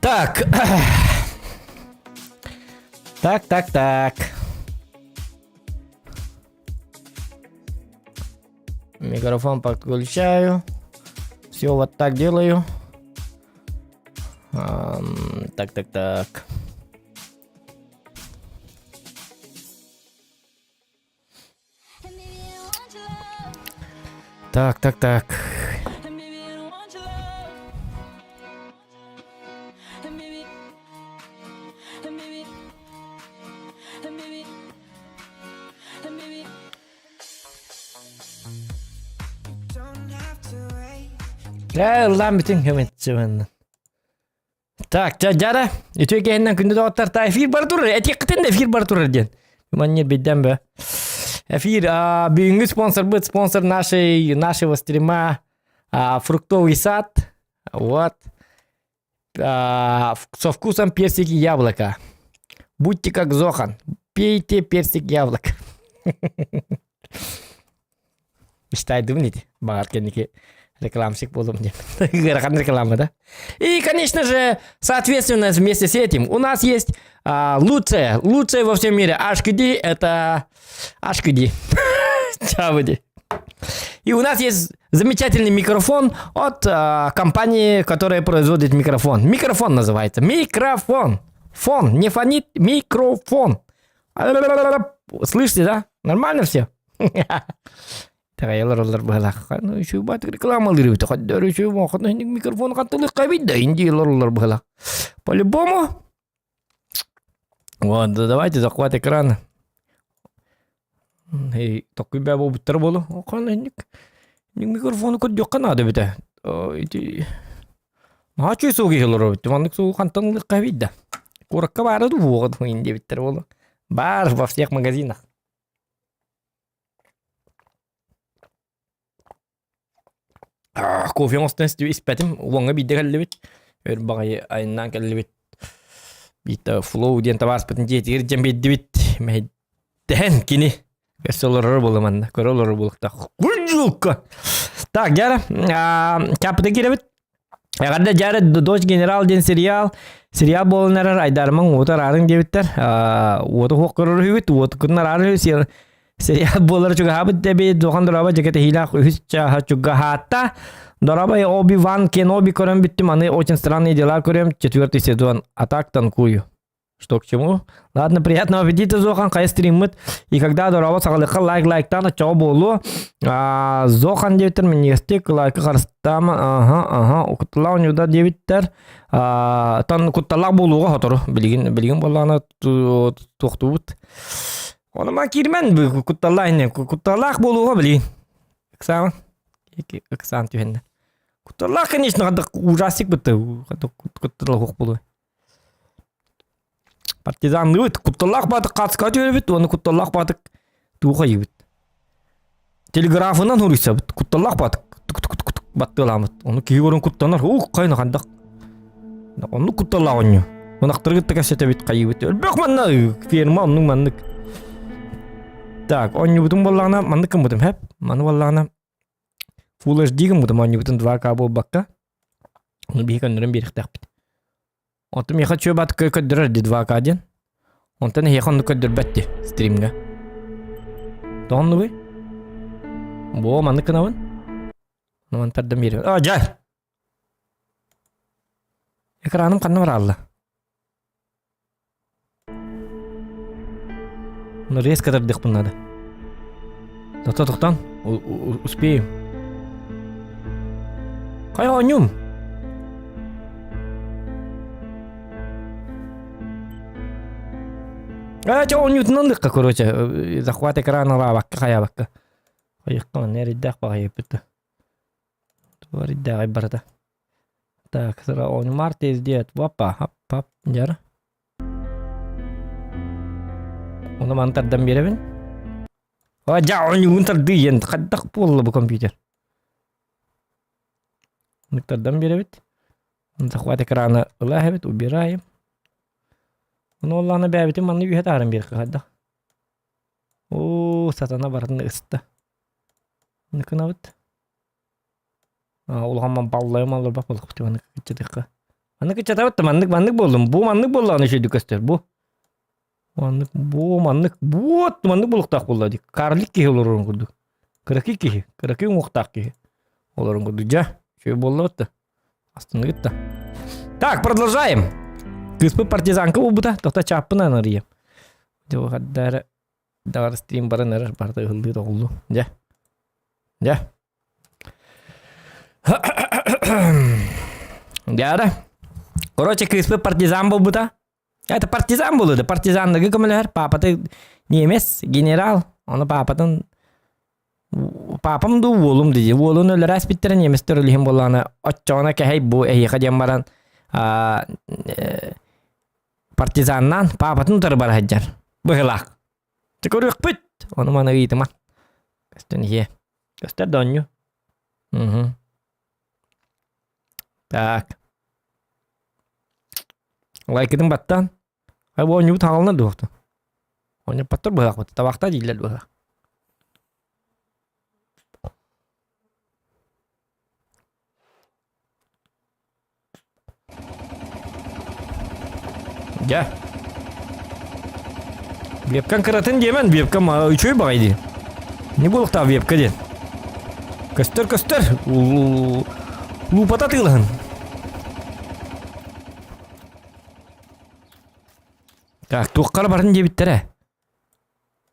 Так. Так. Микрофон подключаю. Все вот так делаю. Так. Так. Lan bütün hümetçimin. Так, жара. Итөге кеннен күндө доктор та эфир бар тур. Этикетен эфир бар тур ден. Манне бидден бе. Эфир бүгүнкү спонсор нашего стрима фруктовый сад. Вот. Со вкусом персик и яблоко. Будьте как Зохан. Пейте персик и яблоко. Иштайдым нити. Багар кенники рекламщик болом. Реклама, да? И, конечно же, соответственно, вместе с этим у нас есть лучшее во всем мире HQD. Это HQD. Чаводи. И у нас есть замечательный микрофон от компании, которая производит микрофон. Микрофон называется. Микрофон. Фон. Не фонит. Микрофон. Слышите, да? Нормально все? Тагаялар бала. Ну еще бат рекламалар бит. Хаддар еще микрофон каттылык кабит да индилар бала. По-любому. Вот, давайте захват экрана. Эй, такой бабу битер болу. Ник микрофон код жок канады бите. Ити. Начы суги хилар бит. Мандык су кантылык кабит да. Куракка бары ду вот инде битер болу. Бар во всех магазинах. Кофе мостен испетим. Уаңа биде каллыбит. Өр багай айнан каллыбит. Бита флоу ден табас битин жетир жем биддибит. Мәдден кини. Көсөлөр болман. Көрөлөр болукта. Гүлжулка. Так, жара. Капыта киребит. Ягарда жара Дочь генерал ден сериал болнарар айдарман отар арын дебиттер. Оты хоккорор хүбит. Оты күннар арын сериал болар чуга хабит деби дохан дораба жекете хилах үсча чуга хата. Дораба я Оби-Ван Кеноби көрем биттим. Аны очень странные дела көрем. 4-й сезон. Атак танкую. Что к чему? Ладно, приятного аппетита, Зохан, кай стримит. И когда дораба сагалыка лайктан чоо болу. Зохан дебиттер минестик лайка харстама. Ага. Укутлау нюда дебиттер. Тан кутталак болуга хотору. Билген болана тохтубут. Оны ма кирмен бу кутталак болуга билген. Ксама. Ксан тюхенде. Кутталак, конечно, ужасик бітті. Кутталак болу. Партизан өт. Кутталак батық қатысқа түйері біт. Оны кутталак батық туға ебіт. Телеграфынан ұрыса біт. Кутталак батық. Батты аламыт. Оны кей көрін куттанар. Қайны қандақ. Оны кутталак оңы. Оны ақтырғытты кәсеті біт қайы біт. Өлбек манна ферма оның маннык. Так, оңы бұтын болағына маннык кім бұтым? Хәп, маны болағына Full HD ге мудам они бутын 2К бол бакка. Он бихкан нөрен бериктак бит. Отым яха чөбат көкөддөрөр ди 2К ден. Онтан яхан көкөддөрбәтти стримга. Тонны бу? Бо маны кынабын. Нуман тардым бери. Жай. Экраным канны бар алла. Ну резко тардык буннады. Тоқтан. Успеем. Кай оңым? Чо оңютынындыққа, короче. Захват экрана бакка, қая бакка. Қайыққа, нериддақ баға епітті. Туариддақ айбарда. Так, sıra оңымар тездет. Вапа, хап, жара. Оны мантардан беребін. Жа оңын тарды енді. Қаддақ болы бұл компьютер. Нықтардан беребет. Захват экрана ұлағыбет, убираем. Оны олағына бәбетім, маны үйет арын берік қадда. Сатана бардың ұсты. Нықына бет. Олғанман баллайым алыр бақ болық бітіп, аны күтчедіққа. Manlık çatavat da manlık boldum. Bu manlık boldu anı şeydi göster. Bu. Manlık. Bu manlık buluktaq boldu. Karlik ki olurun kurdu. Kıraki ki. Kıraki muhtaq ki. Olurun kurdu. Ja. Şey boldu da. Aslında gitti. Так, продолжаем. Кыспы партизанка убыта. Тоқта чаппына нария. Деп хаддары. Дагар стрим барын эрер барды ылды толду. Ja. Ja. Ja да. Короче, кыспы партизан болбыта. Это партизан болду. Партизандагы кымылар. Папаты немес, генерал. Оны папатын папам ду волум диди. Волун өлөр аспиттерен немес төрөлүхүм боланы. Отчоона кехей бу эйха дем баран партизаннан папатын төр бар хаджар. Быгылак. Текөрүк бүт. Оны мана ыйтыман. Көстөн ие. Көстөр доню. Так. Лайкыдың баттан. Ай бу оню таңалына дуқты. Оню паттыр быгылак бат. Табакта дейлер быгылак. Ja. Вебкан кыратын демен, вебкан үчөй багайды. Не болықта вебка ден. Көстөр. Лупата тыйлығын. Так, туққар барын дебіттері.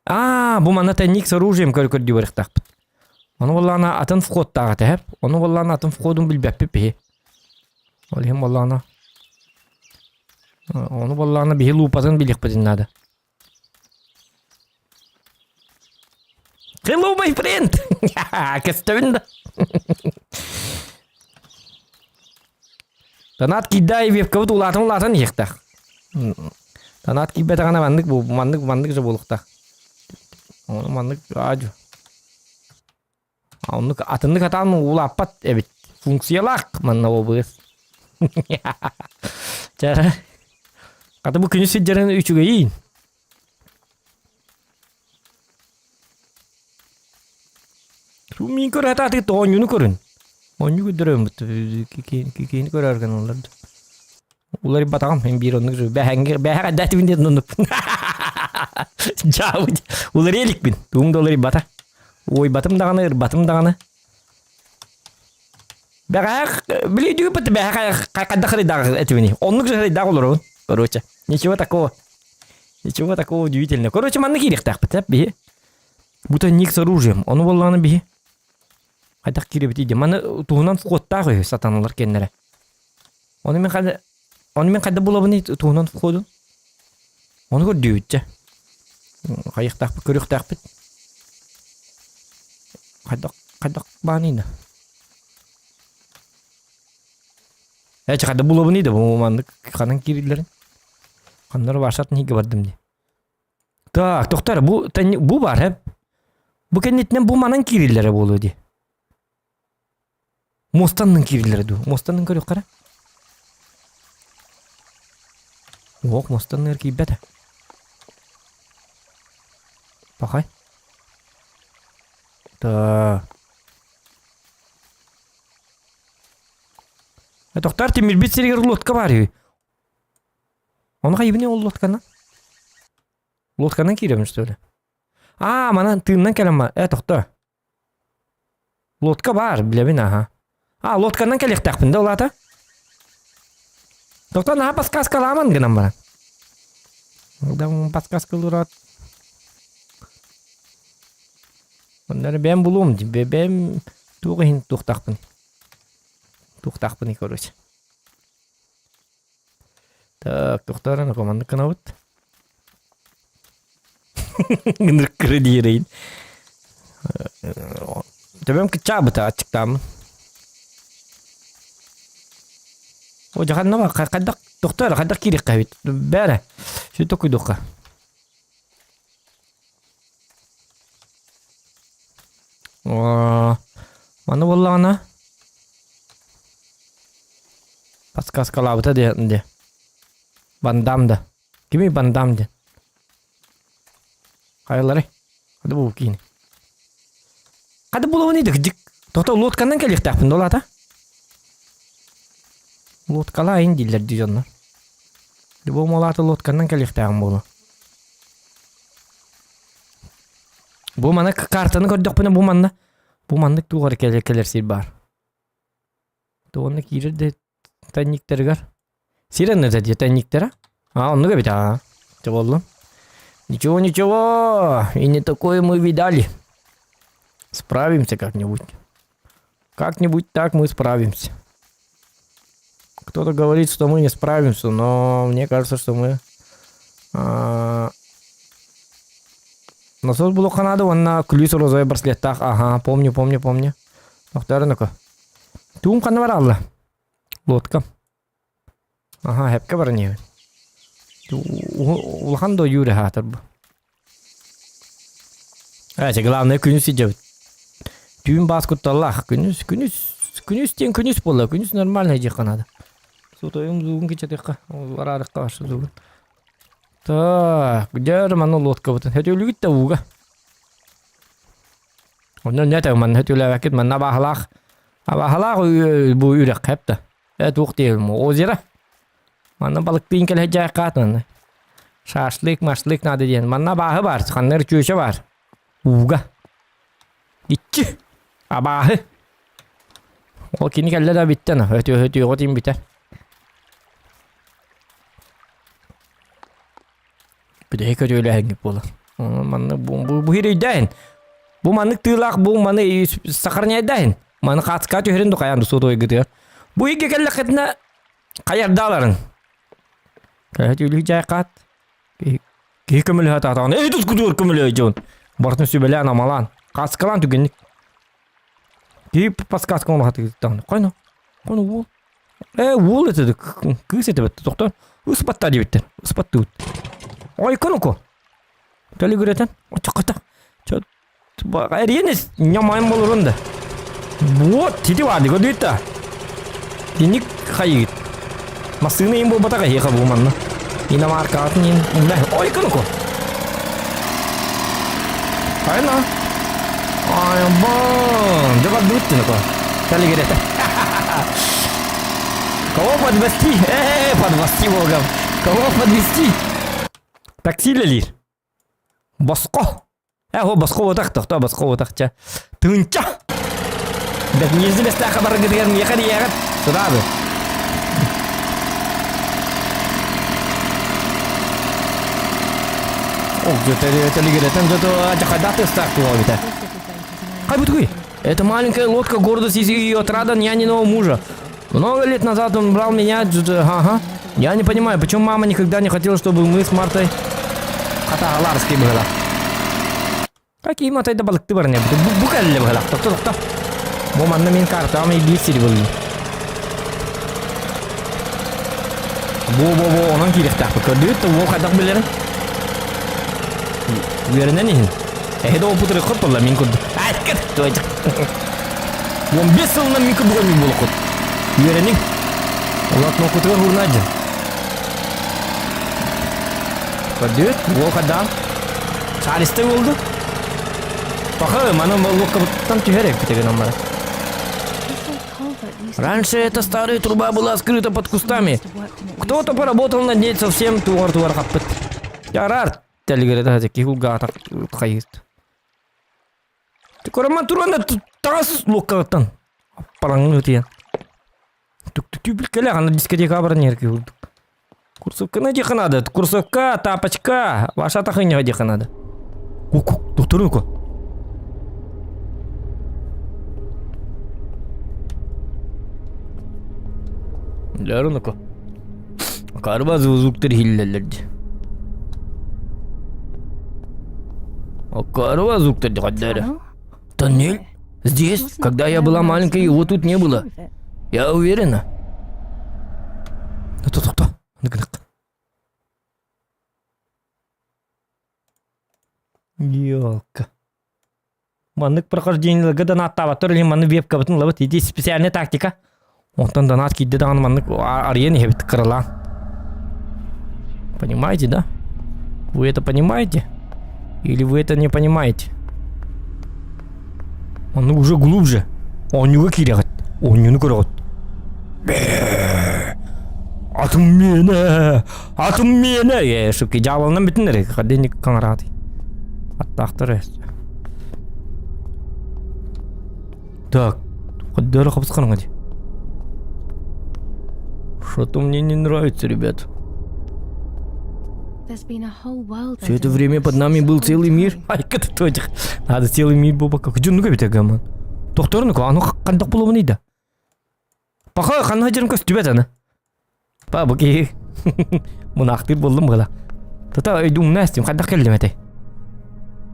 Бұл мана тәнник с оружием көрді барықтақ. Оны боллана атын входтағы тәп. Оны боллана атын входын білбәппе. Олем боллана. Onu bollağına bir lupatın bilik badinlada. Hello my friend. Кастовинда. Танат кидай вебка вот улатын ехтах. Танат кибе тагана мандык же болуктах. Оны мандык ажу. Оны атынды катан улаппат эбит. Функциялак манна обыз. Жара. Kata bu künü sejjarın üçüge yiyin. Min kör hata atı toğunyunu körün. Onyu güdürüm bu. Kikini körerken onlardı. Uları batağım hem bir onluk zü. Behek adati bin dedin onu. Jauh. Uları elik bin. Tuğum da uları bata. Oy batım dağını. Behek beli juga pati behek kadang kali dağ etmeni. Onluk zü dağ olur on. Короче, ничего такого удивительного. Короче, манны кирихтах бітіп бі. Бұта ник с оружием. Оны болланы бі. Қайдақ кире бітейді. Маны туғынан входта ғой сатаналар кеннері. Оны мен қайда болабыны туғынан входын. Оны көрді өйтчі. Қайықтақ бі, көріқтақ біт. Қайдақ бағынейді. Қайда болабынейді бұл манны қанан кирилерін. Kanları başlatın hiç gördüm diye. Tak, doktor bu var hep. Bu kendisinden bu manan kirillere bolu diye. Mostanın kirilleri diyor. Mostanın görüyor kara. Yok mostanın erkeği bete. Bakay. Tak. Doktor timir bir seri lotka var ya. Onu kaybı ne oldu lotkana? Lotkandan kiriyormuş öyle. Mana tığından kelem var. Doktor. Lotka var bile bina ha. Lotkandan kelek takpın da olata. Doktor ne pas kaskalaman gınam bana. Oradan pas kaskalurat. Onları ben bulum. Ben tuğhin tuğ takpın. Tuğ takpın koruyucu. Так, doktoran komandı kanavut. Nırkırı diyereyin. Tabii ki çabıta açıkta mı? O jahan nama kadak doktor kadak kiri kahvit. Bere. Şu toku doka. Mana vallahi ana. Paskas kalabıta diye. Bandamda. Kimi bandamda? Hayırları. Hadi bu kini. Hadi bu ne dik. Doktor lotka'ndan gelecek tapın dola ta. Лодкала индилер дiyonlar. Bu molata lotkandan kelixtağım bolu. Bu mana kartını gördük bana bu manna. Bu manlık tuğar keler sir bar. Tuğanlık girir de tannikleri gar. Сирен это где тайниктера? А, он говорит, Чего? Ничего. И не такое мы видали. Справимся как-нибудь. Как-нибудь так мы справимся. Кто-то говорит, что мы не справимся, но мне кажется, что мы... Насос было Канада, он на клюс розовый браслетах. Ага, помню. Нахтарыныкы. Туым қаны бар алла. Лодка. Ага, хепке бар не. Улхан до юре хатыр бу. Главное күнүс идет. Түйін бас құтталлах. Күнүс тен күнүс болла. Күнүс нормально идет Канада. Сутайым зугун кечетекка. Ларарыкка ашы зугун. Так, где мана лодка бутын? Хөтөлүгүт да уга. Ондан нете ман хөтөлөбөкөт ман набахалах. Абахалах бу үрек хепте. Тук дейм озера. Мана балык пинкел хеджай катын. Шашлык, машлык надо дейин. Мана бахы бар, ханнер чөшө бар. Уга. Итчи. Абахы. Ол кини келле да биттен. Хөтө отим битер. Bir de kötüyle hengip bola. Manı bu hireyden. Bu manık tığlak bu manı sakarnaydan. Manı kaçka tüherin dokayan sotoy gidiyor. Bu iki kelle ketne kayar dağların. Kötüyle jaykat. Ki kömülü hata tağın. Ey tuz kudur kömülü jon. Bartın sübelen amalan. Kaçkalan tügenlik. Ki paskask onu hatı tağın. Koyno bu. Wol eti kız eti bitti doktor. Ispatta diye bitti. Ispattı. Ой, конуко. Тали гүрәтен. Очакта. Чот. Айренес нямайм болурунда. Вот, тити вады годыта. Диник хайыт. Масыны им бу батага хеха бу манна. Ина марка атнин. Ой, конуко. Айна. Ай, бон. Давай дутты нако. Тали гүрәтен. Кого подвести? Подвести богом. Кого подвести? Такси лелир. Баско. О, баско отак, баско отакча. Тынча. Так нельзя без така бар гидер ехать. Сюда бы. О, это лигеретен, это джахадаты стартовал это. Как будто это маленькая лодка гордость и отрада няниного мужа. Много лет назад он брал меня, ага. Я не понимаю, почему мама никогда не хотела, чтобы мы с Мартой хатагаларский была. Какие матай да балык ты бар не буду. Букалле была. Токто. Моманна мен картам и бисир был. Бо, онан кирек так. Көрдүт, во хадак билерин. Вернен ин. Эдо опутыр кот болла мен көрдү. Айкет, тойчак. 15 жылдан мен көрдү мен болуп кот. Веренин. Олат нокутуга хурнаджы. Көрдүт, во хадак. Чалисте болду. Пахай, манам лодка там тюрек битеген амара. Раньше эта старая труба была скрыта под кустами. Кто-то поработал над ней совсем туар хаппет. Ярар, тели говорит, это кихулга так хаист. Ты кораман туранда тас локатан. Парангнут я. Тук билкеле ана дискотека барнер кихул. Курсовка на деха надо. Курсовка, тапочка. Ваша тахыня деха надо. Ку, докторука. Лярунука. Карба звуктер хиллелерди. Карба звуктер дгаддара. Тоннель? Здесь? Когда я была маленькой, его тут не было. Я уверена. Кто? Ёлка. Маннык прохождение гадана оттава турли манны вебка бутын лабыт. Иди специальная тактика. Он донат кидде даган маннык арьен хебит крыла. Понимаете, да? Вы это понимаете? Или вы это не понимаете? Он уже глубже. Он не выкиряет. Он не накрывает. Атым мені! Шүкі жабылынан бүтін әрек. Қадден қаңырады. Аттақтыр әс. Так. Қаддары қапыс қаныңа де. Что-то мне не нравится, ребят. Все это время под нами был целый мир. Ай, ката точек. Надо целый мир боба как. Джун nuga битега ман. Докторну аны кандак болуп мынайда. Паха кандай жерим көз түбөт аны. Па буки. Мунактыр болдум бала. Тата өйдүм настым кандак келдим эте.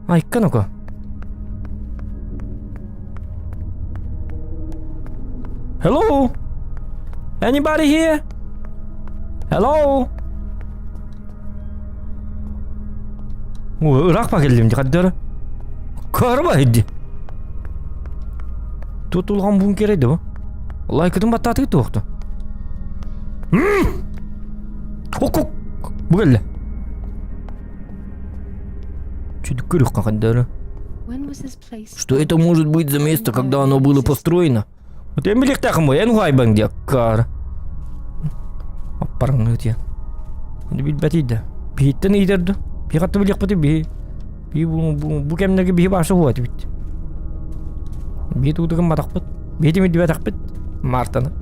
Ай, канако. Hello? Anybody here? Hello? Irak mı geldim dikkat Karma hedi. Tutulgan bunker edi bu. Vallahi kadın battı gitti oktu. Hukuk. Bu geldi. Чуть крюк кадара. Что это может быть за место, когда оно было построено? Вот я милих так мой, я нугай бангдя кар. Аппараңны тия. Оны билбәтиде. Биттен идерде. Би катты билек бите би. Би бу кемнеге би башы хуат бит. Би тудыгын батак бит. Би деме дибатак бит. Мартаны.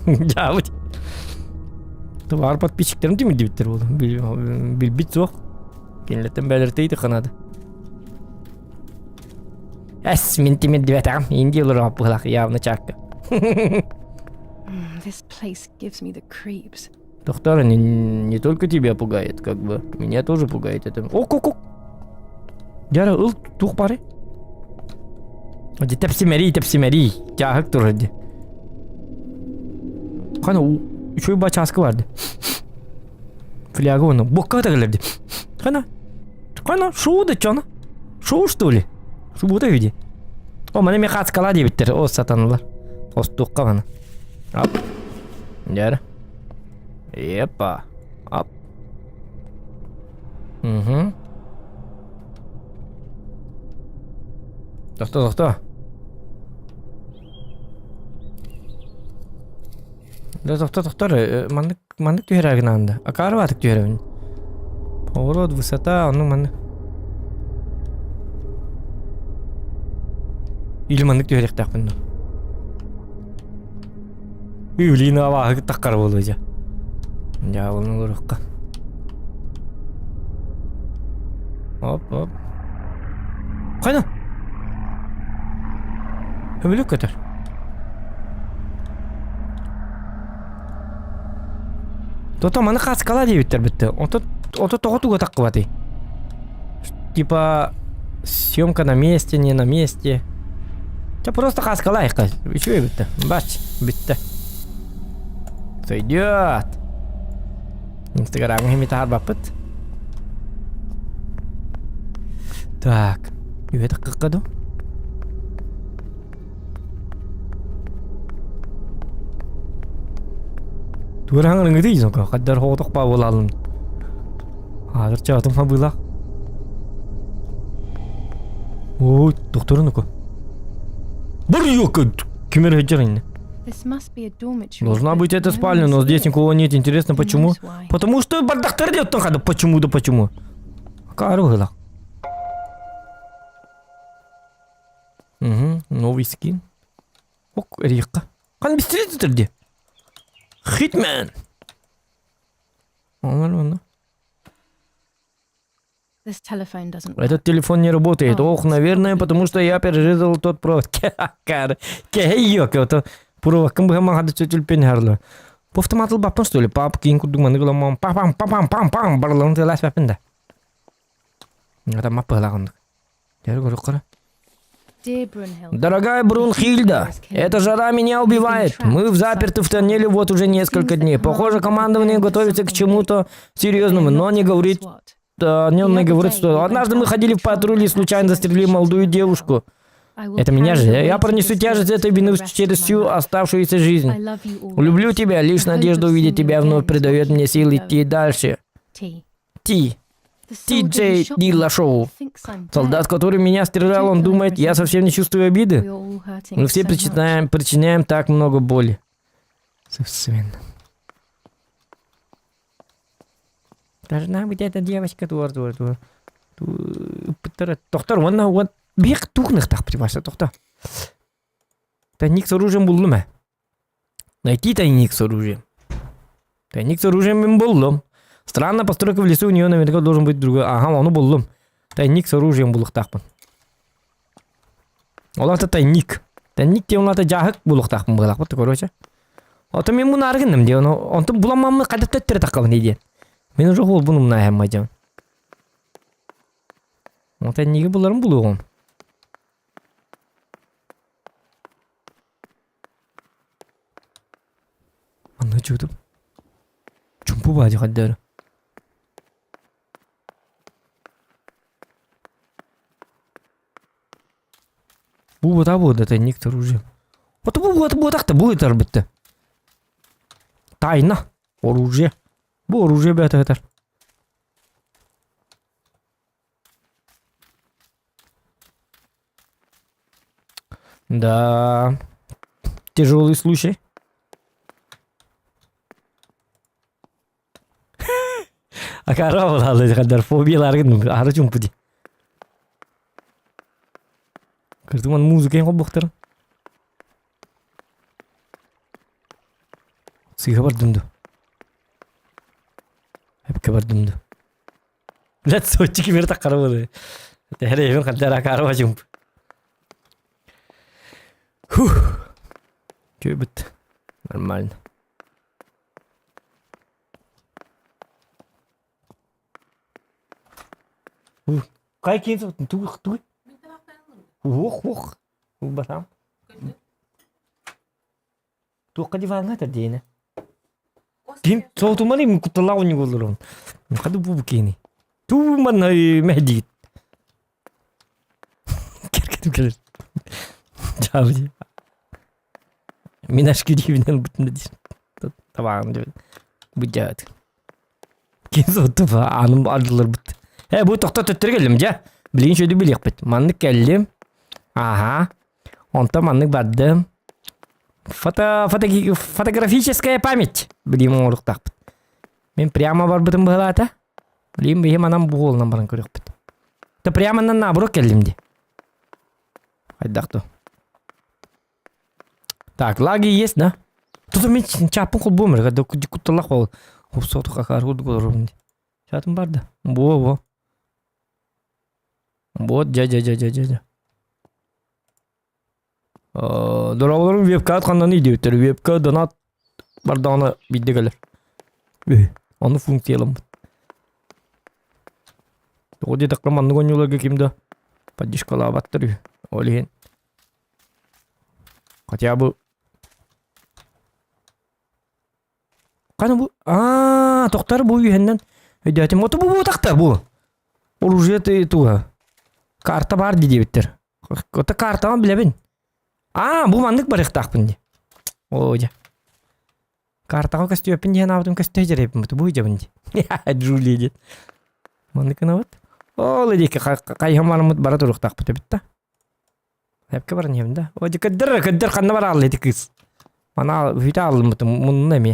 Жабыт. Товар подписчиктерим деме дибиттер болду. Билбит зок. Кенлеттен белертейди канады. Эс мен теме дибатам. Инди улар апылак явно чакка. This place gives me the creeps. Доктор, не только тебя пугает, как бы. Меня тоже пугает это. О, ку-ку! Яра, тух пары. Оди тепсимери. Чахак турди. Хана, еще и бачаска варды. Фляга вон, бокка таглерди. Хана, шоу да чана? Шоу что ли? Шоу бута види. О, мана мехат скалади биттер. О, сатанлар. Остукка вана. Ап. Яра. Епа. Ап. Угу. Доктор. Доктор, мандык түйерәген анда. Акары батык түйерәген. Поворот, высота, маны. Или мандык түйерәк тақпын. Блин, ава, таққар болу жа. Ja, onu vurukka. Hop. Kayna. Ömürlük kadar. Тота маны қасқала дейбіттер бітті. Оты тоғытуға таққы баты. Типа, съемка на месте, не на месте. Просто қасқала иққа. Еще и бітті. Бач, бітті. Сойдет. Инстаграмға хеметі арбапыт. Так. Үйеті қыққаду. Туыраңырыңы дейсің қа. Қаддар хоғытық ба болалым. Азыр чағытым қа бұйлақ. Ой, докторын ұқы. Бір үйекі. Кемер хеджерін. Должна быть эта спальня, но здесь никого нет. Интересно, почему? Потому что бардактар идет там хода. Почему? Каругла. Угу, новый скин. Ок, река. Қан бистрит түрде. Хитмен. Нормально. Этот телефон не работает. Ох, наверное, потому что я перерезал тот провод. Кехейёк. Кім бұға мағады сөтілпен әрлі. Повтоматыл баппын, что ли? Пап, кейін күрдің маңды қыламам. Пам, барлығын тылас баппын да. Адам маппы ғылағындық. Дәрі көрік қара. Дорогая Брунхильда, эта жара меня убивает. Мы заперты в тоннеле вот уже несколько дней. Похоже, командование готовится к чему-то серьезному, но не говорит, что однажды мы ходили в патруль и случайно застрелили молодую девушку. Это меня же. Я пронесу тяжесть этой вины через всю оставшуюся жизнь. Люблю тебя. Лишь надежда увидеть тебя вновь придает мне сил идти дальше. Ти-Джей Диллашоу. Солдат, который меня стрелял, он думает, я совсем не чувствую обиды. Мы все причиняем так много боли. Собственно. Должна быть эта девочка тур. Тоқтар, оны бек тухнық тақ припасы, тоқта. Тайник с оружием булды ма? Найти тайник с оружием. Тайник с оружием мен булдым. Странная постройка в лесу, у нее наверняка должен быть другой. Ага, оны булдым. Тайник с оружием булдық тақпын. Олар-то тайник. Тайник те олар-то жағық булдық тақпын бұлақ бұтты, короче. Ота мен бұны арғындым де, онты бұламамы қадып төттері таққабын дейден. Мен жоқ ол бұны мұна әм майдам. Ота неге бұларым бұлуғым? Ана чудым. Чумпу бади қаддары. Бұл бұта тайник с оружием. Ота бұл тақта бұл етар бітті. Тайна. Оружие. Бұл оружие бәті етар. Да. Тяжелый случай. Акара олады қадар фобияларғын ары чумпуди. Кыртыман музыка ең қоббақтырын. Сыйға бардымды. Әпке бардымды. Ләт сочи кемер таққары болды. Тәхірі емен қадар акары ва чумп. Көбіт. Нормально. Қай кейін соқтың? Туй? Ух. Батам. Туққа диванға тәр дейіні. Кейін соғытуманы мен құтталау не болырын. Қады бұл кейіні. Туыман мәдейт. Керкетім келер. Жабы dey. Мен ашкеревінен бұтынды дейсін. Табағын деп. Бұджады. Кейін соғытты ба, аным ардылар бұтты. Бұл тоқта төттір келдім, жа. Білейін шөді білек біт. Маннық келдім. Ага. Онта маннық бардым. Фотографическая память. Білейін оңырықтақ біт. Мен прямо бар бітім бұғылата. Білейін бейім анам бұғылынан барын көрек біт. Та прямонан набұрық келдім де. Айдақты. Так, лаги есть, да? Тут у меня чапын қол бөмір. Когда күттілақ ол. Құпсоты қақар құды көрірім де. Шатым барды. Во. Вот, жа. Дұрағыларым вебка атқандан үйде өттір. Вебка донат барды аны бидді кәлір. Оны функциялым. Тоғыде тақырманны көңілерге кемді. Поддержкала баттыр. Олеген. Хотя бы... Қаны бұл? Тоқтар бұл үйенден. Өйдәтім. Оты бұл тақтар бұл. Оружие туға. Карта бар дейді біттір. Оты картама білебін. Бұл мандық бар иқтақпын де. Оja. Картаға көсті өпін дейін абдым көсті жерепін бұты. Бұл жабын де. Джули дед. Мандық ана бұт. Ол едекі қайхамарымыт бара тұрықтақ бұты бітті. Әпке барын ебін да. Оja көддір қанна бар алы еді кыз. Мана үйті алым бұты. Мұнын әме.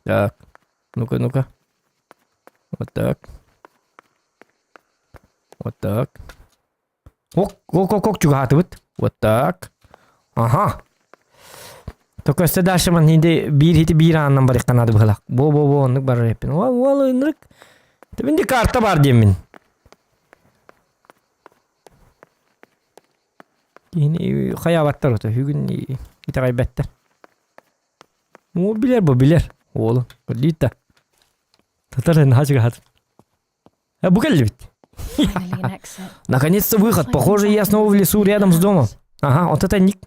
Так. Ну-ка. Вот так. Ок, чугаты вот. Вот так. Ага. Только что дальше man hindi bir annan bari kanadı bıhlak. Bo onluk bari yapın. Vallahi nırık. Tabi de karta var diyemin. Yine hayavatlar otu. Hügün ita kaybetler. O bilir. Oğlum. Lita. Tatarın hacı hatın. Bu geldi bitti. Наконец-то выход. Похоже, я снова в лесу рядом с домом. Ага, вот это ник.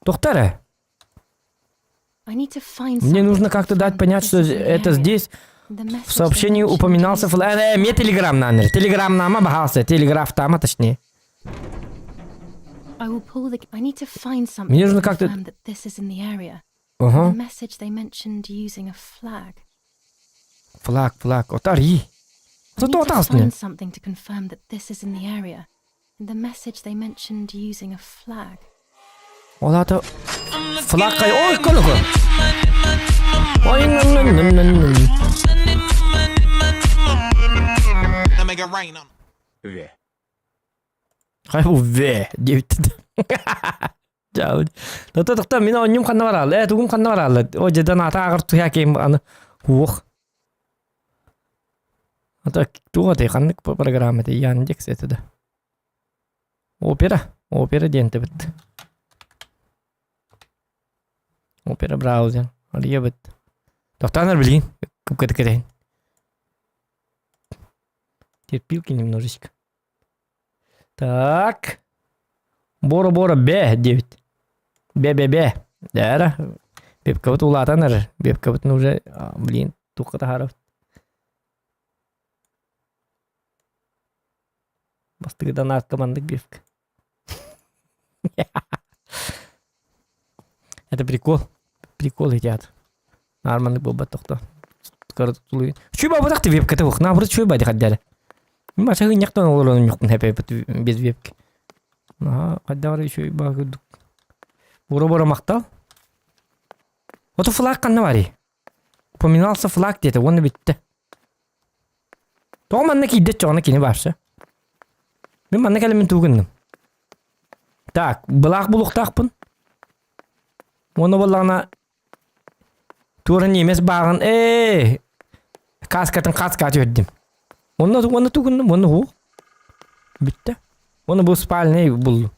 Тоқтара. Мне нужно как-то дать понять, что это здесь. В сообщении упоминался мне телеграм номер. Телеграм нама бахался. Телеграф тама точнее. Мне нужно как-то... Ага. Флаг. Отари. Что отасне? Something to confirm that this is in the area. In the message they mentioned using a flag. Olata flakay oy koloko. Oy nan. Now make it rain on 'em. Ve. Кай бу ве деп. Жау. Тотокта мен оннум канна баралы. Тугум канна баралы. О жедан ата агыр туя кем аны хух. Ата туга те каннык программа те Яндекс этеде. Опера денте бит. Опера браузер. Алия бит. Токтанар билин. Көп кеткен. Терпилки немножечко. Так. Бора Б 9. Б. Да. Бепка вот улатанар. Бепка вот уже, блин, тука-то харов. Бастыгыдан командык бепка. Это прикол. Прикол едят. Нормальный баба тохта. Скоро тулы. Чуй баба тахты вебка-то ух. Наоборот, чуй бади хаддали. Маша гыньяктан олорон юктун хепе без вебки. Хаддары еще и багыдык. Бора мактал. Вот флаг канна вари. Упоминался флаг где-то, он битте. То манна киде чона кини барса. Мен манна келемен тугынным. Так, былак булуктакпын. Оны боллана турын эмес багын. Каскатын каскат өддүм. Оны тугынным, оны ху. Битте. Оны бу спальный бул.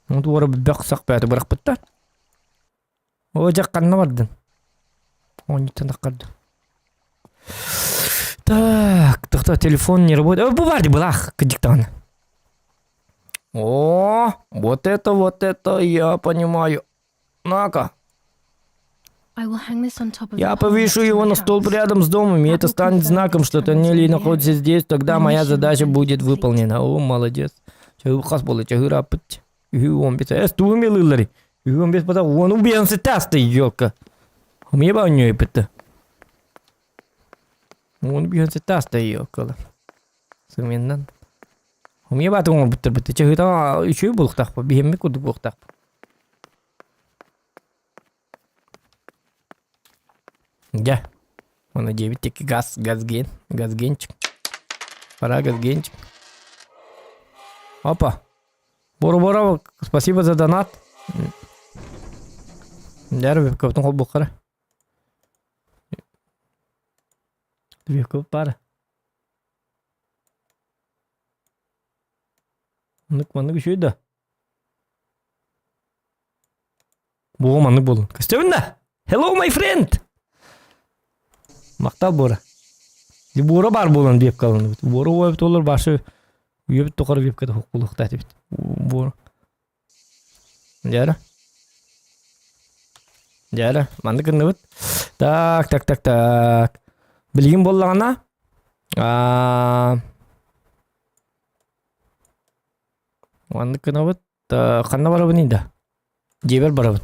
Оны туора баксак бәті бырак бітті. О жаққанына бардын. Он тандаққарды. Так, телефон не работает. Бу барды былах диктаны. О, вот это я понимаю. На-ка. I will hang this on top of Я the whole повешу rest of его my на столб house. рядом с домом, и это станет знаком, что Танели находится здесь, тогда моя задача будет выполнена. О, молодец. Чего хас было, чего рапать. Он без эстуми лылари. Он без пота, он убьется таста ёлка. У меня ба нёй пыта. Он убьется таста ёлка. Сыменнан. У меня ба он быта. Чего та ещё был так по бегеме куда был так. Я. Он 9 таки газгенчик. Пора газгенчик. Опа. Бора, спасибо за донат. Дәрбе көптің қол бұққара. Две көп пара. Маңнық үшейді. Бұғы маңнық болын. Көстеуінді? Hello, my friend! Мақтал Бора. Бора бар болын деп қалын. Бора ойып толыр башы. Үйіп тоқыр веб кәді құқылықта деп. Бора. Жәрі. Манды кірні бұд. Так. Білген болағына. Манды кірні бұд. Қанна бары бұн енді? Жебер бары бұн.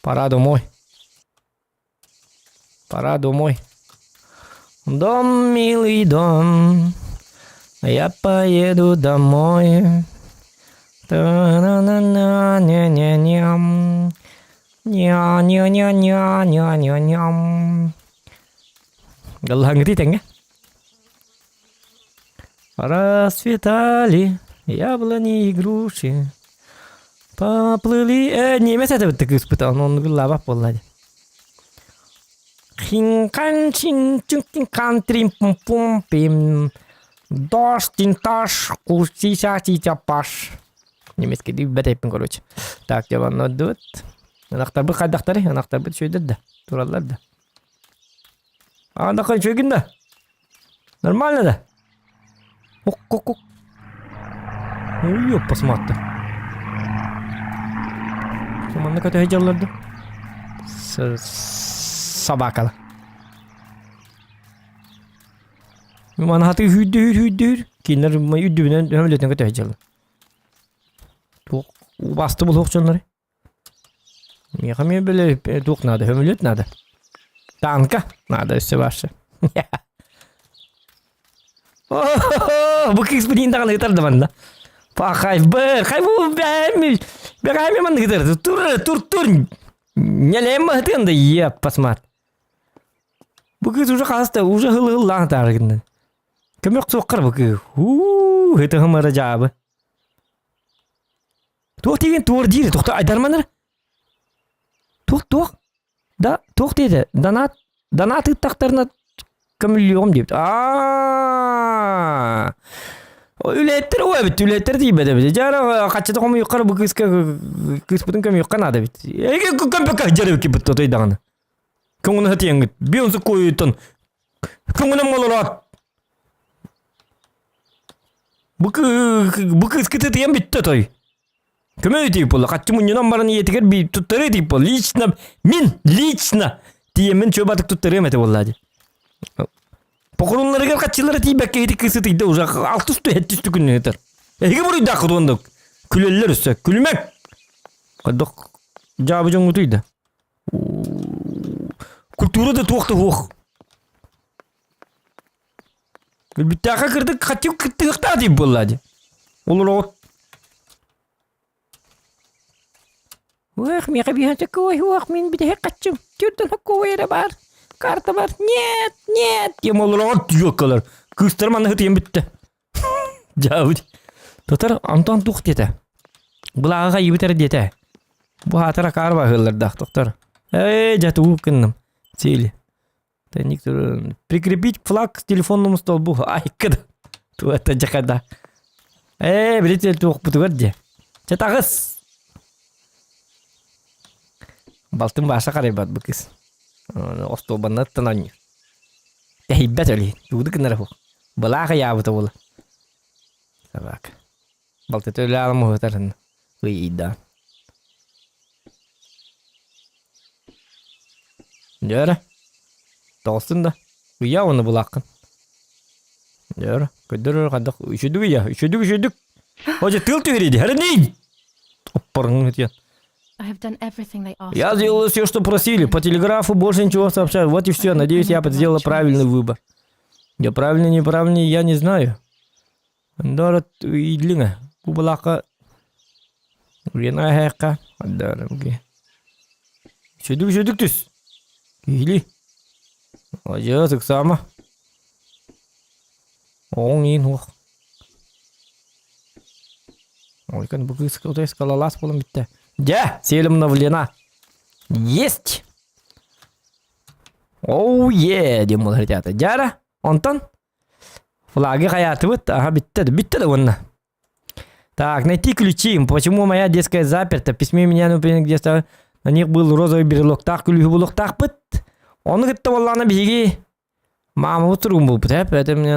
Пора домой. Дом, милый дом. Я поеду домой. Та-на-на-на-ня-ня-ням. Ня-ня-ня-ня-ня-ня-ням. Галангри тенге. Расцветали яблони и груши. Поплыли... Немец это вот так испытал, но он лава полная. Хин-кан-чин-чин-кан-трим-пум-пум-пим. Даш-тин-таш, куш-ти-ша-ти-тя-паш. Немецкий деп бәтейпін, короче. Так, я вам надует. Анақтар бұл қайдақтары? Анақтар бұл шөйдер да. Туралар да. Андақай шөйгін да. Нормально да. Оқ. Ёп, посмотри. Команда көте хеджаларды. Собакалы. Мана хаты хүддүр. Кейінлер үддүбінен өмілетен көте хеджалы. Басты бұл оқчанлары. Меха мен біле туқ надо, өмілет надо. Танка надо, все ваше. Бұл кекс білейін тағаны етарды банда. Пахай, хай бу бегами ман гидер. Тур. Нелем махтен да е посмат. Бу кыз уже хаста, уже хыл таргын. Көмөк соккар бу кыз. Это хамара жабы. Тук деген тур дейді, тоқта айдарманыр. Тук. Да, тук дейді. Донат тақтарына көміліғым дейді. Үлеттер ой бит, үлеттер дейді бит. Жара қачыда қомы юқар бұл кыз бұтын көмі юққан ады бит. Еге көмпек жары өке бит отойдағаны. Көңіні хатияң бит. Бейонсы қойытын. Көңінім олар. Бұл кыз кіті тіген бітті той. Кім өйтейіп болы? Қатты мұнынан барын етігер бей тұттары етейіп болы. Лично тиемін чөбатық тұттары еметі болады. Поқырынларығар қатшылары тейбәкке етік кісі тейді ұжа 600-700 күнне етер. Әйге бұрый дақыды онда күлелер үсі. Күлімәк. Қадық жабы жоңғы түйді. Культура да туақты хуқ. Бүттәқа кірді қатты қықта дейіп болады. Олар оғыт. Ох, мне кабиха такой, ох, мен бите качым. Тюртен хакуэра бар. Карта бар. Нет. Ем олар жокалар. Кыстар маны хытем битте. Жабыт. Тотар Антон тук дете. Булага ебитер дете. Бу хатара карба хыллар да, токтор. Жату кынным. Цели. Никто прикрепить флаг к телефонному столбу. Ай, кыда. Ту это жакада. Билетел тук бутугадде. Чатагыс. Балтын баша қарай бат бұл кіз. Остобанна тынан. Тәйбәт өлі. Туғды кінар бұл. Бұлаға ябыты болы. Сабак. Балты төлі алымы өтарын. Үйді. Жөрі. Тоғыстын да. Үйя оны бұлақын. Жөрі. Көддір қадық. Үшідік үйя. Үшідік. Оже тыл түйрейді. Әрі ней? Оппарың өтен. I have done everything they asked. Я сделала все, что просили. По телеграфу больше ничего сообщаю. Вот и все. Надеюсь, я сделала правильный выбор. Я правильный, неправильный, я не знаю. Дорот и длина. Кубалака. Рена хэка. Адара. Шедук тус. Или. Ожа сексама. Оңин хух. Ой, kan bu kız kotaya skalalas falan bitti. Ja, селим навлена. Есть. Оу, дем ол ребята. Жара, Антон. Флаги хаяты вот, ага, битте да вон. Так, найти ключи. Почему моя детская заперта? В письме меня, например, где-то на них был розовый брелок. Так, ключ был так пыт. Он говорит, валла на беги. Мама вот румбу, это мне.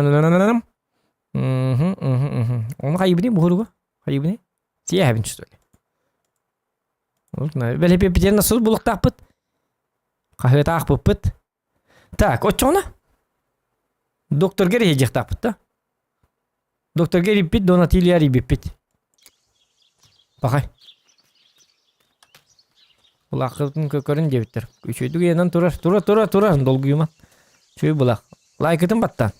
Он хайбни бухурга. Хайбни. Сиябин что ли? Бәле пепеден насыл бұлық тақпыт. Қахы тақпыт. Так, отчоны? Доктор Гери ежек тақпыт да? Доктор Гери пит, Донатилья риби пит. Бақай. Бұлақытын көкөрін дебіттір. Үшөйді күйенен тұрар. Долғы юман. Шөй бұлақ. Лайкетін баттан.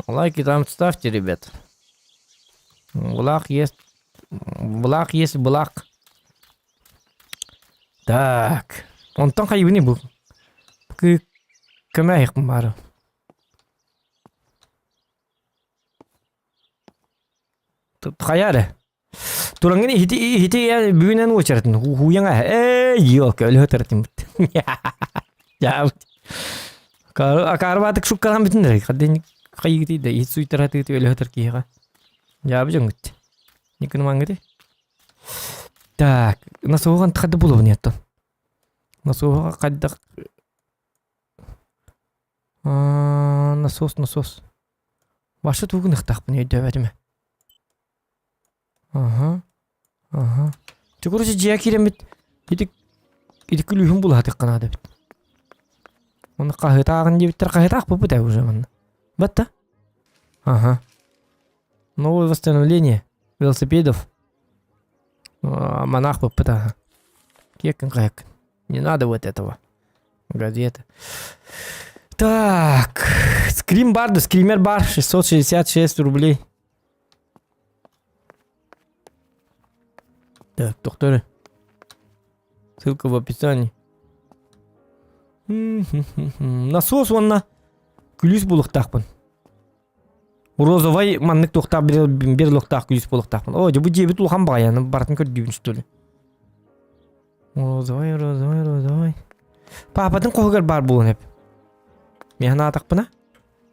Лайки там ставьте, ребят. Бұлақ есть. Бұлақ. Так. Онтан қайбы не бұл? Кім әйқім бары? Қаяры? Турангын хити бүгінен өчіретін. Хуяңа. Йок, өлі өтіретін бұд. Қарбатық шүккалан бітіндір. Қайғы дейді. Хит суйтыр әтігі өлі өтір кейіға. Жабы жоң бұд. Никоны маңгыды. Так, насоған тқады болу неттон. Насоға қаддақ. Насос. Башы туғын ұқтақ бұны өйді өбәді ме? Ага. Чүкірісі жия керемет. Едік күлігін бұл атық қанады біт. Оны қағытағын дебіттер қағытақ бұл бұд әу жаманны. Бәтті? Ага. Новое восстановление велосипедов. Монах попытался. Кек. Не надо вот этого. Газета. Так. Скример-бар 666 рублей. Так, доктор. Ссылка в описании. Насос онна күліс болықтақпын. Розовай маннык тоқтақ бір лоқтақ күліс болықтақпын. О, бұл жебет ұлған бағаяны бартын көрдейбін үстілі. Розовай. Папатын қоғығар бар болын әп. Мен атақпына?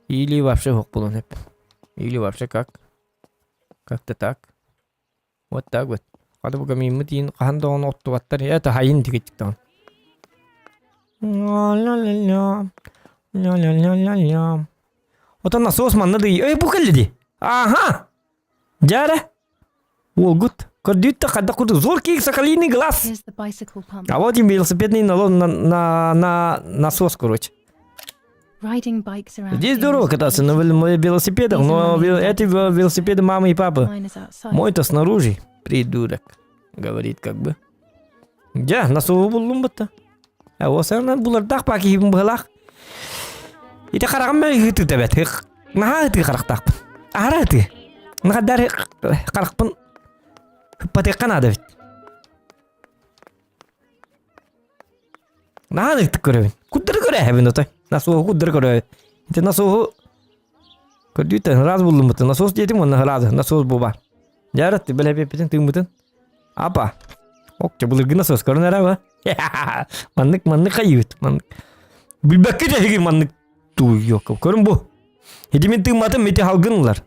Или вообще хоқ болын әп. Или вообще как? Как-то так. Вот так вот. Қады бұға меймі дейін қағанда оны отты баттар. Это хайын дегеттіктен. Ля-ля-ля-ля. Отан насос манны дей. Эй, бұл кәлі де. Ага. Жары. Ол гуд. Көрдүйтті қадда құрды. Зор кейк сақалийный глаз. Here's the bicycle pump. А вот им велосипедный насос, короче. Riding bikes around. Здесь here здорово is кататься на amazing. велосипедах, но эти велосипеды мамы и папы. Mine is outside. Мой-то снаружи. Придурок. Говорит как бы. Ja, насовы болдым бұтты. Осынан бұлардақ баки ебін бұғылақ. Ете қарағым мен ғыты тәбәт. Наға ғыты қарақтақпын. Ара ғыты. Наға дәрі қарақпын. Хүппатек қанады бет. Наға ғыты көребін. Күддір көрі әбін отай. Насовы күддір көрі. Ете насовы көрдүйті. Раз болдым бұтты. Насос детім оны разы. Насос бұл бар. Жарытты біле бепетін тың бұтын. Апа. Окча бұл ұрғы насос көрін әрі ба? Маннык қайыт. Бүлбәкке де егер маннык туы yok. Көрін бұл. Едемен тың маты мете халғынлар.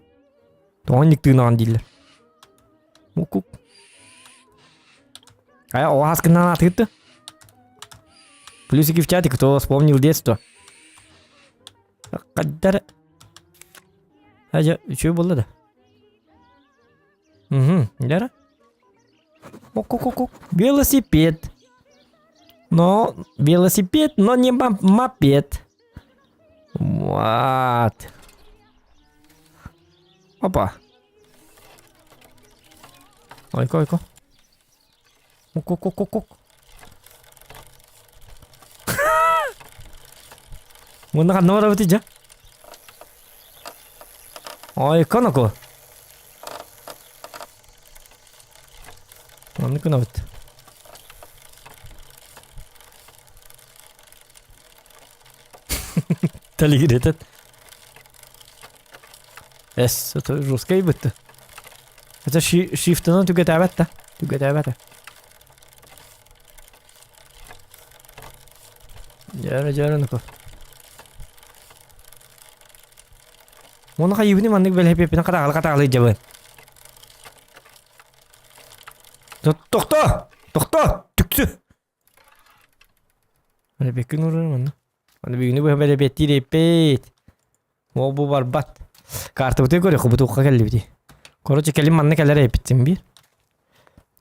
Тоғанник тыңнаған дейлер. Мұқық. А у вас канал открыто? Плюсики в чате, кто вспомнил детство. Қаддар. Что было да? Угу, да? Ок. Велосипед. Но велосипед, но не мопед. Вот. Опа. Ой-ка. Ок. Мына қанна бара бітейді. Ой-ка нако. Маны күн біт. Тәлі керетет. Эс, это жесткий бітті. Это шифтынан түгет әбәтті. Жары нако. Оны қайыбыны маннык бәлі-пепені қатағылы жабы. Тоқта! Түксі! Бәлі-пекін ұрыр мұны. Бәлі-пекіні бұл бәлі-петті репет. Ол бұл бар бат. Карты бұты көрі құбы тұққа кәлі біті. Короче, кәлім манны кәлі репеттім бір.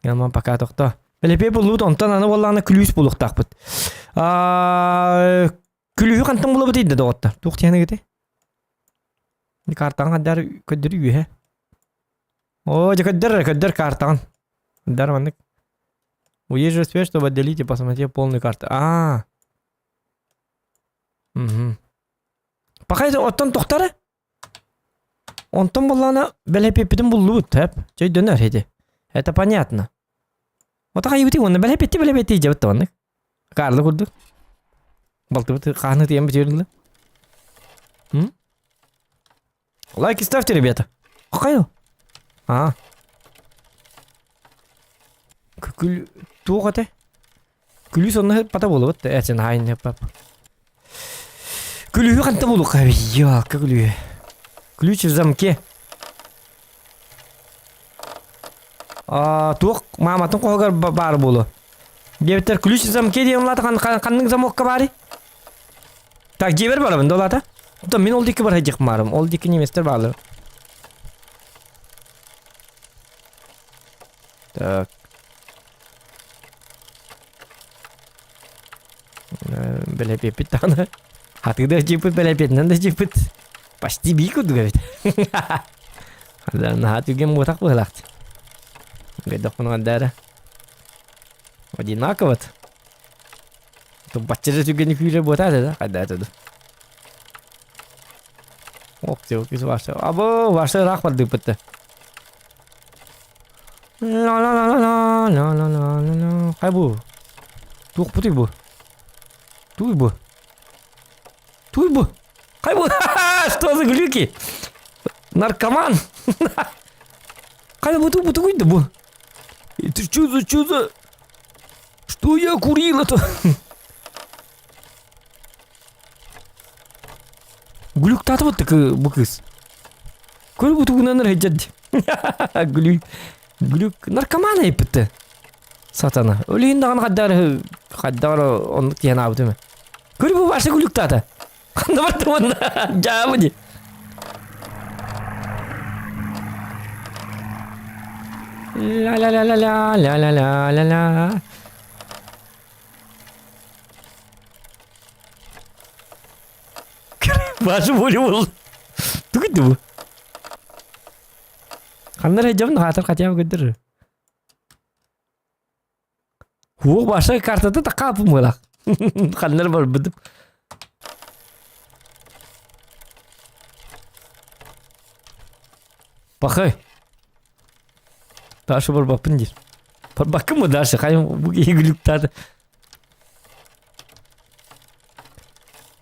Ялман пақа тоқта. Бәлі-пеп бұлуыд, онтан аны болағына күліс бұлықтақ бұд. Күлігі қантын бұлы бұтейді доғытта. Тоқты яны кеті. Картан қаддар көддір үйе. О, көддір картан. Көддір маннык. Уезжу успеть, чтобы отделить и посмотреть полную карту. Угу. Пока это оттан тоқтары? Онтан болағына бәлі-пеппетін бұлы бұд, тәп. Чай дөнер еді. Это понятно. Отаға ебіті, оны бәлі-петті жабытты маннык. Карлы көрді. Балты бұты қағыны тиен бітерілді. Лайки ставьте, ребята. Какая? Туғаты. Күлі сонны пата болу бұтты. Әтен хайын пап. Күлі қанта болу қаби. Ялка күлі. Ключ в замке. Туқ маматын қоғар бар болу. Дебеттер ключ в замке дейін олаты қанның замокқа бары. Так, жебер барабын долаты. Мен ол декі бар хәджік марым. Ол декі неместер барлы. Так. Бәләпепет тағына. Хатыда жепіт бәләпетінен де жепіт. Почти бейкуд говорит. Адарына хатыгем бұтақ бұғылақты. Гайдақ бұның адары. Одинаковат. Баччары түгені күйрі бұтады да. Қайда атыды. Окей, ваше. Або, ваше рах барды бітті. La la la la la la la la la. Кай бу? Тук бу бу. Туй бу. Туй бу. Кай бу? Что за глюки? Наркоман. Кай бу ту куйда бу? Это что за? Что я курил-то? Глюк татып отты бу кыз. Көл бу тугунан райжад. Глюк наркоман айыпты. Сатана. Өлейін даған қаддары ондық тиян абыды ме? Көл бу башы глюк тата. Қанда барды онда? Жабы де. Ла-ла-ла-ла-ла-ла-ла-ла-ла. Башы болы бол. Түгіді бу. Қандар әжабын қатыр қатияу көдір. Оқ башы картады да қапым олақ. Қандар бар бұдып. Бақай. Дашы бар бапын дер. Бар бақым мұ Дашы? Қайым бұл егілік тады.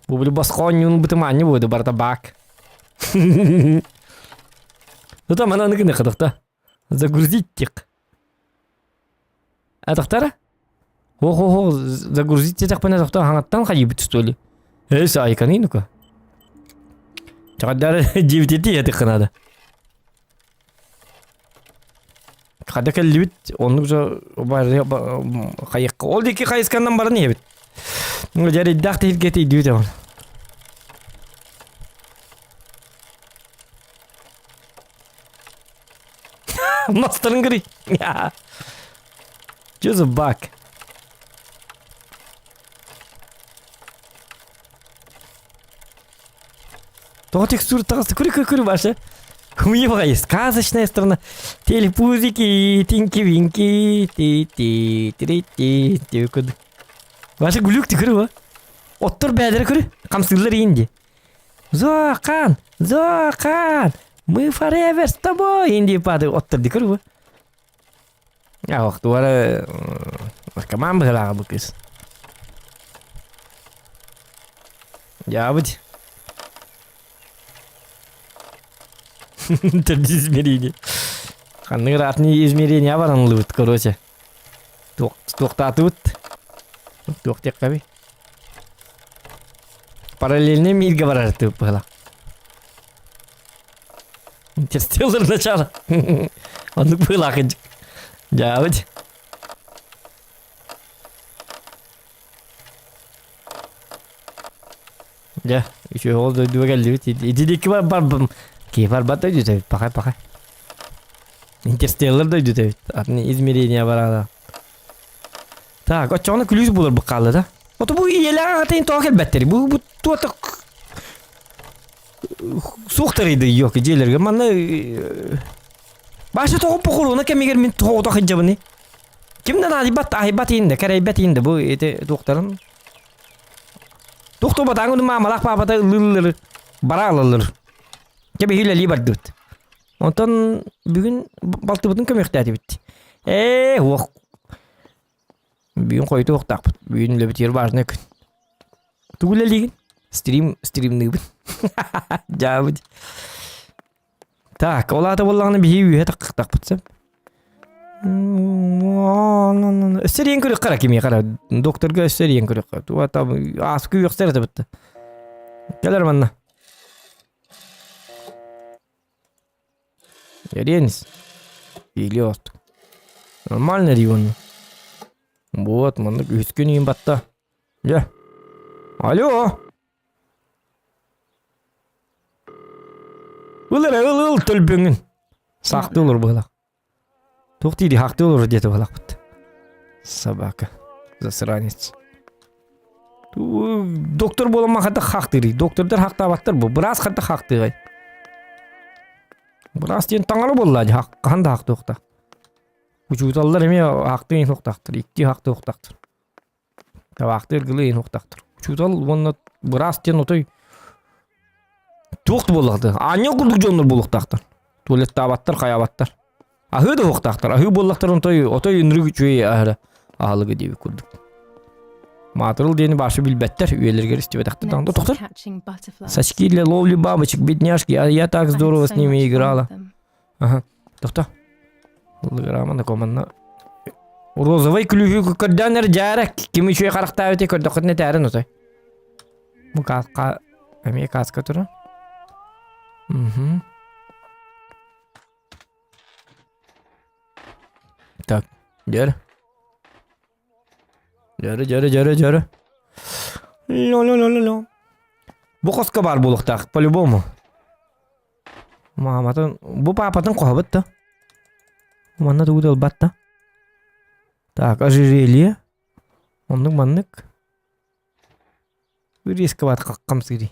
Бұл білі басқа ойын бұтым әне болды барда бақ. Ну там она нагны ходохта. Загрузить тек. А доктора? Ого, загрузить так понятно, что хангаттан хайбит что ли? Сай канинука. Чадар 9 это канада. Када келбит, он уже бар хайк. Ол деки хайскандан бар не бит. Ну жари дахты хилгете идет он. Monster'ın gri. Ya. Just a bug. То текстура просто кури ваша. У него есть сказочная страна. Телепузики, тинки-винки, ти-ти-ти-ти-ти. Ваша гулюк ти кури ва. Оттор бәдер кури. Камсылар инди. Зоқан. Мы forever с тобой, инди пады оттор ди кури ва. Я вақты бары наркоман бұғылаға бұл кез. Я будь. Төрді измерение. Қанның ратыны измерение баранылы бұд, короче. Тоқтаты бұд. Тоқтек қаби. Параллельный мирге барарды бұғыла. Интерстеллар начало. Онық бұғыла қынжық. Ja, вот. Ja, еще олды дугал лют. Иди кива бар кива бата идет, пока. Интерстеллар да идет. Атны измерение барада. Так, очоны ключ булар бакалы да. Вот бу иелер атын тоқел бәттери. Бу туата суқтарыды yok иелерге. Маны Башы тоғып бұқыруына кәмегер мен тоғы тоқын жабыны. Кімден айбат енді, кәрайбат енді бұл еті тоқтарын. Тоқты батан күні мамалақ бабата ұлылыр, баралылыр. Кәбе хиләлі барды бұд. Онтан бүгін балты бұдың көмекті әді бітті. Оқ. Бүгін қойты оқтақ бұд. Бүгін лөбітер барына күн. Түгілі леген. Стримнығы бұд. Жа бұд. Так, олаты болғаны бейі үйе тақ бұтсам. Өстер ең көрек қара кеме қара. Докторға өстер ең көрек қара. Асы көй өқстер әті бұтты. Кәлер манна. Ереніз. Бейлі оқты. Нормально регионы. Вот, мандық өскен ең батта. Я. Алло. Ул төлбеңін. Сақты олыр бұғылақ. Тоқтейді хақты олыр деді бұғылақ бұтты. Собака. Засранец. Доктор болама қадда хақтыры. Доктордар хақта баттыр бұл. Біраз қадда хақтыры. Біраз ден таңары болады. Қанда хақты оқта. Учуталдар еме хақты ең оқтақтыр. Икті хақты оқтақтыр. Табақты ергілі ең оқтақтыр. Учутал оны біраз ден отой тоқты болақты. Anya kurduk jonlar buluktaqtır. Tuvalet abаттır, kayabаттır. Ahı da hoqtaqtar. Ahı bollaqtarın otoy ünrü güçüye ahı ahılıgı devi kurduk. Матырыл дени башы билбеттер, üyelerге истебедакты Nets таңда. Доктор, catching butterflies. сачки ловли бабочек, бедняжки, я так I had здорово so с ними much fun играла. with them. Ага. Доктор. Лаграмана команна. Розовый клювик көрдәнер жарак. Ким үчү каракта өтө көрдөк не тәрен отой. Бу каска, эме каска тура. Так, жары. Жары. Ло. Бу коска бар булуктак, по-любому. Маматын, бу папатын кохабыт да. Манна да удал батта. Так, ожерелье. Маннык. Резко бат каккам сири.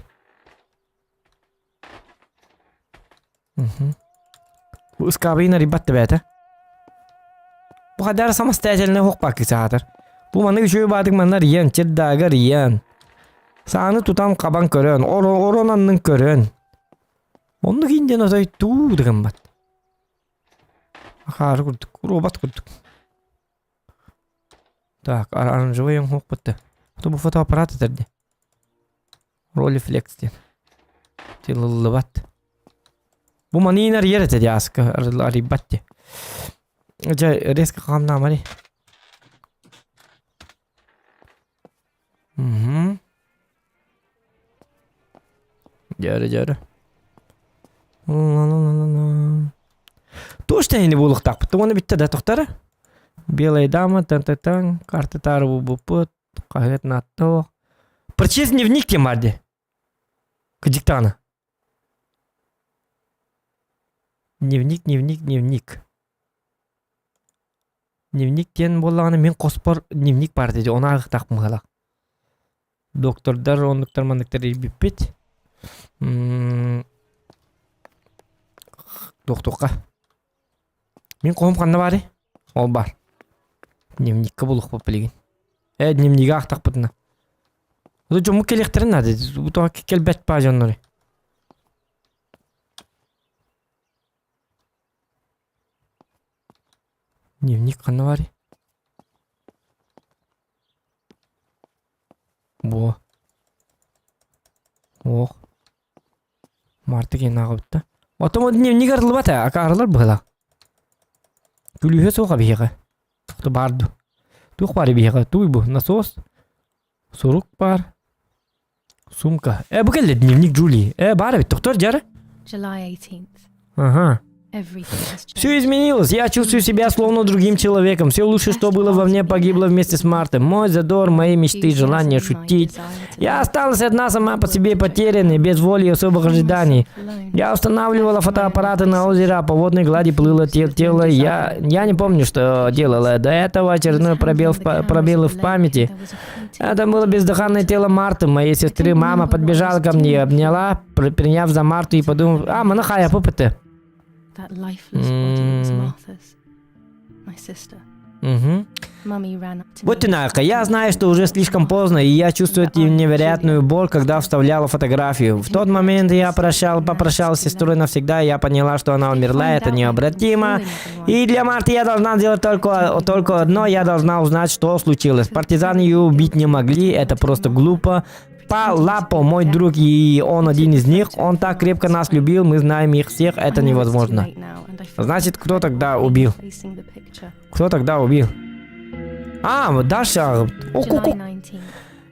Бу скабина рибатты бәті. Бу кадар самостоятельный хокпак кисатыр. Бу маны үшөй бадык манна риян, чердага риян. Саны тутам кабан көрөн, оронанның көрөн. Онны кинден отой туу деген бат. Ахары курдук, робот курдук. Так, оранжевый он хокпатты. Бу фотоаппарат этерди. Ролифлекс ден. Тилылы бат. Бу манинар ер этеди аска, рибатти. Жа резко камна мари. Жары. Точно не булык так, потому оны битте да токтары. Белая дама, тан-тан, карты тары бупут, кагет натто. Прочесть дневник тем марди. К диктана. Дневник. Дневник тен боллаганы мен коспор дневник бар деди. Оны агыктак мыгалак. Доктордар, ондуктар мандыктар биппет. Доктокка. Мен коом канда бары? Ол бар. Дневникке булук боп билген. Дневниге актак бутуна. Бұл жомы келектерін нады. Бұтыға келбет ба жонлары. Дневник қаны бар? Бұ. Оқ. Марты кен ағыбытты. Отым дневник арылы баты. Ака арылар бұғыла. Күліге соға бейіға. Тұқты барды. Тұқ бары бейіға. Туй бұ. Насос. Сорук бар. Сумка. Bu geldi дневник Джулии. Бары ведь, доктор Джара? July 18th. Ага. Everything has changed. Все изменилось. Я чувствую себя словно другим человеком. Все лучшее, что было во мне, погибло вместе с Мартом. Мой задор, мои мечты, желание шутить. Я осталась одна сама по себе потерянной, без воли и особых ожиданий. Я устанавливала фотоаппараты на озеро, а по водной глади плыло тело. Я не помню, что делала. До этого очередной пробелы в памяти. Это было бездыханное тело Марты, моей сестры. Мама подбежала ко мне, обняла, приняв за Марту и подумала, манахая, попыты. That lifeless body was Martha's. My sister. Mummy ran up to Вот me. инако, я знаю, что уже слишком поздно, и я чувствую эту невероятную боль, когда вставляла фотографию. В тот момент я попрощалась с сестрой навсегда, и я поняла, что она умерла, это необратимо. И для Марты я должна сделать только одно, я должна узнать, что случилось. Партизаны ее убить не могли, это просто глупо. Лапо, мой друг, и он один из них, он так крепко нас любил, мы знаем их всех, это невозможно. Значит, кто тогда убил? Кто тогда убил? Даша.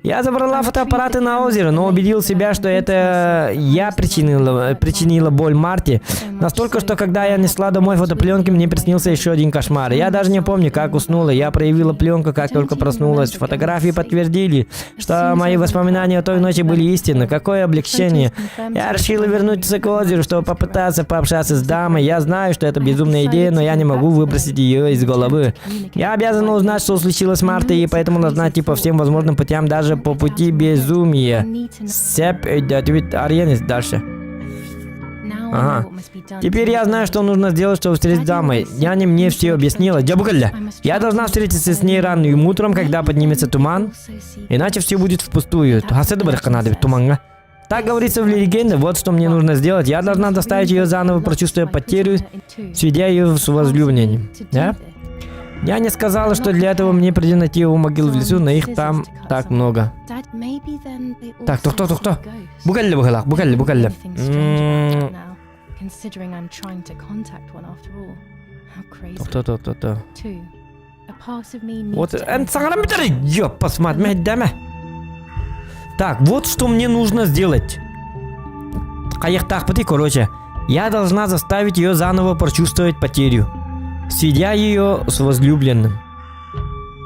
Я забрала фотоаппараты на озеро, но убедил себя, что это я причинила боль Марте. Настолько, что когда я несла домой фотопленки, мне приснился еще один кошмар. Я даже не помню, как уснула. Я проявила пленку, как только проснулась. Фотографии подтвердили, что мои воспоминания о той ночи были истинны. Какое облегчение. Я решила вернуться к озеру, чтобы попытаться пообщаться с дамой. Я знаю, что это безумная идея, но я не могу выбросить ее из головы. Я обязана узнать, что случилось с Мартой, и поэтому должна идти по всем возможным путям, даже по пути безумия. Сеп идет Ариенис дальше. Ага. Теперь я знаю, что нужно сделать, чтобы встретиться с дамой. Няня мне все объяснила. Я должна встретиться с ней ранним утром, когда поднимется туман. Иначе все будет впустую. Так говорится в легенде, вот что мне нужно сделать. Я должна заставить ее заново прочувствовать потерю, сведя ее с возлюбленным. Да? Я не сказала, что для этого мне придется найти его могилу в лесу, но их там так много. Так, кто? Букалли. Кто. Вот, посмотри, даме. Так, вот что мне нужно сделать. Короче, я должна заставить ее заново прочувствовать потерю, сведя ее с возлюбленным.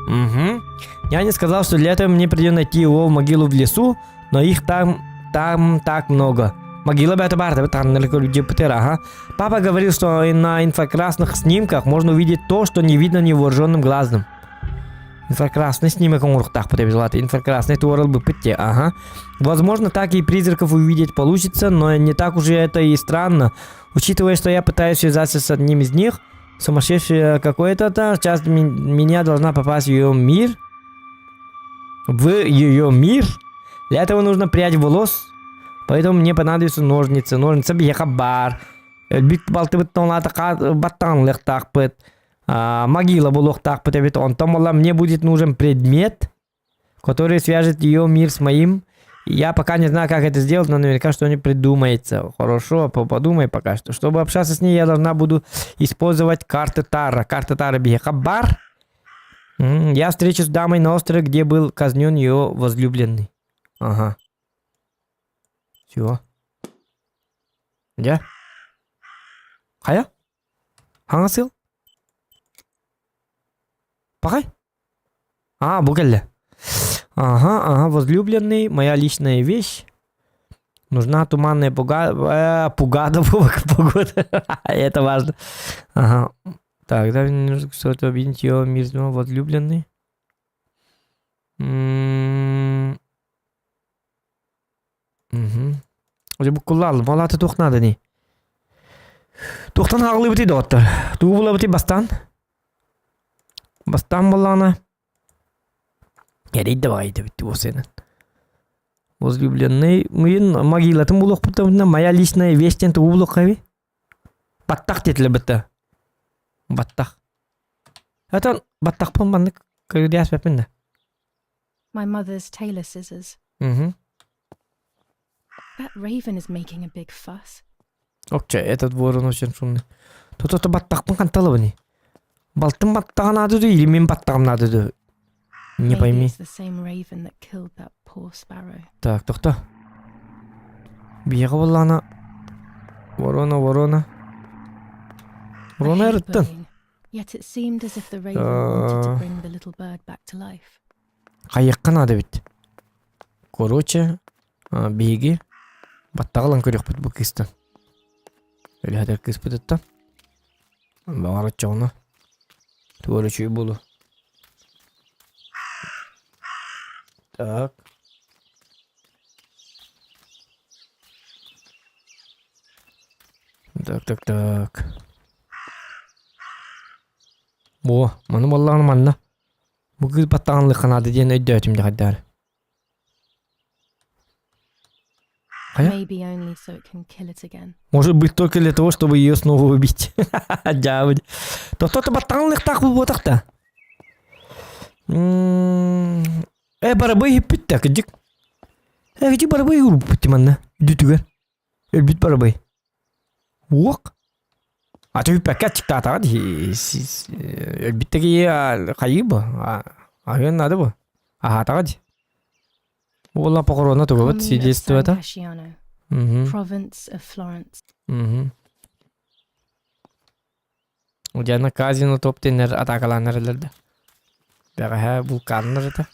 Угу. Я не сказал, что для этого мне придется найти его могилу в лесу, но их там так много. Могила бы это барда, ага. Папа говорил, что на инфракрасных снимках можно увидеть то, что не видно невооруженным глазом. Инфракрасный снимок он так потребовал. Инфракрасный туарал бы пытте, ага. Возможно, так и призраков увидеть получится, но не так уже это и странно. Учитывая, что я пытаюсь связаться с одним из них, сумасшедший какой-то, часть меня должна попасть в ее мир. В ее мир? Для этого нужно прядь волос. Поэтому мне понадобятся ножницы. Ножницы бихабар. Могила было. Мне будет нужен предмет, который свяжет ее мир с моим. Я пока не знаю, как это сделать, но наверняка что-нибудь придумается. Хорошо, подумай пока что. Чтобы общаться с ней, я должна буду использовать карты Тара. Карта Тара бихабар. Я встречусь с дамой на острове, где был казнен ее возлюбленный. Ага. Все. Где? Хая? Хангасыл? Пахай? Бугалля. Ага, возлюбленный, моя личная вещь. Нужна туманная погода. Это важно. Ага. Так, да, мне нужно что-то объединить ее мирного возлюбленный. Уже букулал, малата тухнады не. Тухтан хагылы бити доктор. Тугула бити бастан. Бастан балана. Я дейді бағайды бітті осенен. Возлюбленный, мен могилатын булық бұттамына, моя личная вестен туғы булық қави. Баттақ детілі бітті. Баттақ. Это баттақ пын банды көрді яспепін. My mother's tailor scissors. That raven is making a big fuss. Окей, этот ворон очень шумный. То баттақ пын қанталы бұны. Балтын баттағын адыды, или мен баттағым адыды. Не пойми. Так, тоқта. Бияға болла ана. Ворона. Ворона әріттін. Қайыққан ады бит. Короче, бейге. Баттағылан көрек бұд бұл кестен. Өлі әдер кес бұдытта. Бағарат жауына. Туары чүй болу. Так. Так. Маны боллағын манна. Бұғы баттағынлы қанады ден өйді өтімді қаддар. Может быть только для того, чтобы ее снова убить. Джавыд. То баттағынлы так бұл ботақта. Барабай хиппетті әкіджік. Әкіджік барабай ұрып бітті манна. Дүтігер. Өлбіт барабай. Уақ. Аты үппәкке чықта атағады. Өлбіттігі қайы бұ. Ағын ады бұ. Атағады. Олла пақырона тұғы бұд. Свидетельство ата. Province of Florence. Ұдяны казино топтенер атақаланырылырды. Бәғі вулканлырды.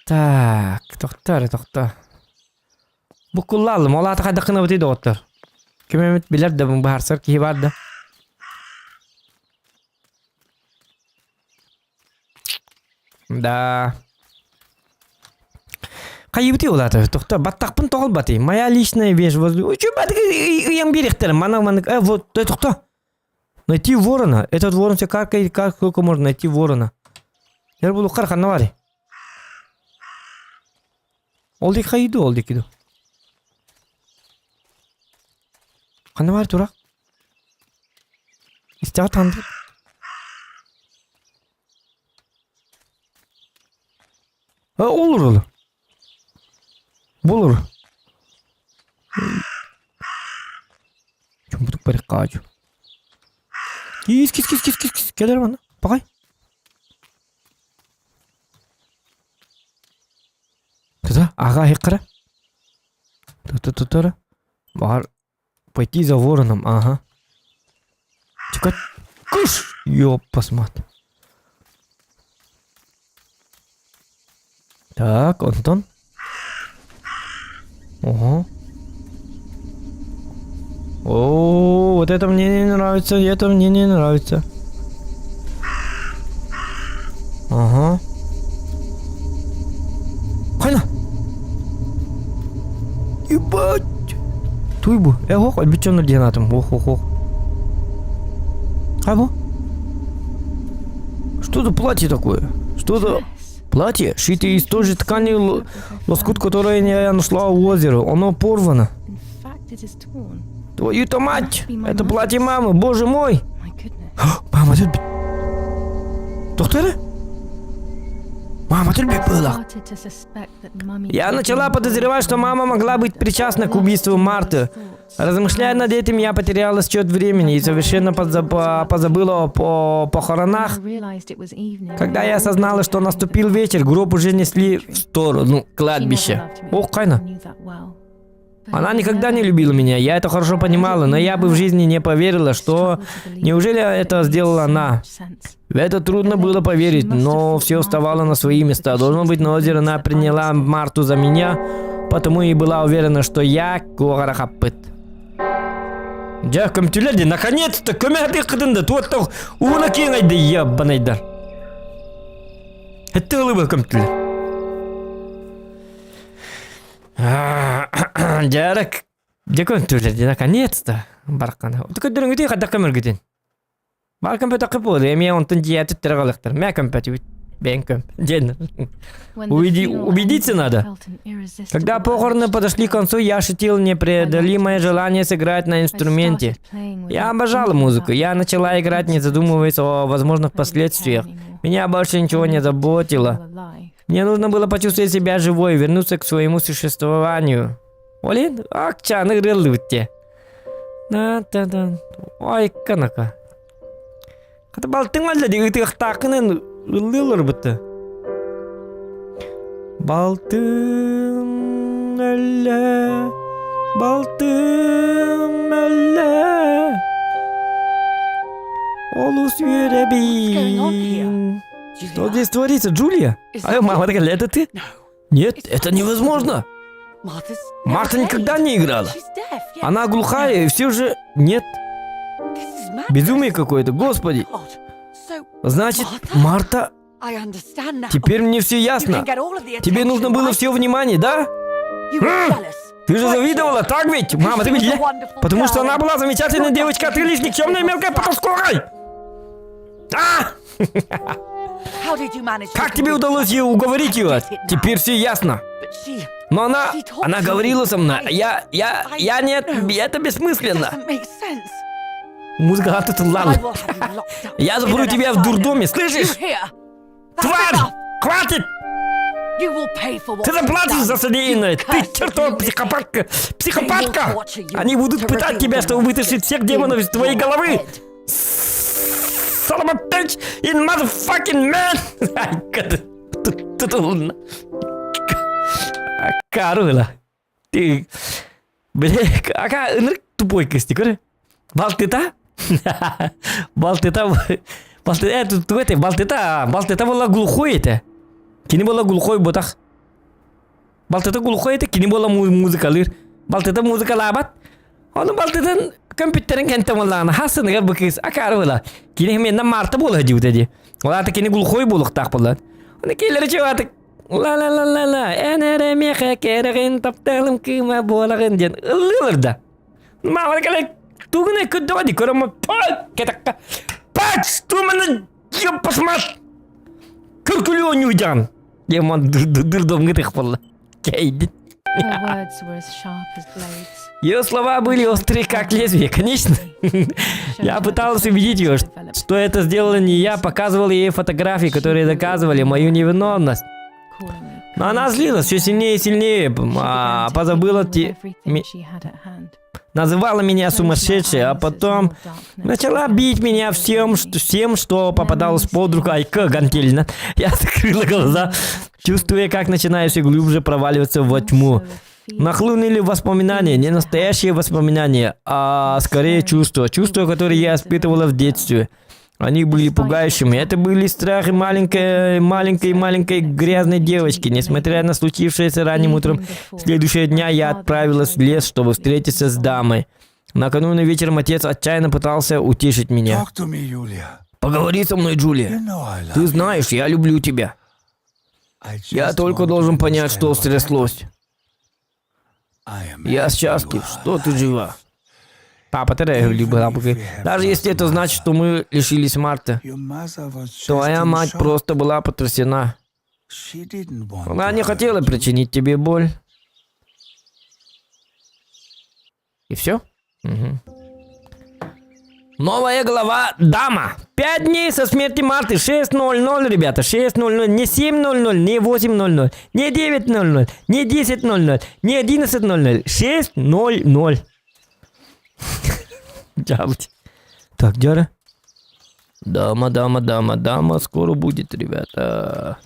Так, тоқтар. Бұққыллалым, ол аты қайдақына бұтейді оттар. Кім әмет білерді бұң бағарсар кейі барды. Да. Қайы бұтей ол аты, тоқтар, баттақпын тоғыл бәтей. Моя личная вещь возле... Ой, чё бәтігі ұяң беректерім, мана-мана... Вот, тоқта. Найти ворона. Этот ворон все каркает, как сколько можно найти ворона. Я буду қарқанна бары. Oldu kaydı oldu ki. Kanı var durak. İstihar tanıdık. Ha olur olur. Bulur. Çumbuduk barık kağacı. Kis. Gelir bana. Bakay. Туда, ага, хикара. Ту-ту-ту-ту. Бар. Пойти за вороном, ага. Чекать. Кыш! Ёп, посмотри. Так, Антон. Ого. О, вот это мне не нравится, это мне не нравится. Ага. Хайна! Ебать! Туйбу. Ох, обещанно денатом. Ох. Abo? Что за платье такое? Что за платье? Шитое из той же ткани, лоскут, который я нашла у озера. Оно порвано. Твою-то мать! Это платье мамы, боже мой! Мама, тут... Доктора? Мама, тут была. Я начала подозревать, что мама могла быть причастна к убийству Марты. Размышляя над этим, я потеряла счет времени и совершенно позабыла о похоронах. Когда я осознала, что наступил вечер, гроб уже несли в сторону кладбища. Ох, Кайна. Она никогда не любила меня, я это хорошо понимала, но я бы в жизни не поверила, что... Неужели это сделала она? В это трудно было поверить, но все вставало на свои места. Должно быть, на озеро она приняла Марту за меня, потому и была уверена, что я Куарахаппет. Дякам тюледи, наконец-то, көмәді қыдынды, туаттау, уына кейін айды, яббанайдар. Это улыбы көмтілер. Жарак, дякам тюледи, наконец-то, барқана. Ты көдірің өте қадда көмір күтін. Бар компьютер кыпылды, эми онтын диеты тыргалыктыр. Мя компьютер, бен компьютер. Убедиться надо. Когда похороны подошли к концу, я ощутил непреодолимое желание сыграть на инструменте. Я обожала музыку. Я начала играть, не задумываясь о возможных последствиях. Меня больше ничего не заботило. Мне нужно было почувствовать себя живой, вернуться к своему существованию. Олин, акчаны рылыте. Да. Ой, канака. Ката балтың әлі де үтіғ тақынын ұлылыр бұтты. Балтың әлі. Олус юребин. Что здесь творится, Джулия? Мама, это ты? Нет, это невозможно. Марта никогда не играла. Она глухая и все же... Нет. Безумие какое-то, господи. Значит, Марта... Теперь мне все ясно. Тебе нужно было все внимание, да? Ты же завидовала, так ведь? Мама, ты ведь... Потому что она была замечательная девочка, а ты лишь никчемная мелкая потаскуха. Как тебе удалось ее уговорить ее? Теперь все ясно. Но она говорила со мной. Я нет, это бессмысленно. Музыка тут лала. Я запру тебя в дурдоме, слышишь? Тварь! Хватит! Ты заплатишь за содеянное! Ты чертова психопатка! Психопатка! Они будут пытать тебя, чтобы вытащить всех демонов из твоей головы! Son of a bitch in motherfucking man! Карула. Ты... Бля, какая тупой костик, а? Балтыта? Балтыта была глухой это. Кини была глухой ботах. Балтыта глухой это, кини была музыкалыр. Балтыта музыка лабат. Он балтытан компьютерин кенте моллана. Хасын гар быкыс акарыла. Кини мен на Марта бола жудади. Ола та кини глухой болук так болат. Он келер чеватык. Ла. Энере меха кереген тапталым кыма болагын ден. Ылылырда. Мама келек. Тугне кудоди корама пак кетакка. Пач, ты меня посмотри. Калькулёню уйдем. Я ман дурдом гытых полла. Кейдит. Her words were as sharp as blades. Ее слова были острые, как лезвие, конечно. Я пытался убедить ее, что это сделала не я, показывал ей фотографии, которые доказывали мою невиновность. Но она злилась все сильнее и сильнее, а позабыла называла меня сумасшедшей, а потом начала бить меня всем, что попадалось под руку. Ай, как гантельно. Я закрыла глаза, чувствуя, как начинаю все глубже проваливаться во тьму. Нахлынули воспоминания, не настоящие воспоминания, а скорее чувства, которые я испытывала в детстве. Они были пугающими. Это были страхи маленькой грязной девочки. Несмотря на случившееся ранним утром следующего дня, я отправилась в лес, чтобы встретиться с дамой. Накануне вечером отец отчаянно пытался утешить меня. Поговори со мной, Джулия. Ты знаешь, я люблю тебя. Я только должен понять, что стряслось. Я счастлив, что ты жива. Папа, даже если это значит, что мы лишились Марты, твоя мать просто была потрясена. Она не хотела причинить тебе боль. И все? Угу. Новая глава «Дама». 5 дней со смерти Марты. 6:00, ребята. 6:00. Не 7:00, не 8:00, не 9:00, не 10:00, не 11:00. 6:00. Так, Дяра. Дама. Скоро будет, ребята.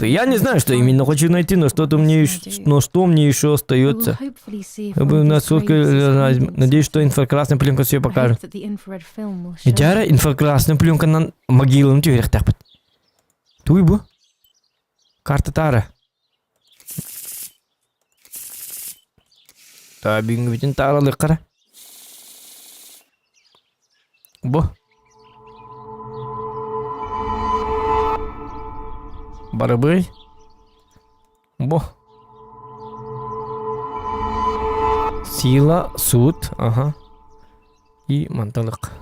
Я не знаю, что именно хочу найти, но что мне еще остается. Надеюсь, что инфракрасная пленка все покажет. Дяра, инфракрасная пленка на могилу. Ну, теперь так. Туйбу. Карта Тара. Табинг битин Тара лыкара. Бо. Барабай. Бо. Сила, суд. Ага. И манталык.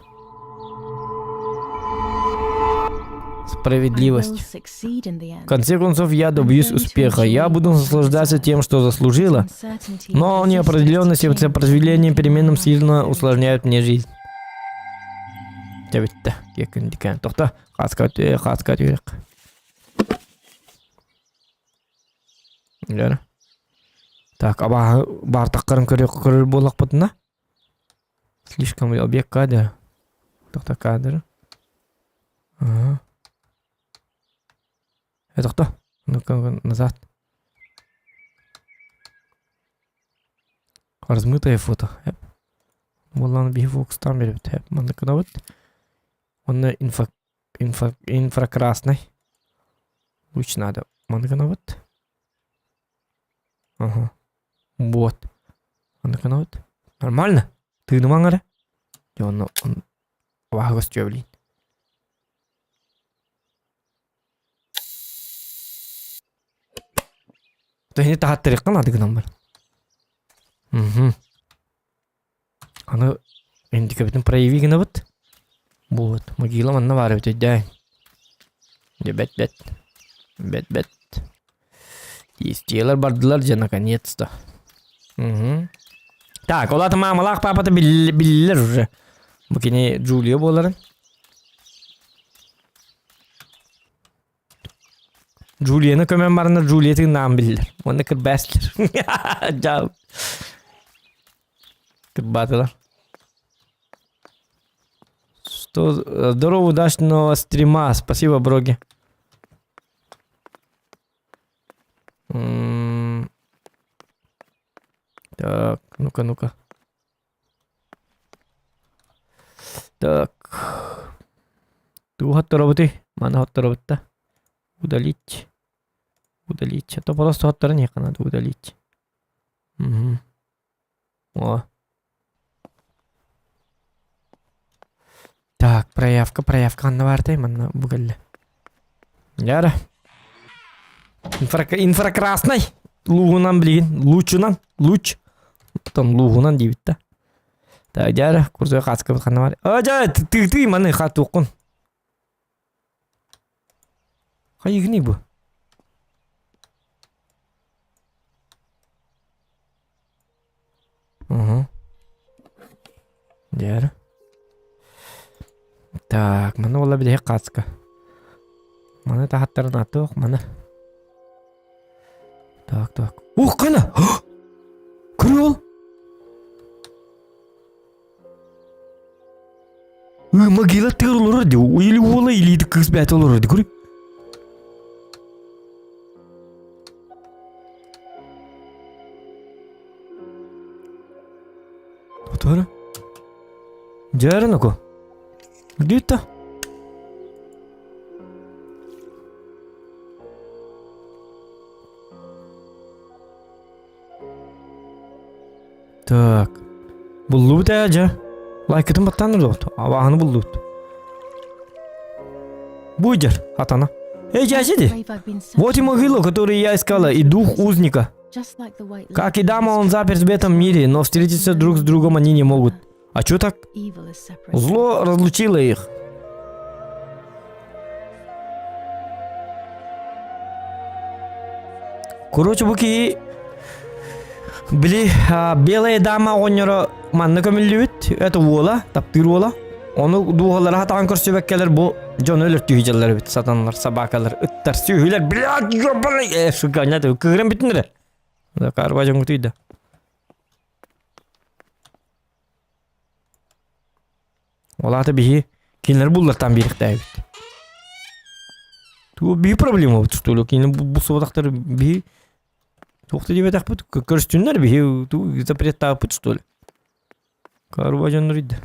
Справедливость. В конце концов, я добьюсь успеха. Я буду наслаждаться тем, что заслужила. Но неопределенность и сопротивление переменам сильно усложняют мне жизнь. Так, а бартаккарын көрөр болак бутуна? Слишком объект кадр. Тохта кадр. Ага. Это кто? Ну-ка, назад. Размытое фото. Булан бифокс там берет. Он вот. Он инфракрасный. Луч надо. Он вот. Ага. Вот. Он вот. Нормально? Ты на мангара? И он вагостью, блин. Ini tahat terik kan ada nomor. Ана энэ капитан прояви гэнэ вот. Вот, могила манна варив тэдэ. Бет. Истелер бардылар же наконец-то. Так, олата мамалах папата биллер уже. Букине Джулия боларын. Джулияны көмен барына Джулиятың нам білдір. Оны кірбәстілер. Жау. Кірбатылар. Здорово, удачного стрима. Спасибо, броги. Так, ну-ка. Так. Ту хатта роботы. Мана хатта роботта. Удалить. А то просто от торнека надо удалить. Угу. О. Так, проявка. Анна вартай, манна бугалля. Яра. Инфракрасный. Лугунан, блин. Луч. Там лугунан девять-то. Так, дяра, курсой каска бутқаны бар. Жа, ты, маны хат оқын. Қай егіне бұ? Дяра. Так, маны ола біле каска. Маны тахаттарын аты оқ, маны. Так. Ух, қана! Көрі ол? Могила тығыр олар де, или ола, или кыз бәті олар де, көрі? Отвара? Жары нако? Где-то? Так. Булду бит ажа. Лайкытын баттан жот. Аваны булду. Буйдер, атана. Эй, жаси. Brave I've been set. Вот и могила, которую я искала, и дух узника. Just like the white Как и lady дама, is он заперт в этом мире, но встретиться друг с другом они не могут. А чё так? evil is separate. Зло разлучило их. Короче, буки... Били, белая дама, оннера манна көміллюбіт, это ола, таптыр ола. Оны дуғалары хатаған көрсөбеккелер бұл жон өлір түйжелер бит, сатанлар, собакалар, ыттар, сүйілер, блядь, ёбаны, шуканяты, көгірен бітіндірі. Карба жон күтүйді. Олаты бихи, кейінлер бұллартан беріктәй бит. Бұл бихи проблема бұд, что ли, кейінлер бұл сұвадақтары бихи, тоқты деп әтәк бұд, көрістіңдер бихи, запреттағы бұд, что ли. Карба жон үрейді.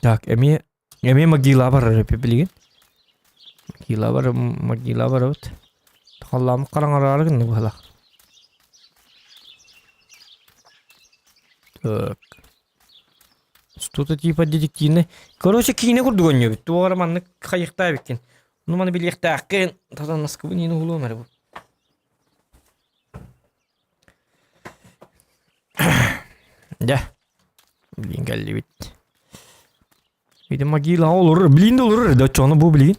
Так, эми могила бар репе билген. Могила бар вот. Халлам караңарары гынны бала. Так. Что-то типа детективный. Короче, кине курду гоню бит. Туара манны кайыкта беккен. Ну маны билекта аккен. Тадан наскыбы нені хулуомары бу. Да. Билген галли бит. Видимо, могила olur. Bilin de olur. Da çoğunu bu bilin.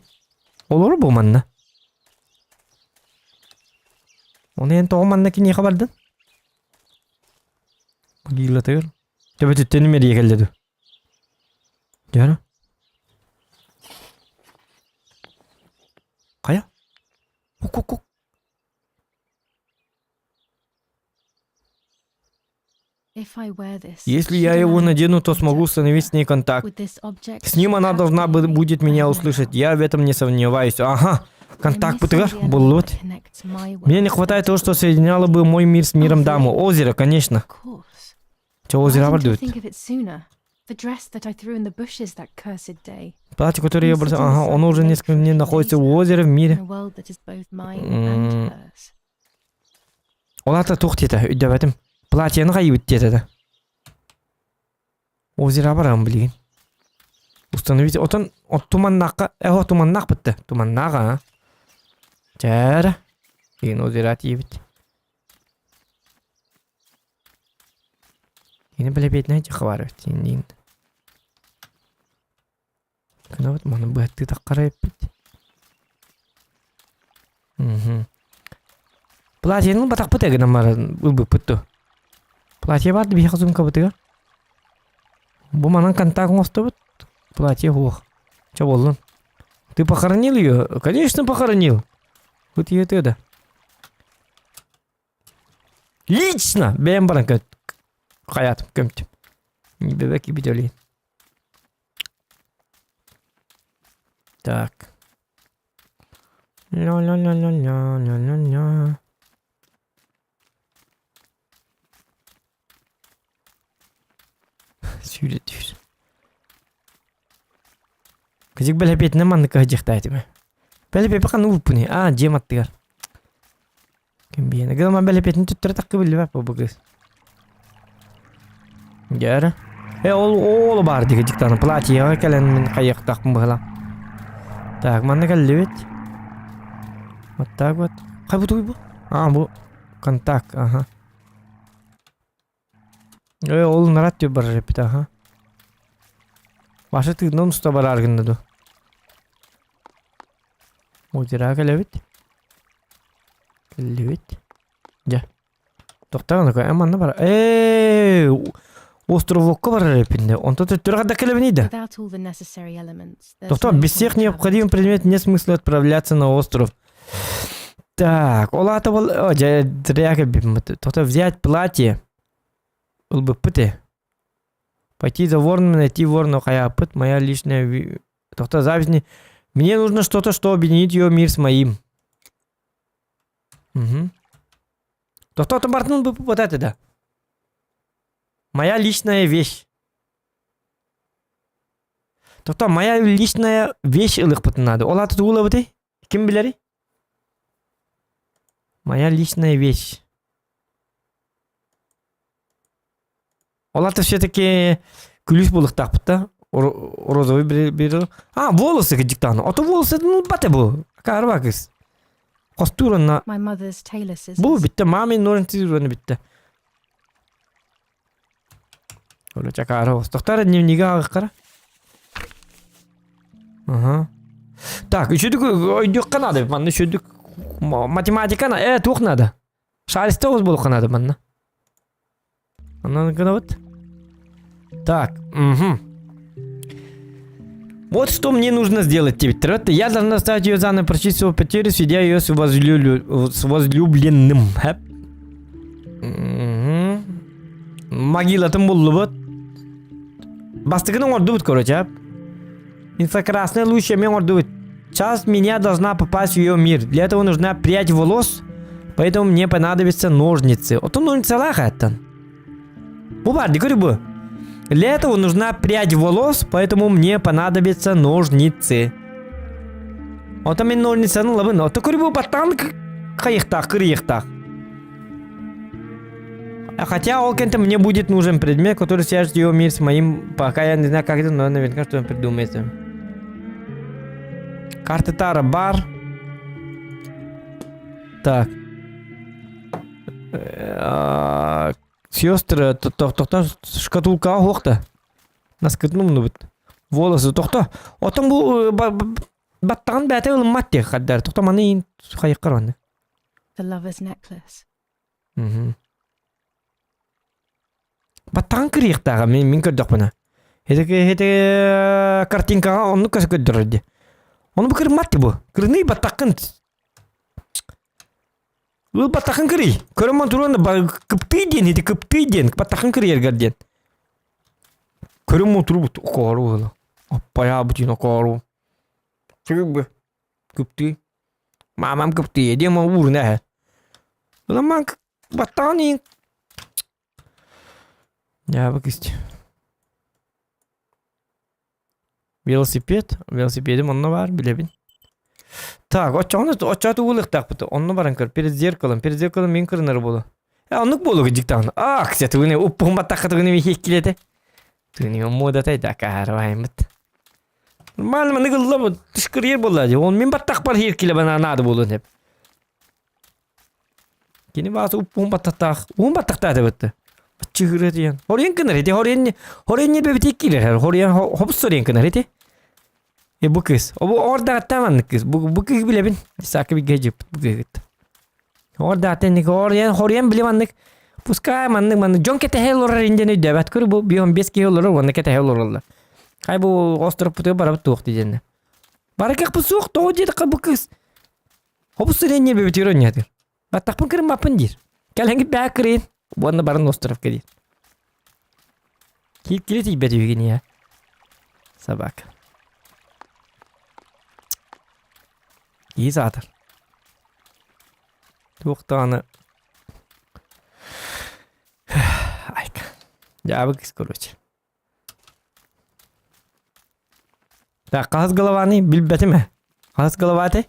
Olur bu manna. Onu en toğum manna ki niye haberdin? Mogila tağır. Tabi tütteni mi diye geldi. Gel. Kaya? Kuk. If I wear this, Если я его надену, то смогу установить с ней контакт. with this object, С ним она должна будет меня услышать. Я в этом не сомневаюсь. Ага. Контакт путыгар. Булут. Мне не хватает того, что соединяло бы мой мир с миром дамы. Озеро, конечно. Of course. Че Why озеро didn't I обордует? think of it sooner? The dress that I threw in the bushes that cursed day. Платье, которое я бросил. Ага, оно уже несколько дней находится в озере в In мире. a world that is both mine and hers. Олата тух тета, үддәбәтім. Платьені қайып тетеді. Озеро барам білген. Установить. Отын, туманнаққа. Туманнақ бітті. Туманнаға. Жәрі. Деген озеро тейбіт. Ені біле бетіне жақы бар өт. Енді. Күні бұд, мұны бұәтті таққара өппет. Платьенің батақ бұт әгінен бары ұлбы бұтты. Платье барды бейхі зұмқа бұтыға. Бұл манан контактың осты бұт. Платье хух. Че болдың? Ты похоронил ее? Конечно, похоронил. Вот и это. Лично! Бәйім баран көт. Хаятым, көмтім. Не бебек и бедолейн. Так. Ля-ля-ля-ля-ля-ля-ля-ля. Сүйретір. Кызык бәләпетіне манны кәжіқтайды ме? Бәләпепі қаны ұлпыны. Жем аттығар. Кім бейені. Гылма бәләпетіні түттірі таққы білі бәп бұл кыз. Гәрі. Ол бар деге жіктаны. Платьеға кәлін мен қайық тақпын бұғыла. Так, манны кәлі бет. Вот так вот. Кай bu? А, bu контакт, ага. Ол нарат деп бар репит, ага. Башы тыгынан уста бар аргынды. Мудира келебит. Ja. Тоқтаған өкі, әманна бар. Островокка бар репинде. Он-то түрғада келебінейді. Without all the necessary elements, there's Тоқта, no без point всех traveling. необходимых предметов нет смысла отправляться на остров. Так, олата бол... О, зря бимыты. Тоқта, взять платье. Был бы пыты. Пойти за вороном, найти ворона, хая пыт, моя личная... Тоқта, запись не... Мне нужно что-то, что объединит ее мир с моим. Угу. Тоқта, бартын бы вот это, да. Моя личная вещь. Тоқта, моя личная вещь ылық бұтын надо. Олаты туғылы бұты? Кім білері? Моя личная вещь. Олаты все-таки күліс болық тақпытта. Розовый бір... А, волосы диктаны. Ото волосы, ну, баты бұл. Қарыба кыз. Костуранна. My mother's tailor scissors. Бұл бітті. Мамин норын тізіруаны бітті. Öyle çakara olsun. Doktor dnevniga ağıqara. Ага. Так, üçüdük öydük kanadı. Bana üçüdük matematika na. Evet, ok nadı. Şariste oz bol kanadı bana. Anladın kanavut? Так, угу. Вот что мне нужно сделать теперь. Я должна ставить ее заново, прочесть свою потерю, сведя ее с возлюбленным. Угу. Могила там был вот. Бастыгының орды бұд, короче. Инфракрасная лучшая мен орды бұд. Сейчас меня должна попасть в ее мир. Для этого нужна прядь волос, поэтому мне понадобятся ножницы. Вот он ножницы лахаттан. Бубарди, говорю бы. Для этого нужна прядь волос, поэтому мне понадобятся ножницы. Вот там ножницы, ну лабын. Вот такой бы батан кайықтақ, кырықтақ. Хотя Олкента мне будет нужен предмет, который свяжет его мир с моим... Пока я не знаю, как это, но наверняка что он придумается. Карта Тара, бар. Так. Сестры, тоқта шкатулка оқты. Наскытным нұбыт. Волосы, тоқта. Отын бұл баттаған бәті ылыммат де қаддар. Тоқта маны ең қайыққар ванды. The lover's necklace. Баттаған кіріқтаға мен көрдіқ бұна. Хеті картинкаға оны көсі көддірді. Оны бұл кірматты бұл. Кіріні баттақын. Бұл баттақын кірі. Көріман тұрғанда күпті ден, хеті күпті ден. Баттақын кірі ергерден. Көріман тұру бұт. Оқару ғылы. Аппая бұтын оқару. Шүгік бұл. Күпті. Мамам күпті. Еден ма ұрын әхі. Бұламан баттаған ең. Я выкисть. Велосипед. Велосипедим онно бар, билебин. Так, очаты улық тақпыты. Онно баран көр. Перед зеркалом. Перед зеркалом мен кірінер болу. Оннық болуғы диктағын. Ксеті ғыне ұппығын баттаққы ғыне мехек келеді. Түгіне модатай да қарваймыт. Нормально нығылла бұл. Түшкір ер болады. Он мен баттақ бар хер келе бана анады болу деп. Кені басы ұппығын баттақтақ. Ұғын баттақтады бітті. Чигрет Хорен кынарете, хорен не бебетек килер, хорен хопсорен кынарете. Bu kız. O orada tamam kız. Bu kız bile bin. Sakı bir gece bu kız. Orada atenik horyen bile mandık. Puskay mandık. John kete helor indene debat kuru bu biyon beski helor wanda kete helor. Kay bu ostrov putu bara tuq diyende. Barakak bu suq to dedi bu kız. Hopsoren ne bebetiron yadır. Batakpın kırım apın dir. Kalangi bakrin. Wanda barın ostrov kedi. Kiliti beti ya. Sabak. İyi zaten. Çok tane. Ay. Ya bak короче. Так, каз голованы билбети ме? Каз головаты?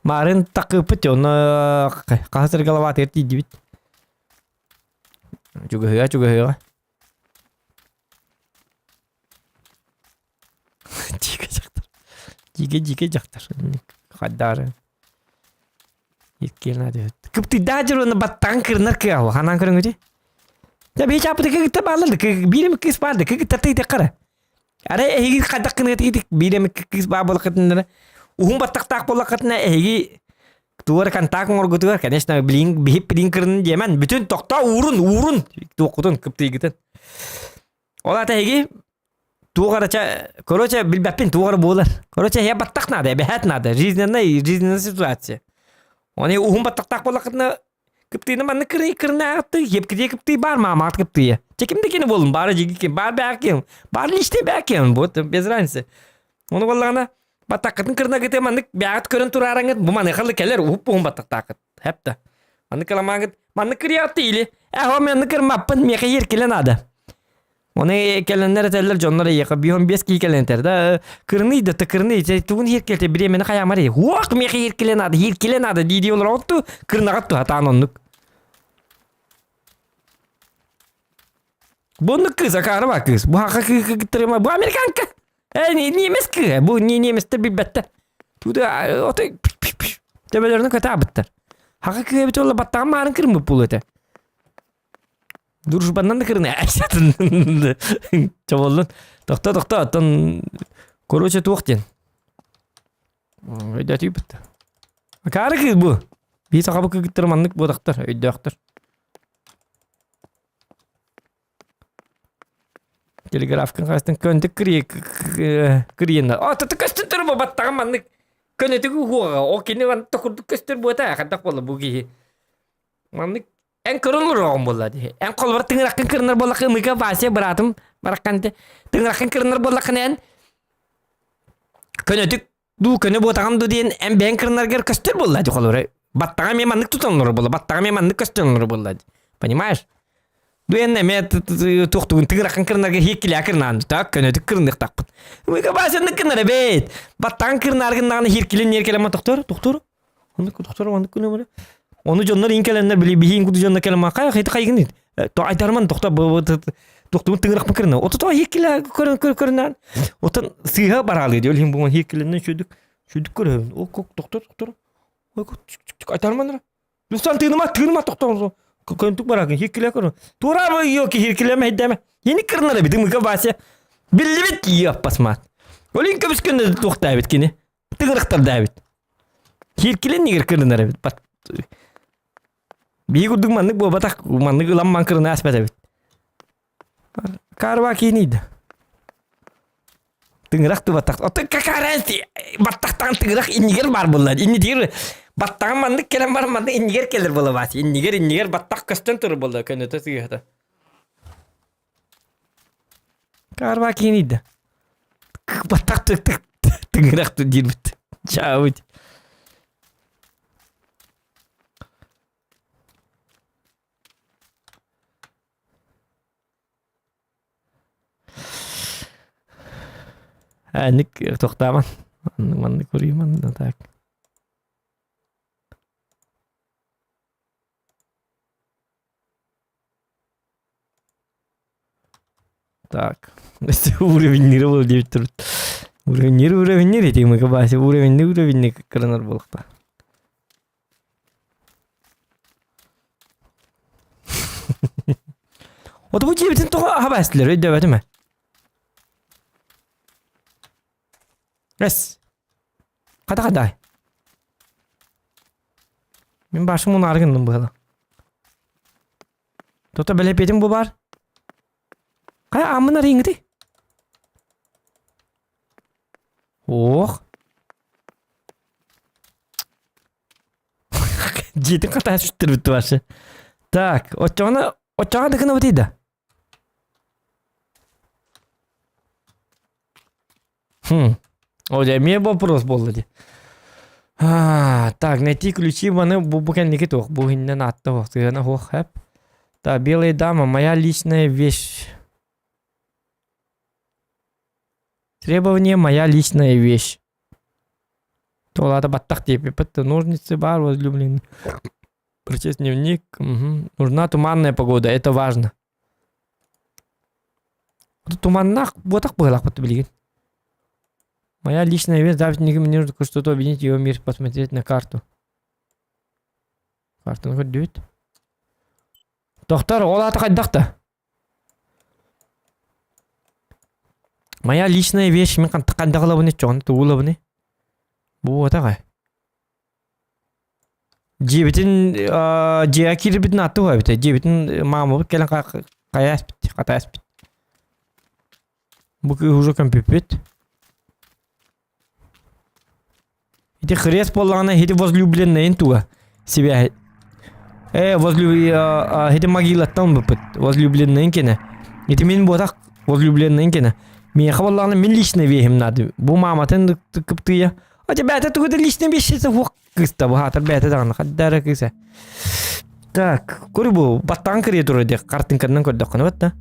Марын такып оны казыр головаты эрти дибит. Juga. Jika jaktır. Jika jaktır. Kadar. Hirkilen hadi. Kıptı dacır onu battan kırnar kı o. Hanan kırın öde. Ya bir çapı da kıta bağlandı. Birim kız bağlandı. Kıta tıydı kara. Ara ehgi kadak kını tidik. Birim kız bağlı katınlara. Uhum batak tak bola katına ehgi tuvar kan tak ngor gutuvar kan esna bling bihip bling kırın yemen. Bütün tokta uğrun. Tokutun kıptı gıtın. Ola ta ehgi tuğaraça koroça bilbapin tuğara bolar. Koroça ya batak nada. Behat nada. Rizna situasya. Onu uhum batak tak bola katına kıptı manı kırına attı. Yep kıptı kıptı bar mamat kıptı ya. Çekimde kini bolun. Bara jigi ki. Bar belki. Bar liste belki. Bu bez ransı. Onu vallahi batakatın kırına gite manık biat körün turarangıt. Bu manı khalı keller. Uhum batak takat. Hep de. Manı kalamagıt. Manı kırıyatı ili. Ho manı kırmappın. Miyaka yer kilen ada. Onu kelenler teller jonlara yaka. Bihon bes ki kelenler da. Kırnıydı da kırnıydı. Tuğun yer kelte. Bire meni kayamari. Huak miyaka yer kilen ada. Yer kilen ada. Didi olur oldu. Kırına gattu hatan onluk. Bunu kız akarı bak kız. Bu haka kıtırma. Bu Amerikan kız. Niyemes kız. Bu niyemes de bir bette. Bu da oto tebelerini kötü abıttır. Haka kız bir tolla battağın marın kırın bu pulu ete. Duruş bandan da kırın. Ayşatın. Çabalın. Dokta. Atan koroça tuğaktın. Öyle tüy bitti. Akarı kız bu. Bir sakabı kıtırmanlık bu doktor. Öyle doktor. Telegrafkan kastan könte kriyenda. Oh, tata kastan turbo battang mannik. Könte ku huwa. O kini wan tokur kastan buata kadak bola bugi. Mannik en kırın rom bola di. En kolbar tingrakkan kırnar bola kemika bahasa beratum barakante. Tingrakkan kırnar bola kanen. Könte du könte botagam du dien en ben kırnar ger kastan bola di kolore. Battang me mannik tutan bola. Battang me mannik kastan bola di. Понимаешь? Дуэнне мет тухтугун тыгракын кырнарга хиккиле акырнан так көнөтүк кырындык такпын. Мыга басынды кырнар бет. Баттан кырнаргындагы хиркилен неркелема доктор. Доктор оны күнө. Onu jonlar inkelenler bili bihin kudu jonlar kelema kay hayta kaygın. To aytarman doktor bu doktorun tыграк mı kırna. Oto to hikile köründen. Otan sıha baralı diyor. Him bu hikilenden şuduk körü. O doktor. O aytarman. Lütfen tığınma doktor. Köntuk bırakın hikile körü. Tura mı yok ki hikileme hiddeme. Yeni kırnara bitim mıka bahse. Billi bit yiyap basmat. Olin köpüs könde doktor bit kini. Tıgırıktar David. Hikile nigir kırnara bit. Bat. Bir kuduk manlık bu batak. Manlık ılan kırnara aspet bit. Karva kiniydi. Tıgırak tu batak. O kakarensi. Bataktan tıgırak inigir bar bunlar. İnidir. Battağın mandık kelen var mandık inniger kelir bola bas. İnniger battak kastan tur bola könöte sıyahda. Karva kiniydi. Battak tıgırak tu dirbit. Çavut. Nik toktaman. Mandık kuruyum mandık tak. Так. Уровень не был 9 трud. Уровень не рейтинг мы кабасе. Уровень не кранар был. Вот bu cibin toğa habaslar öyle değil mi? Res. Kada. Ben başım onu argındım bu hala. Tota böyle pedim bu var. Kaya amına ringdi. Oh. Cidden kata süttür bitti başı. Tak, ocağına dıkına bitiydi. O мне вопрос был ли. Так, найти ключи ваны буквально тох, бугинне надто, ты на хох хэп. Да, белая дама, моя личная вещь. Требование моя личная вещь. То ладно, баттах тебе, ножницы, бар, возлюбленный. Прочесть дневник. Угу. Нужна туманная погода, это важно. Туманнах, вот так было, блин. Моя личная вещь, Давид, мне нужно что-то объединить его мир, посмотреть на карту. Картаны көрдүт. Доктор, ол аты кайдакта? Моя личная вещь, мен кандай кылабын чоң, туулабын. Бу атага. Жебитин жея кирбитин аты бар бит. Жебитин мамы келен каяспит, катаспит. Бу уже компьютер. Эти хрест полана, эти возлюбленные туа себя. Эти могила там быпыт, возлюбленные кене. Эти мен ботак возлюбленные кене. Мен хавалланы мен лично вехим надо. Бу маматын кыптыя. А тебя это только лично вещица вок кыста бахатар бәте даган хаддара кыса. Так, көрбу баттан кире туры де картинкадан көрдүк кана бат.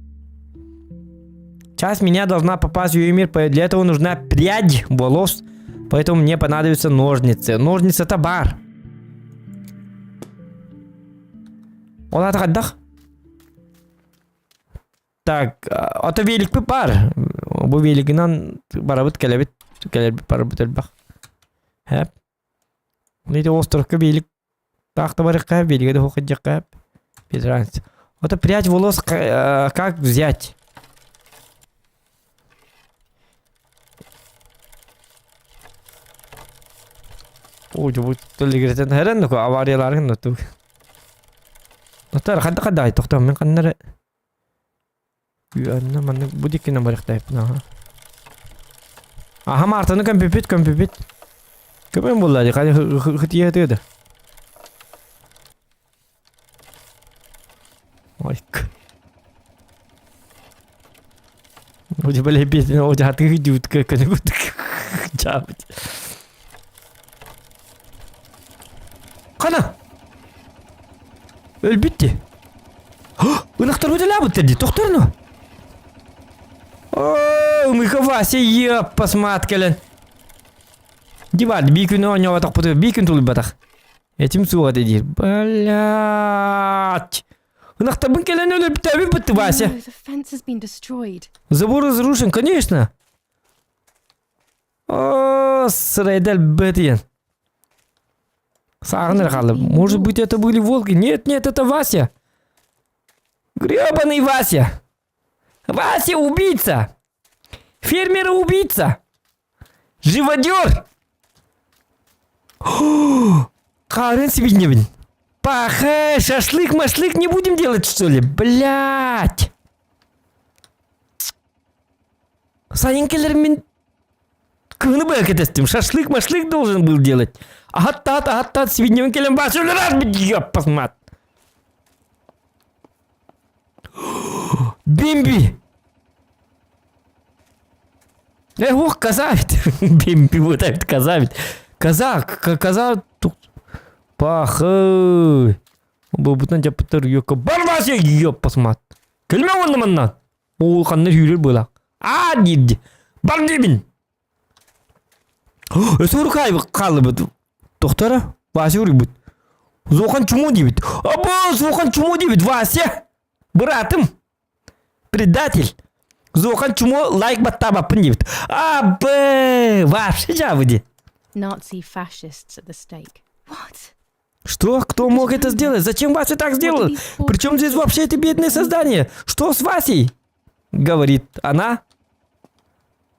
Часть меня должна попасть в ее мир, для этого нужна прядь волос, поэтому мне понадобятся ножницы. Ножницы это бар. Он отдых. Так, это велик бар. Бу великинан барабыт келебит барабыт элбах. Хэп. Лиде островка велик. Тахта барыкка велиге хокаджакка. Без разницы. Это прядь волос как взять? Ой, bu tölgeden heren ko avariyaların notu. Notar kadda ay toxtam men qannar. Yuanna man bu dikine barıqtayıp na. Aha martını kompüpit. Köpen bolladı qani xitiye dedi. Ayk. O jebale bir o jahatı jut ke kene gut. Jabit. Kana. Öl bitti. Anahtar öyle labı dedi. Doktor no. Ooo, Вася, еп, посматкален. Диваль, бикүн о него так потом бикүн тулы батах. Этим суға dedi. Блядь. Анахта бын келен өліп бітті Вася. No, the fence has been destroyed. Забор разрушен, конечно. О, срайдал бэтьен. Сагнер қалып. Может быть, это были волки? Нет, это Вася. Гребаный Вася. Вася убийца. Фермер убийца. Живодер. Карен себе не блин. Пахай, шашлык-машлык не будем делать, что ли? Блять. Саненкелер мен... Кыны бы кетестим. Шашлык-машлык должен был делать. Агаттат, свиньевен келем бас раз бить, ёп, посмат. Бимби. Ох, казавит. Бимби вот так казавит. Каза. Пахай. Бабутан жапыттар ёка. Барбасы, ёп, посмат. Келме онды маннан. Ол қандар үйрер бола. Дейді. Бар деймін. Өсір қалды бұд. Доктора, Вася урибут. Зохан чуму дебит. Або, Зохан чуму дебит, Вася. Братым. Предатель. Зохан чуму лайк баттабапын дебит. Абы, вообще жабыди. Nazi fascists at the stake. What? Что? Кто мог это сделать? Зачем Вася так сделал? Причем здесь вообще это бедное создание? Что с Васей? Говорит она.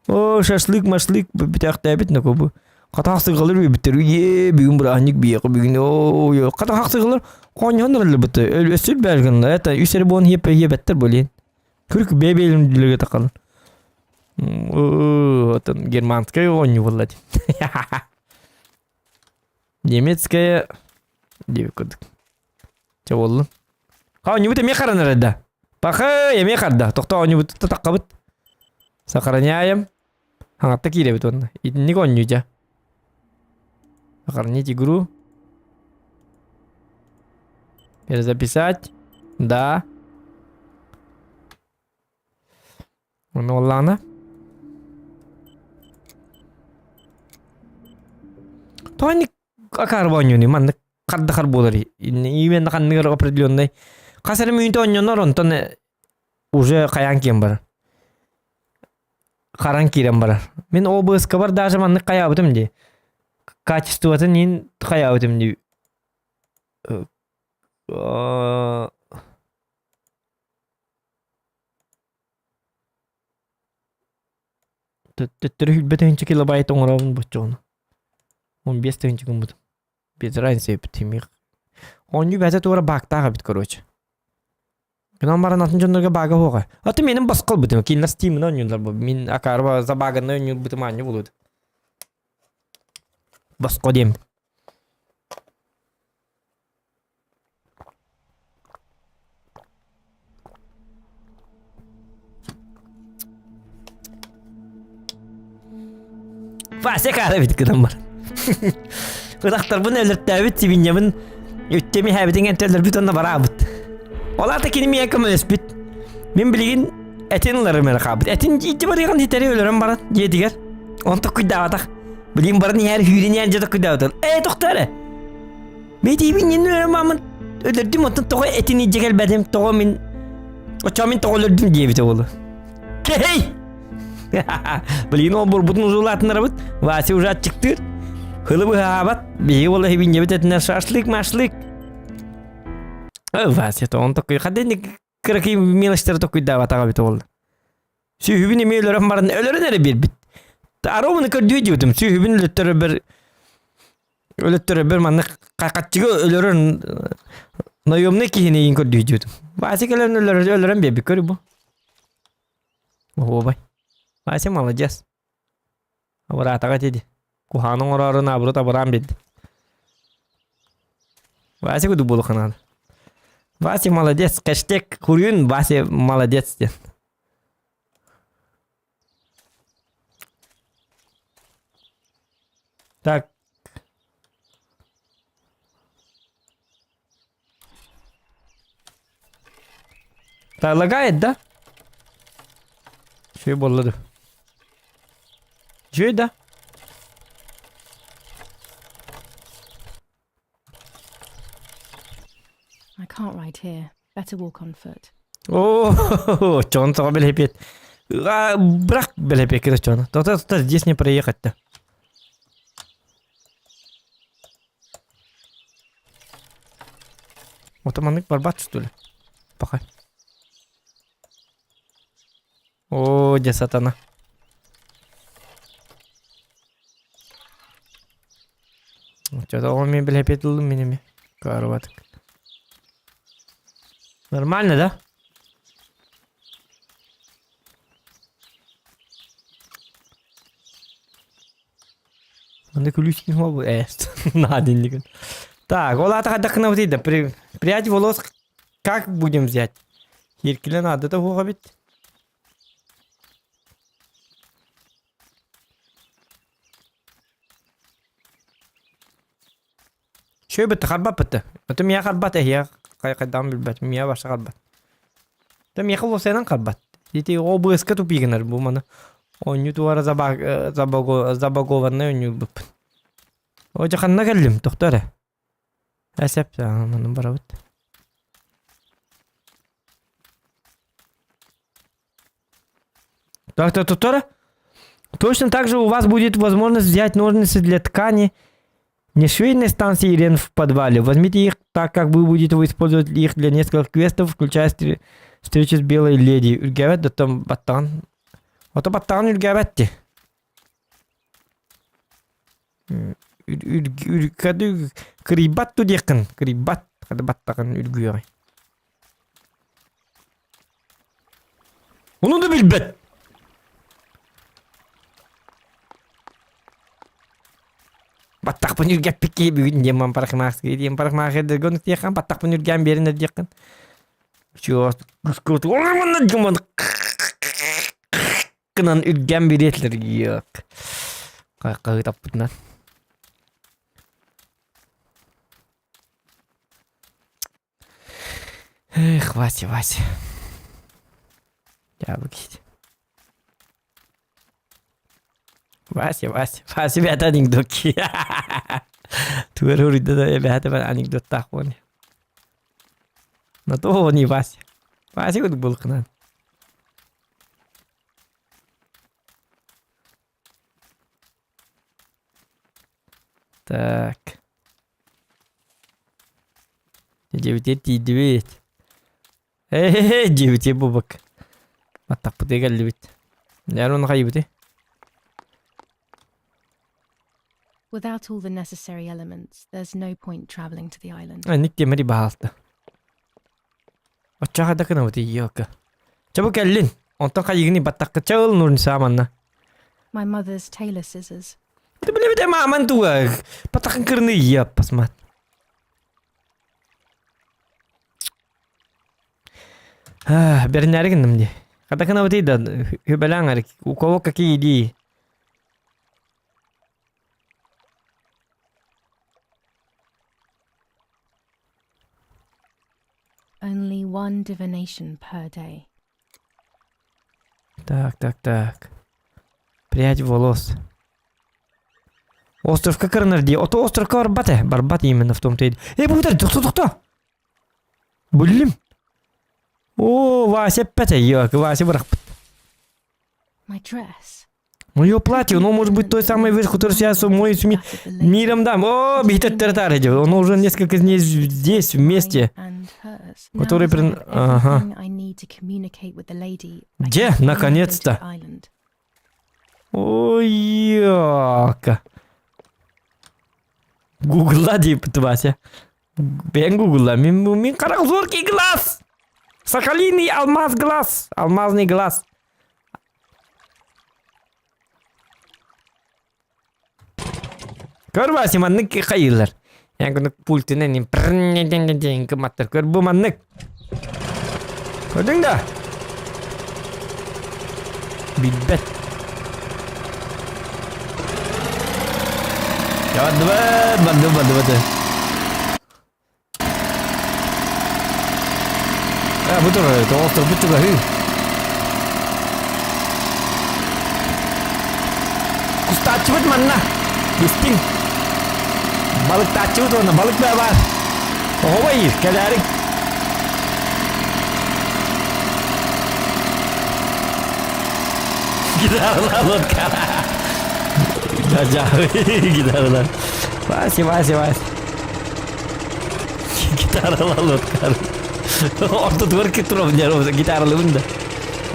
О, шашлык-машлык, бітяқтабит на кобы. Қатақсы қалыр бітір. Бүгін бірағынек бейеқі бүгін. Қатақсы қалыр. Қоньон рөлі біті. Өсіл бәлгінлі. Это үсері болын ебәттір болейін. Күрік бәбейлім дүліге тақалын. Это германская онь влади. Немецкая... Деві көдік. Че болын? Қа не бұты ме қараныр әдді. Пақы еме қарда. Тоқта оны бұты таққа бұт. Сохраняем. Хаңатта кире бит онда. Итинник оннюжа. Сохранить игру. Перезаписать. Да. Оны оллана. Тони акарбонюни манды кардахар болари. Именно канныгар определенный. Касарым үйінті оннюнар онтон уже қаян кем бар. Қаран кирем бар. Мен ОБС-ка бар даже манны қаябытым де. Качествоты нен қаябытым де. Aa, Töttürü hülbet önce kilobayt oңоробун боччону. 15 тыгынчы кымбыт. Без разницы битимик. Онju бәзә тура бактага бит короче. Гынан баран атын жондарга бага хога. Аты менин баскыл битим. Кин нас тимин онюлар бу. Мин акарба за баганы онюл битим аню булуд. Баско дем. Fase kara bit gından bar. Kudaktar bunu ölürttəbit tibinyamin öttemi həbitin enteller bit onna barabit. Olar da kinimi yakım ölüsbit. Min biligin etin ılırım ele qabit. Etin ciddi barıgan hiteri ölürüm baran. Yediger. Onta kuydavataq. Biligin baran yer hürin yer jada kuydavataq. Doktor. Meti bin ölürüm amın. Ölürdüm ontan toğa etini ijegel bedim. Toğa min. Oçamin toğa ölürdüm diye bit oğlu. Hey! Biligin o burbutun uzulatınlara bit. Vasi uzat çıktı. Hılı bu habat. Bihi vallahi bin jebit etiner şaşlık maşlık. Vasi to on tokuy. Kadeni kıraki milaştırı tokuy davatağa bit oğlu. Sühübini mi ölürüm baran. Ölürü nere bir bit. Arabını kördüğü cüvdüm. Sühübini ölüttürü bir manlı kakatçığı ölürün. Nayom ne ki yine yin kördüğü cüvdüm. Vasi kelerin ölürüm bir körü bu. Oho bay. Vasi malacağız. Ama atağa dedi. Kuhanın orarını abro tabaran bildi. Vasi kudu bulu kanalı. Vasi молодец. Hashtag kuruyun Vasi молодец den. Так. Так лагает, да? Şey bolladı. Şey da. I can't ride here. Better walk on foot. О, чон то белепет. Брак белепет кричона. То здесь не проехать-то. Отоманник барбат что ли? Пока. О, где сатана? Что-то он мне белепет миними. Карваток. Нормально, да? Anda ключики могу. Надо не. Так, ола так отдохнуть ида. Прядь волос как будем взять? Хиркиле надо того габит. Şöyle bir tıkarbat bitti. Ötüm miya karbat ya. Kaydam bilbet. Miya başa karbat. Ötüm yakıl o senin karbat. Diti o bu eski tupi giner bu mana. Onyu duvara zabagovanna onyu bip. O jakanna geldim doktora. Hesap zamanım baravut. Доктор, точно так же у вас будет возможность взять ножницы для ткани. Не швейной станции Ирен в подвале. Возьмите их так, как вы будете использовать их для нескольких квестов, включая встречу с белой леди. Үргәбәт да там баттан. Ото баттан үргәбәтте. Үргәді крибат ту декін. Крибат кады баттаған үргүйі. Onu da bilbet. Batak penurga pikir begini dia mamparak masker dia mamparak masker dergon dia kan batak penurga biarin dia kan. Şu kuskut orang mana cuma kenan urgan biretler yok. Kakak taputnan. Вася. Ya begitu. Vasi bir anekdot ki. Tuher hurida da bir anekdot takoni. Na to oni Vasi. Vasi kudu bulknan. Так. Жебите тийдибит. Жебите бубак. Аттакпыты келдибит. Нер уну кайбыты? Without all the necessary elements, there's no point traveling to the island. Ник темери баалты. Очаға да кына быты йока. Чабы келлин. Онтон кайыгыны баттакка чагыл нурни саманна. My mother's tailor scissors. Ты биле бите маман туа. Баттакын кырны йоп, посмат. Берняригин намди. Када кына быты да хүбелаңар. У кого какие идеи? Only one divination per day. Так. Прядь волос. Остров Какарнарди. Ото остров Барбате. Барбат именно в том-то и... Бутер, кто? Блин. О, Вася пятя, ёк, Вася брахпат. My dress. Моё платье, оно может быть той самой вещь, которая сейчас мой миром дам. О, битет тертари, оно уже несколько дней здесь, вместе. Который Ага. Где? Наконец-то. Ой, ёка. Гугла дейпт Вася. Бен гугла. Мин каракзоркий глаз. Соколиный алмаз глаз. Алмазный глаз. Көр Вася маннык кайылар. Яңгыны пультинен прннен кыматтар. Көр бу маннык. Көрдің да? Билбет. Бады. Бұтыр, тоғыстыр бұтыр ғы. Құстатшы бұт манна. Естің. Balık tatçı mı ona? Balık da var. Oho bayır. Kederik. Gider lan lotkar. Gider lan. Vasi. Gider lan lotkar. Orta duvar kitrom diyor. Gitarlı bunda.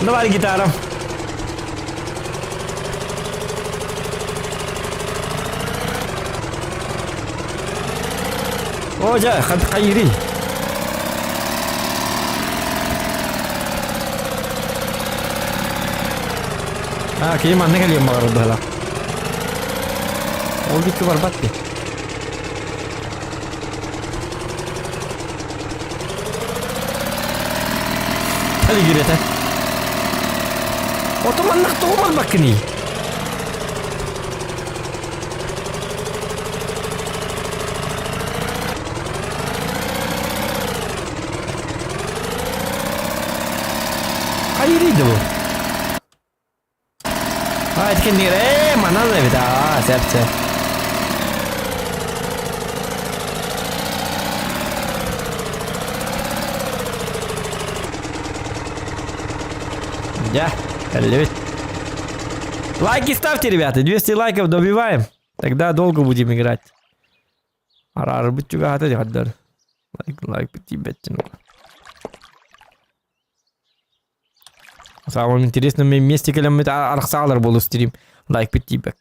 Anda var gitarım. Oh ja, خد خيري. كي ما نقل يوم مرة بهلا. ولدي كبر بطي. هل جريته؟ وطبعا نختوم البكني. يريدوا هاي تكني ايه ما نظر بتاع سبت Я, любит. Лайки ставьте, ребята, 200 лайков добиваем. Тогда долго будем играть. Арар бутюга хата дихаддар. Лайк бутибеттин. В самом интересном месте, когда мы Архсалар был стрим. Лайк бутибек.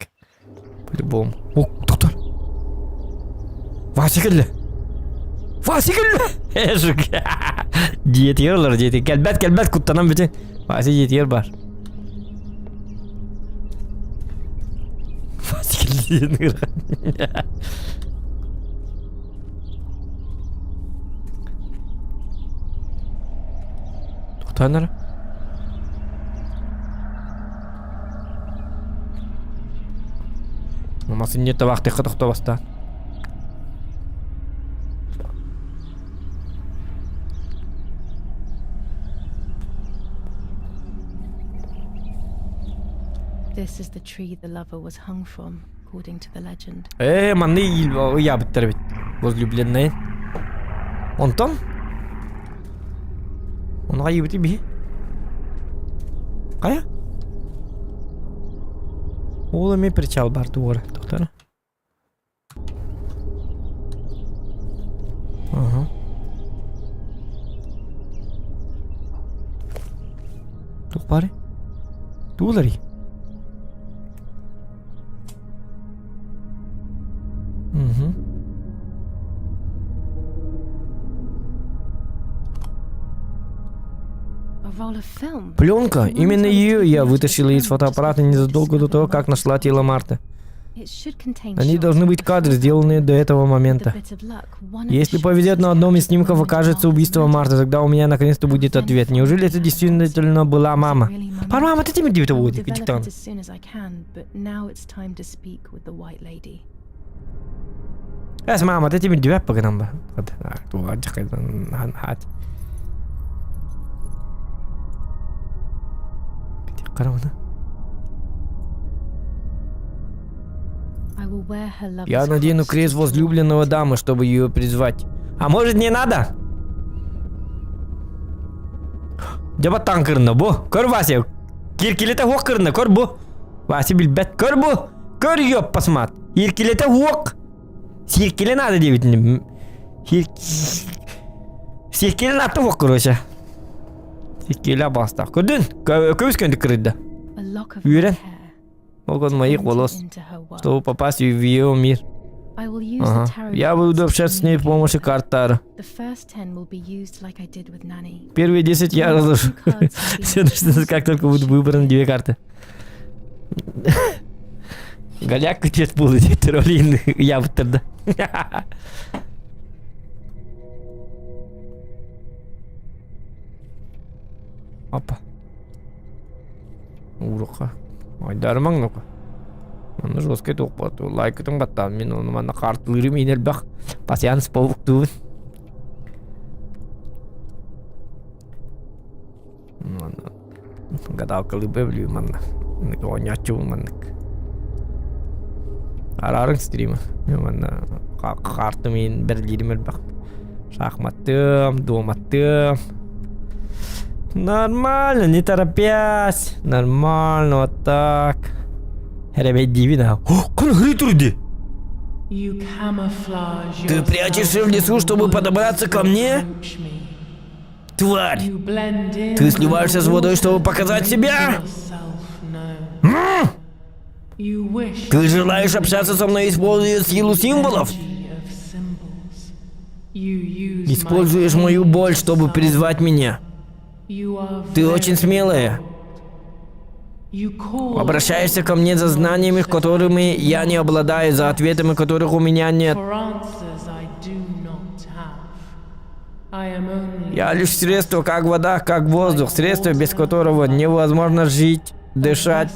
По-любому. О, доктор. Вася келді. Эшік. Жетер жетер. Келбет құттанам бітен. Вася жетер бар. Вася келді. Тоқтаныр. Мамасын не табақты қытықты баста. This is the tree the lover was hung from, according to the legend. Манны я біттір бит. Возлюбленный. Онтон? Онға ебіті бі? Қая? Ол эме причал бар туғыры. Тоқтары. Ага. Тухпары? Тулари? Угу. A roll of film. Пленка. Именно ее я вытащила из фотоаппарата незадолго до того, как нашла тело Марты. It should contain На ней shots должны быть кадры, сделанные до этого with a момента. bit of luck. One of the Если shots повезет, на is одном из captured снимков on окажется the убийство document. Марты, тогда у меня наконец-то будет ответ. Неужели это действительно была мама? Мама, ты тебе где I will водит, develop капитан? it as soon as I can, but now it's time to speak with the White Lady. Мама, ты тебе две погнам бы. Вот, хат. Каравана. I will wear her lover's Я надену cross крест to возлюбленного surround дамы, чтобы ее призвать. А может, не надо? Дебаттан кырны бу. Көр Вася. Киркилете хук кырны. Көр бу. Вася билбет. Көр бу. Көр ёп посмат. Киркилете хук. Сиркиле надо девять. Сиркиле надо хук, короче. Сиркиле баста. Көрдүн? Көбіскенді кірді. a lock of Уверен? her hair Окон моих волос. into her world. Чтобы попасть в ее мир. I will use Ага. the tarot Я буду cards общаться с ней при to помощи communicate. карт Таро. The first 10 will be used like I did with Nanny. Первые 10 я разложу. Все начнется, как только будут выбраны 2 карты. Голяк цвет будет, троллин, я вот тогда. Опа. Урока. Айдармаң ну-ка. Мана жесткий тоқпат. Лайкытың баттан мен оны мана қартылыры менел бақ. Пасианс пауық туын. Мана. Гадалкалы бәвлю мана. Онячу маннык. Арарың стримі. Мана қарты мен бірлерім әлбақ. Шахматтым, доматтым. Нормально, не торопясь. Нормально, вот так. Ребят, дивина. О, конкрет труди. Ты прячешься в лесу, чтобы подобраться ко мне? Тварь! Ты сливаешься с водой, чтобы показать себя? Ты желаешь общаться со мной, используя силу символов? Используешь мою боль, чтобы призвать меня. Ты очень смелая. Обращаешься ко мне за знаниями, которыми я не обладаю, за ответами, которых у меня нет. Я лишь средство, как вода, как воздух, средство, без которого невозможно жить, дышать.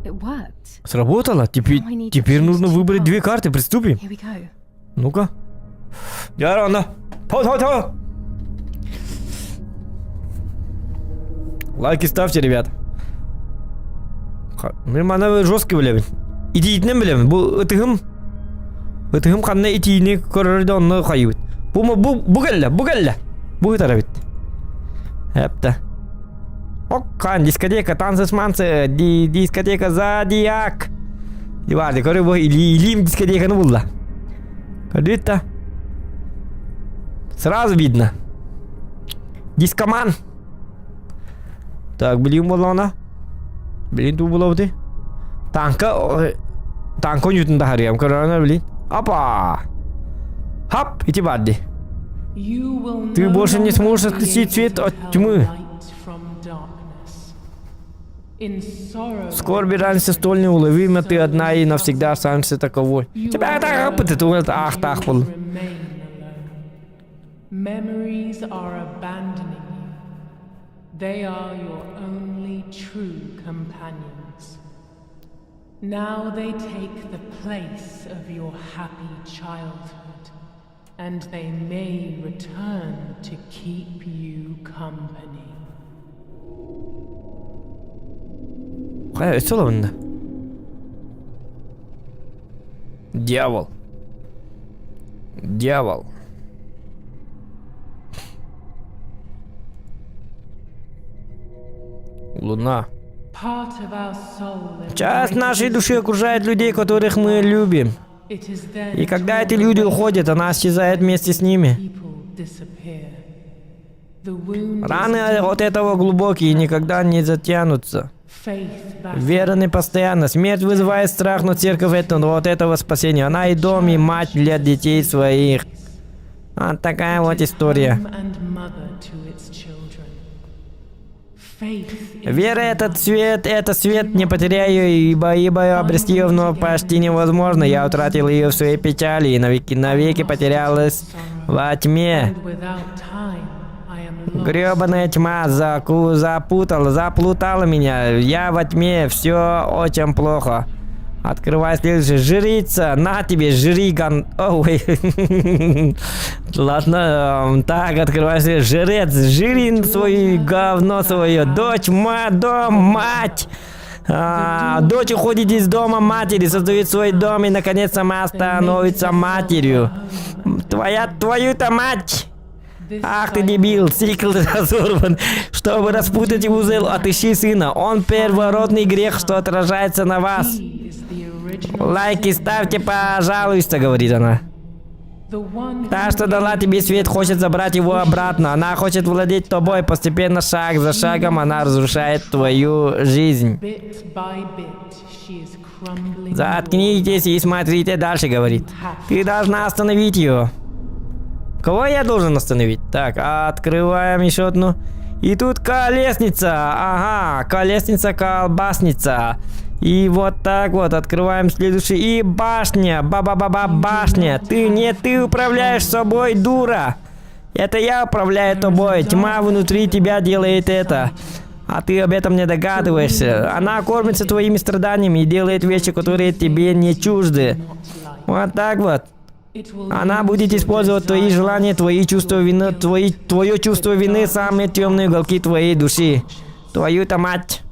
It worked. Сработало? Теперь нужно выбрать 2 карты. Приступим. Here we go. Ну-ка. Ярана. Тау-тау-тау. Лайки ставьте, ребят. Мен ана жесткий білемін. Итиітінен білемін. Бұл ытығым. Ытығым қанна итиіне көрірді онны қайып. Бұл кәлі. Бұл тара бит. Әпті. Окқан, дискотека, танцы-шманцы, дискотека Зодиак. И варды, көрі бұл илим дискотеканы бұлда. Көрді-та. Сразу видно. Дискоман. Так, блин, была она. Блин, тут была вот и. Танка Ньютон дахариям, корона, блин. Опа! Хап, и тебе. Ты больше не сможешь отличить свет от тьмы. В скорби раньше столь неуловимо, ты одна и навсегда останешься таковой. Тебя так опыт, ах, так был. Memories are abandoning you. They are your only true companions. Now they take the place of your happy childhood, and they may return to keep you company. Что он? Дьявол. Луна. Часть нашей души окружает людей, которых мы любим. И когда эти люди уходят, она исчезает вместе с ними. disappear. The wound is Раны deep. от этого глубокие и никогда не затянутся. Faith battles. Вера не постоянна. Смерть вызывает страх, но церковь это вот этого спасения. Она и дом, и мать для детей своих. Вот такая вот история. Home and mother to its children. Faith is Вера это свет, не потеряю, ибо обрести ее вновь почти невозможно. Я утратил ее в своей печали и навеки потерялась во тьме. and without time I am lost. Гребаная тьма заплутала меня. Я во тьме, все очень плохо. Открывай следующий. Жрица, на тебе, жри, Ой. Ладно, так, открывай следующий. Жрец, жри свое говно свое. Дочь, мать. Дочь уходит из дома матери, создает свой дом и, наконец, сама становится матерью. Твою-то мать! This Ах ты дебил, цикл разорван. Чтобы распутать узел, отыщи сына. Он первородный грех, что отражается на вас. he is the original. Лайки ставьте, пожалуйста, говорит она. The one Та, что дала тебе свет, хочет забрать его обратно. Она хочет владеть тобой. Постепенно, шаг за шагом, она разрушает твою жизнь. bit by bit she is crumbling. Заткнитесь и смотрите дальше, говорит. Ты должна остановить ее. Кого я должен остановить? Так, открываем еще одну. И тут колесница. Ага, колесница-колбасница. И вот так вот открываем следующий. И башня. Башня. Ты управляешь собой, дура. Это я управляю тобой. Тьма внутри тебя делает это. А ты об этом не догадываешься. Она кормится твоими страданиями и делает вещи, которые тебе не чужды. Вот так вот. It will Она будет использовать твои желания, твои чувства вины, твое чувство вины, самые темные уголки твоей души. Твою-то мать.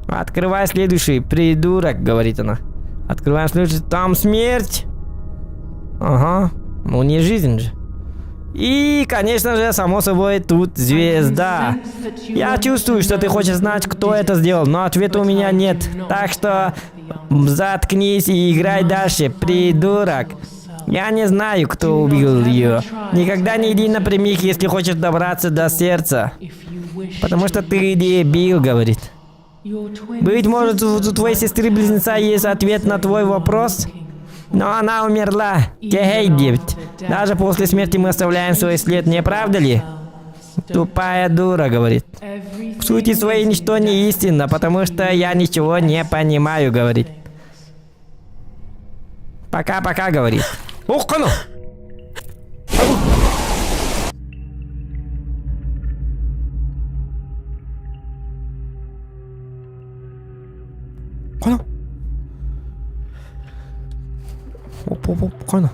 Открывай следующий, придурок, говорит она. Открываем следующий, там смерть. Ага, ну не жизнь же. И, конечно же, само собой, тут звезда. Я чувствую, что ты хочешь знать, кто это сделал, но ответа у меня нет. Так что заткнись и играй дальше, придурок. Я не знаю, кто убил ее. Никогда не иди напрямик, если хочешь добраться до сердца. if you wish. Потому что ты дебил, говорит. Your twin Быть может, у твоей сестры-близнеца есть ответ на твой вопрос? Но она умерла. Кейдивт. Даже после смерти мы оставляем свой след, не правда ли? Тупая дура, говорит. В сути своей ничто не истинно, потому что я ничего не понимаю, говорит. Пока-пока, говорит. Ух, ну! Кана? Оп, кана?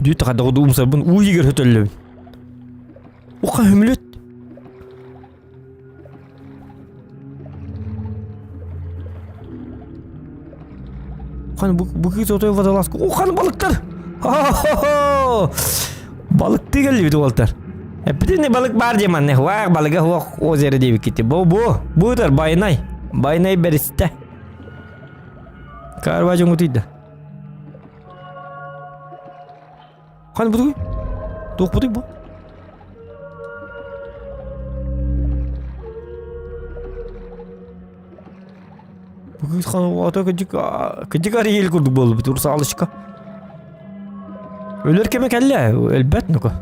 Dia tak ada udum sabun. Uygar hötölü. Oqa hümlet. Хан bu kız otoy vadalasku. Oqan balıklar. Balık değil bit oltar. Bir ne balık var deman ne. Vay balığa hoq ozeri devi kiti. Bu baynay. Baynay beriste. Karvacı mutida. Хан буду. Дух буду бу. Бүгд хан одоо кэжиг ел курдук болду бит урса алышка. Өлөр кеме келле, элбет нуко.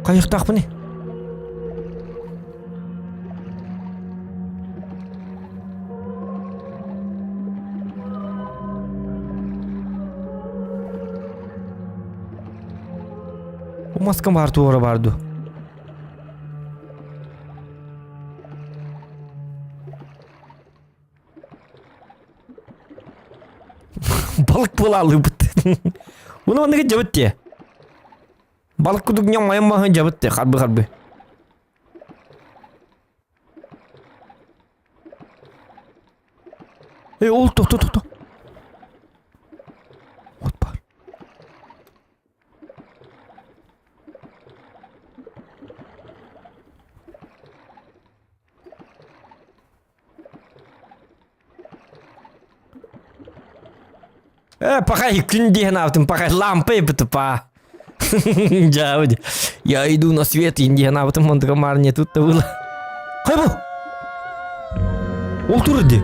Қайықтақ міне. маска бар туора барду. Балык булалы бут. Уну ондыгы жабыт те. Балык кудугням майыммаһын жабыт те, харбы. Ол то. Вот бар. Пахай күн деген аптым, пахай лампы бітіп па. Жауды. Я иду на свет, деген аптым, он комар не тут-то было. Қай бұл? Ол тұрды.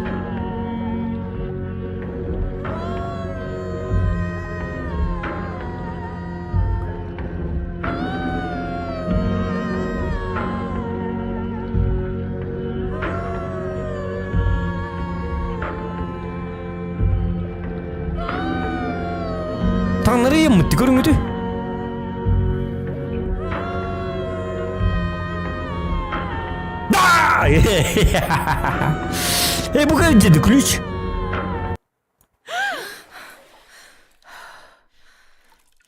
Tanrı'yı mı görüngüdü? Да! Bu kadar dedi ключ.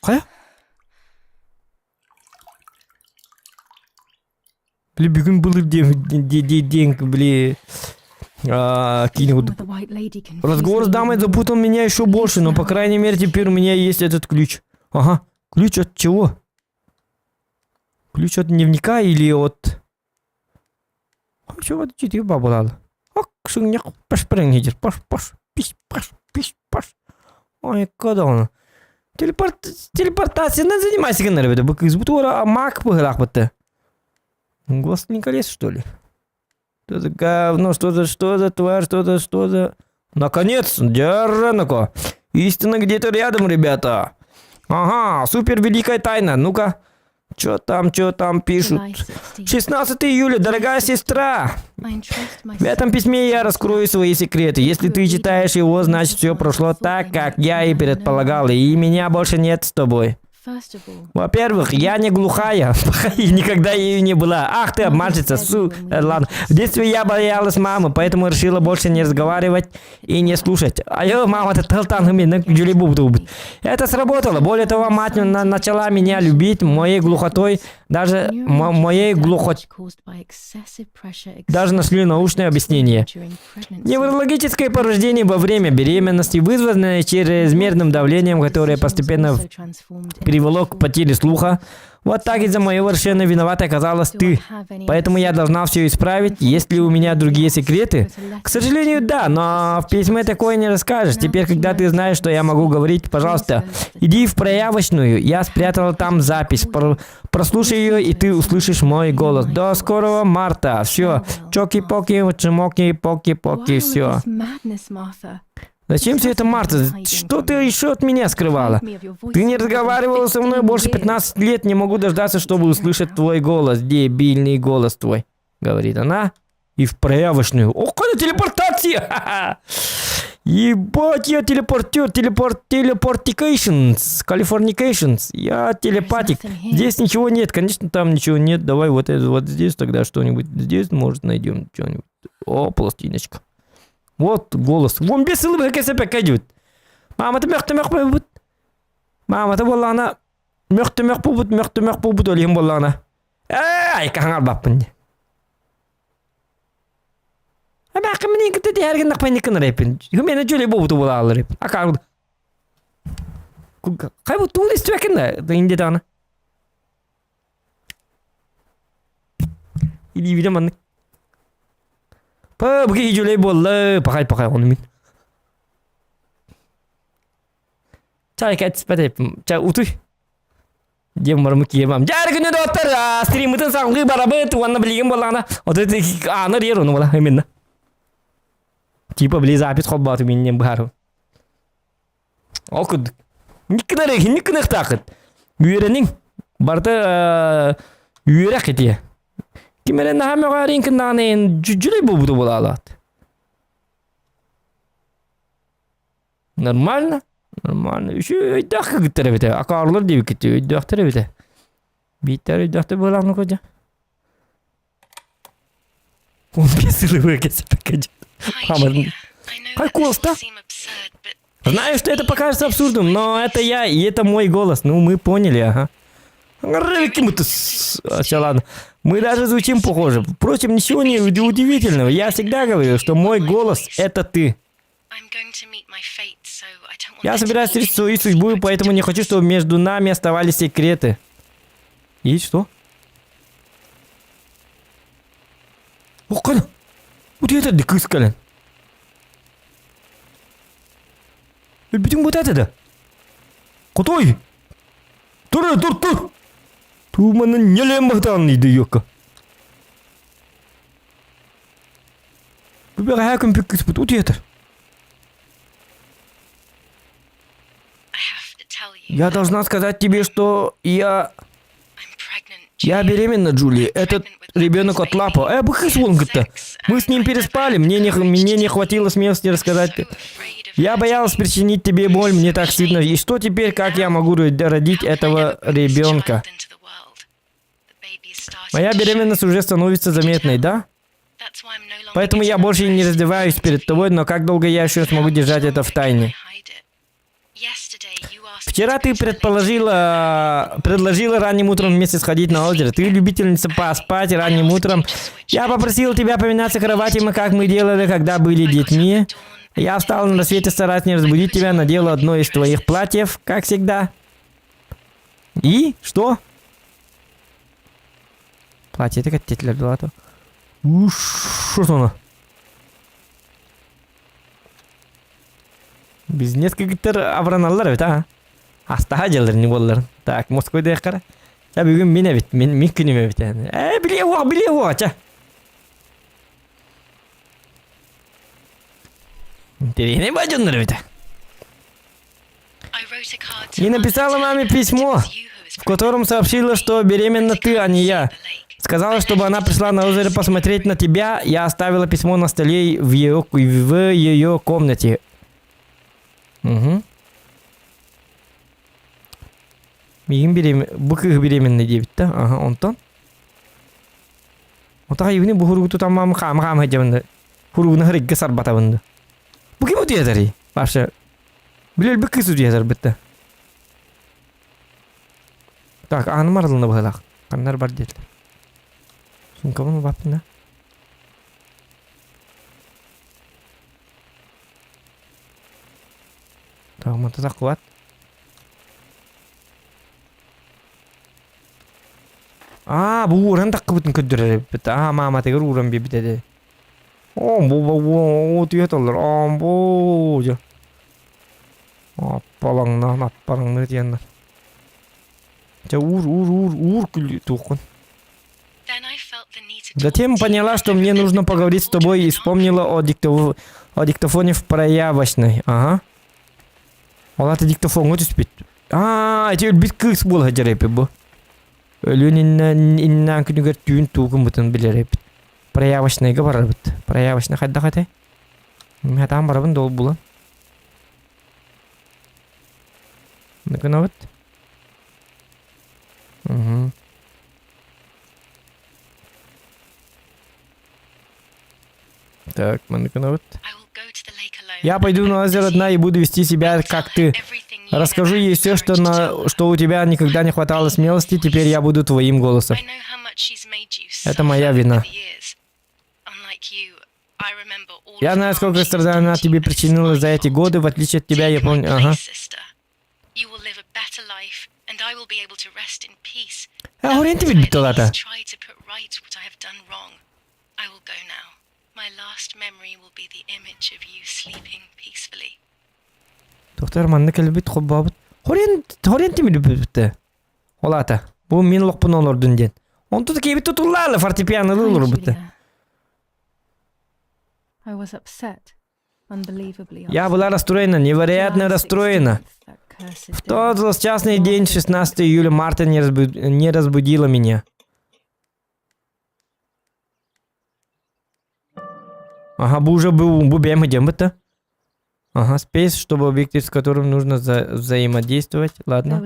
Kaya? Bile bir gün bulur diye Разговор с дамой запутал меня еще больше, но, по крайней мере, теперь у меня есть этот ключ. Ага. Ключ от чего? Ключ от дневника или от... Чего это читаю, баба лала? Ак, шугняк, паш-прыгнидер, паш. Ой, когда он? Телепортация, надо занимайся, ребята, из бутура маг пыграх бата. Властелин колец, что ли? Что за говно, что за тварь, что за... Наконец, Дерренако. Истина где-то рядом, ребята. Ага, супер великая тайна. Ну-ка, что там пишут? 16 июля, дорогая сестра. В этом письме я раскрою свои секреты. Если ты читаешь его, значит все прошло так, как я и предполагал, и меня больше нет с тобой. Во-первых, я не глухая, и никогда ею не была. Ах ты, обманщица, ладно. В детстве я боялась мамы, поэтому решила больше не разговаривать и не слушать. Мама-то это сработало. Более того, мать начала меня любить моей глухотой, даже моей глухотой. Даже нашли научное объяснение. Неврологическое порождение во время беременности, вызванное чрезмерным давлением, которое постепенно привело к потере слуха. Вот так из-за моего решения виноватой оказалась ты. Поэтому я должна все исправить. Есть ли у меня другие секреты? К сожалению, да, но в письме такое не расскажешь. Теперь, когда ты знаешь, что я могу говорить, пожалуйста, иди в проявочную. Я спрятала там запись. Прослушай ее, и ты услышишь мой голос. До скорого марта. Все. Чоки-поки, чмоки-поки-поки, все. Зачем все это, Марта? Что ты еще от меня скрывала? Ты не разговаривала со мной больше 15 лет, не могу дождаться, чтобы услышать твой голос. Дебильный голос твой, говорит она. И в проявочную. Ох, какая телепортация! Ебать, я телепортер, телепортикейшнс, калифорникейшнс. Я телепатик. Здесь ничего нет, конечно, там ничего нет. Давай вот это вот здесь тогда что-нибудь. Здесь, может, найдем что-нибудь. О, пластиночка. Вот голос. Вон бесил бы кесепек идет. Мама-то мёхтемёх будет. Мама-то боллана. Мёхтемёх будет, олим боллана. Ай, кахангал баппын. Бақы менен кетеді әрген нақпайнекін репін. Мен жөле болуды болалы реп. Ақаруды. Қай бұл туыл істі бәкін да? Инде тағына. Иди видим анны. Бұғы жөле болы. Пақай оны мен. Чай кәтіс бәтепім. Чай ұтой. Дем барымы киемам. Жәрі күні доттар. Стримітін саңғы барабы. Туғанна білеген болағына. Оты аныр ер оны бола. Еменна. Типа, бли запись холбату менен бару. Окуд. Никнех тақыт. Үйеренің. Барты үйерек ете. Кемерен нахамеға ренкін нағынайын жүлей болуды бола алады. Нормально. Нормально. Үші өйдақ кіттірі беті. Ақарлар деп кетті. Өйдақтыры беті. Биттер үйдәкті болағыны көді. Он бесылывый кесіпі Hi, Какой голос, да? Знаю, что это покажется абсурдом, но это я, и это мой голос. Ну, мы поняли, ага. Все, ладно. Мы даже звучим похоже. Впрочем, ничего не удивительного. Я всегда говорил, что мой голос — это ты. Я собираюсь встретить свою судьбу, и поэтому не хочу, чтобы между нами оставались секреты. И что? Ох, кана! Вот это да кыскален. Bütün bu da. Kotoy. Dur. Tumanın nelemahtanıydı yok. Bu bir hakim pekis bu yeter. Я должна сказать тебе, что я беременна, Джули. Этот ребенок от Лапа. Быхыс волнга-то. Мы с ним переспали. Мне не хватило смелости рассказать. Я боялась причинить тебе боль, мне так стыдно. И что теперь, как я могу родить этого ребенка? Моя беременность уже становится заметной, да? Поэтому я больше не раздеваюсь перед тобой, но как долго я еще смогу держать это в тайне? Вчера ты предложила ранним утром вместе сходить на озеро. Ты любительница поспать ранним утром. Я попросил тебя поменяться кроватями, как мы делали, когда были детьми. Я встал на рассвете, стараясь не разбудить тебя, надела одно из твоих платьев, как всегда. И? Что? Платье это котель была то. Что оно? Без нескольких авраналлар ведь, а? Астаджалар не боллар. Так, Москвада якара. Я бүгін мен бит, мен күнеме бит. Биле о, ча. Интересный баджондар ведь. И написала маме письмо, в котором сообщила, что беременна ты, а не я. Сказала, чтобы она пришла на озеро посмотреть на тебя. Я оставила письмо на столе в ее комнате. Угу. Bu kız беременный deyip de. Aha, ondan. Ota evini bu hurugu tamam kam hacamında. Hurugunu hırıgı sarbatavında. Bu kim o diyedari? Başa. Bilal bir kız diyedar bitti. Так, анım aralığında bakalak. Kanlar var değil. Sunkamın mı baktın? Tamam, это kuat. Bu uğran takı bütün kötüre. Mama tekrar uğran bir bitedi. Bu diyor dolar. Bu. Apalangna diyenler. Ур тухун. Затем поняла, что мне нужно поговорить с тобой, и вспомнила о диктофоне в проявочной. Ага. Олар диктофон өтүс бит. Эти бит кыз бол хажарайпы бу. Өлүнүнөн күнүгөр түйүн тугун бутун билереп. Проявочныйга барар бит. Проявочный кайда кайда? Мен там барабын дол булан. Накана вот. Угу. Так, накана вот. Я пойду на озеро одна и буду вести себя как ты. Расскажу ей все, что у тебя никогда не хватало смелости, теперь я буду твоим голосом. Это моя вина. Я знаю, сколько страданий она тебе причинила за эти годы, в отличие от тебя, я помню... Ага. Орен тебе битолата. Доктор манны келбит хоббабыт. Хорен тимиди битте. Олата. Бу мен локпун олордун ден. Онту кебит тутуллалы фортепиано лулур битте. Я была расстроена, невероятно расстроена. В тот злосчастный день, 16 июля, Марта не разбудила меня. Ага, бу уже бу бем идем битте. Ага, спейс, чтобы объектив, с которым нужно взаимодействовать. Ладно.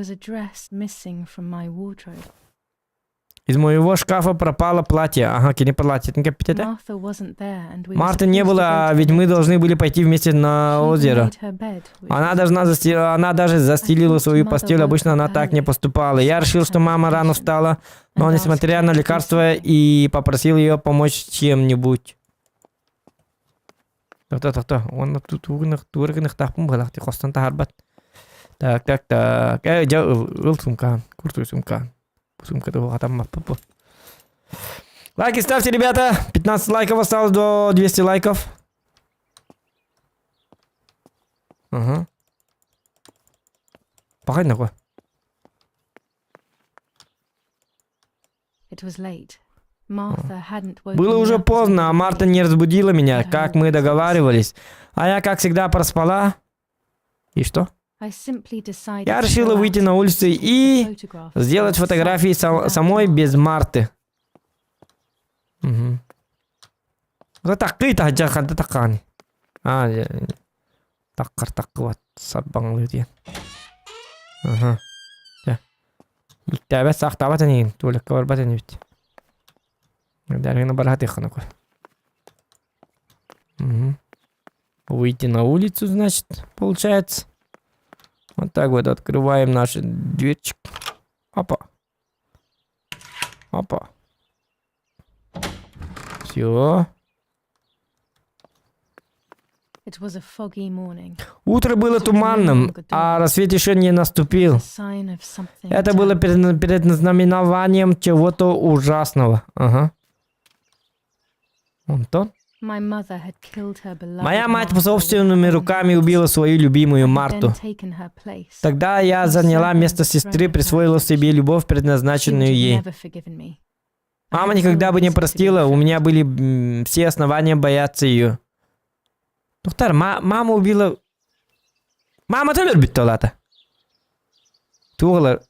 Из моего шкафа пропало платье. Ага, кини платье. Martha wasn't there, and we were Марты не supposed to было, go а to ведь the мы lake должны были together. пойти вместе на She even озеро. made her bed, which Она даже застелила свою постель. Обычно она так не поступала. Я решил, что мама рано встала, но несмотря на лекарства, и попросил ее помочь чем-нибудь. Так. Он тут тургных тапым было. Ты хостан тахарбат. Так. Сумка. Куртуй сумка. Сумка-то там. Лайки ставьте, ребята. 15 лайков осталось до 200 лайков. Ага. Пахать на кого? it was late. Martha hadn't woken Было me уже up as поздно, а we Марта agreed. не разбудила меня, как мы договаривались. А я, как всегда, проспала. И что? I simply decided Я to решила go выйти out на and улицу take a и photograph сделать of фотографии myself without самой Martha. без Марты. Угу. Вот так-то хаджаханта такани. Таккар-таккыват саббаңлы ден. Ага. Иктәбәт сақтабат әнеген, туылыққа барбат әне бит. Дәргені барат еқаны кой. Выйти на улицу, значит, получается. Вот так вот открываем наш дверчик. Опа. Все. It was a foggy morning. Утро было туманным, а рассвет еще не наступил. A sign of something Это было terrible. перед знаменованием чего-то ужасного. Ага. Антон? My mother had killed her beloved Моя мать Martha with собственными her own руками hands. убила свою любимую I had Марту. then taken her place. Тогда я заняла место сестры, присвоила себе любовь, She would предназначенную have ей. never forgiven me. I Мама had никогда no бы не reason to простила, у believe меня были все основания бояться ее. Тухтар, мама убила... Мама ты любит талата. Туғылар.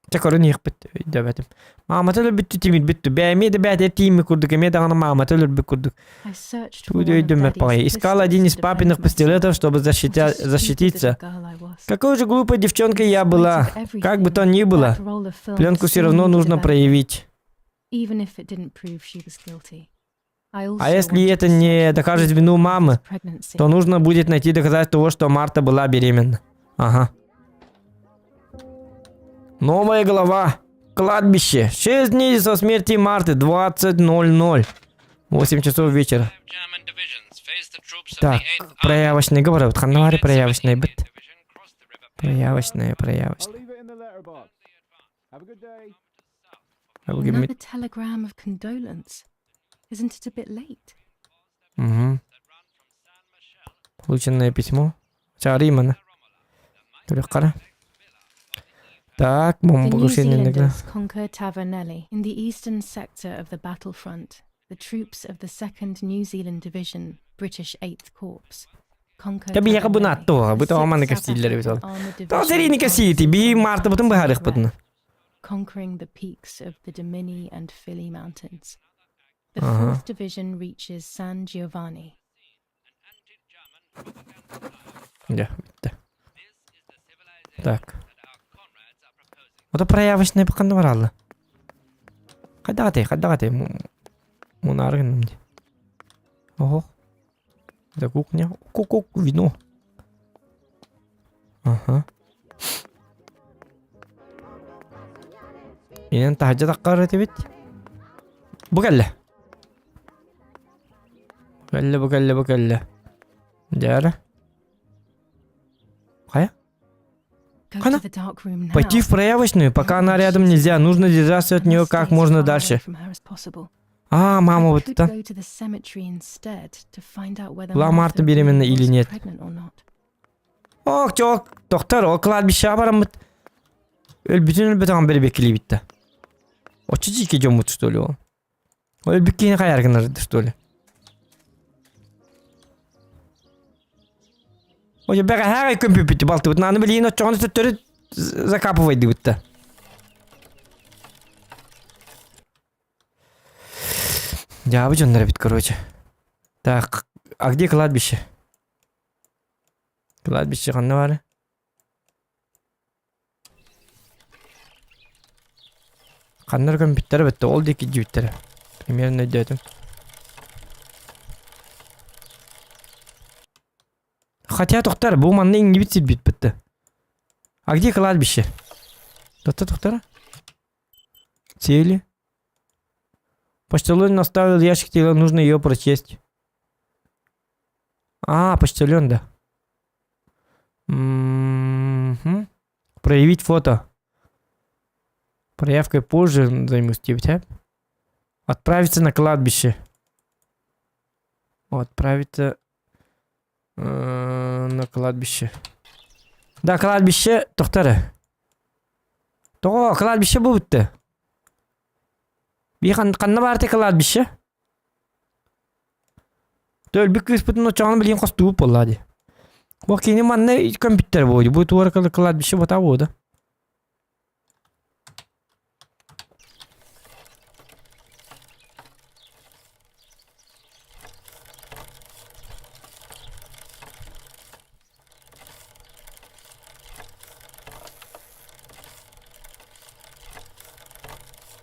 Чакорын еқпет. Дәбәтім. Мама ты любит тимит бітті. Бәймеді бәйті тимі күрдік. Емеді аңына мама ты любит күрдік. I searched for Туды one of өйдім Daddy's мәппағай. Искал pistols один из to папиных defend myself. пистолетов, чтобы What a stupid защититься. little girl I was. Какой же глупой девчонкой я была. Как бы то ни было, That roll of film пленку все still равно needed нужно evaluating, проявить. even if it didn't prove she was guilty. I also А если wanted это to не search for докажет proof вину of мамы, Martha's pregnancy. то нужно будет найти доказательство того, что Марта была беременна. Ага. Новая глава. Кладбище. 6 дней со смерти Марты. 20:00. 8 часов вечера. Так, проявочный говорят. Ханавари проявочный бит. Проявочная. Another telegram of condolence. Isn't it a bit late? Угу. Полученное письмо. Римана. Так, The New бомбушение. Zealanders conquered Tavernelli in the eastern sector of the battlefront. The troops of the 2nd New Zealand Division, British 8th Corps, conquered Tabii ya bu Tavernelli, natto, bu the da aman 6th kastilleri South biz African ol. Armored Та Division серийника advanced сіті, бі from Марта потім Red, бигарих подна. conquering the peaks of the Damini and Philly Mountains. The Uh-huh. 4th Division reaches San Giovanni. Я, bitti. Так. Это проявочная покандаврала. Хадагате. Мунарген. Ого. За кухня. Ку-ку, вино. Ага. Инен тахаджа таққаррати бит. Букалла. Букалла. Дяра. Кая? Go Хана, to the dark room now. Пойти в проявочную, пока она рядом нельзя. Нужно держаться от нее как можно дальше. А, мама вот это. Была Марта беременна или нет? Ох, чок, доктор, о кладбище барамыт. Bütün бері бекілей бітті. Очы жеке жомут, что ли, ол? Өлбіккені қаярғынарды, что ли? Ой, бәға әғай көмпі бітті балты бұт. Наны білейін отчоғаны түттірі закапывайды бұтты. Жабы жонлары бит, короче. Так, а где кладбище? Кладбище қанна бары? Kanlar kompüter bitti. Oldu iki cüvitleri. Примерно dedim. Хотя тоқтар, бұл маңда ингибит бітті. А где кладбище? Тоқтар? Цели. Почтальон оставил ящик, тебе нужно ее прочесть. А, почтальон, да. Проявить фото. Проявкой позже займусь тебе. Отправиться на кладбище. Отправиться на кладбище. Да, кладбище. Тоқтары. То, кладбище бұл бітті. Қанна барды кладбище? Төлбік күйіспітін очағаны білген қостуып болады. Бұл кейіне манна компьютер болды. Бұл туарқылы кладбище бота болды.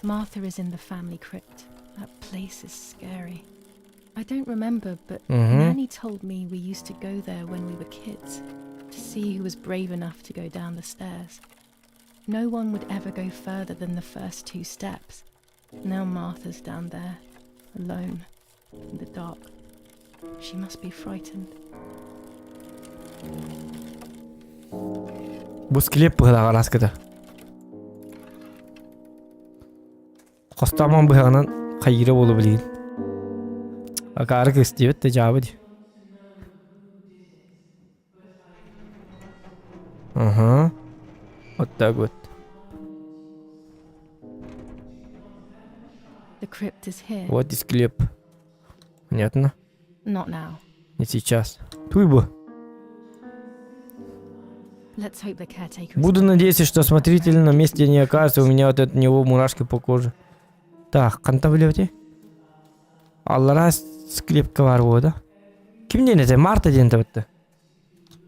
Martha is in the family crypt. That place is scary. I don't remember, but Mhm. Nanny told me we used to go there when we were kids to see who was brave enough to go down the stairs. No one would ever go further than the first 2 steps. Now Martha's down there, alone, in the dark. She must be frightened. Бұл склеп бұғыдағы раскыды. Қостаман бұғығынан қайыры болу білген. Ақары көстебет те жабы де. Вот так вот. The crypt is here. Вот и склеп. Понятно? Not now. Не сейчас. Туй бы. Let's hope the caretaker is Буду надеяться, что смотритель на месте не окажется. У меня вот от него мурашки по коже. Так, қанта білеуде? Аллара склепка бар болды. Кім денеді? Марта денді бітті.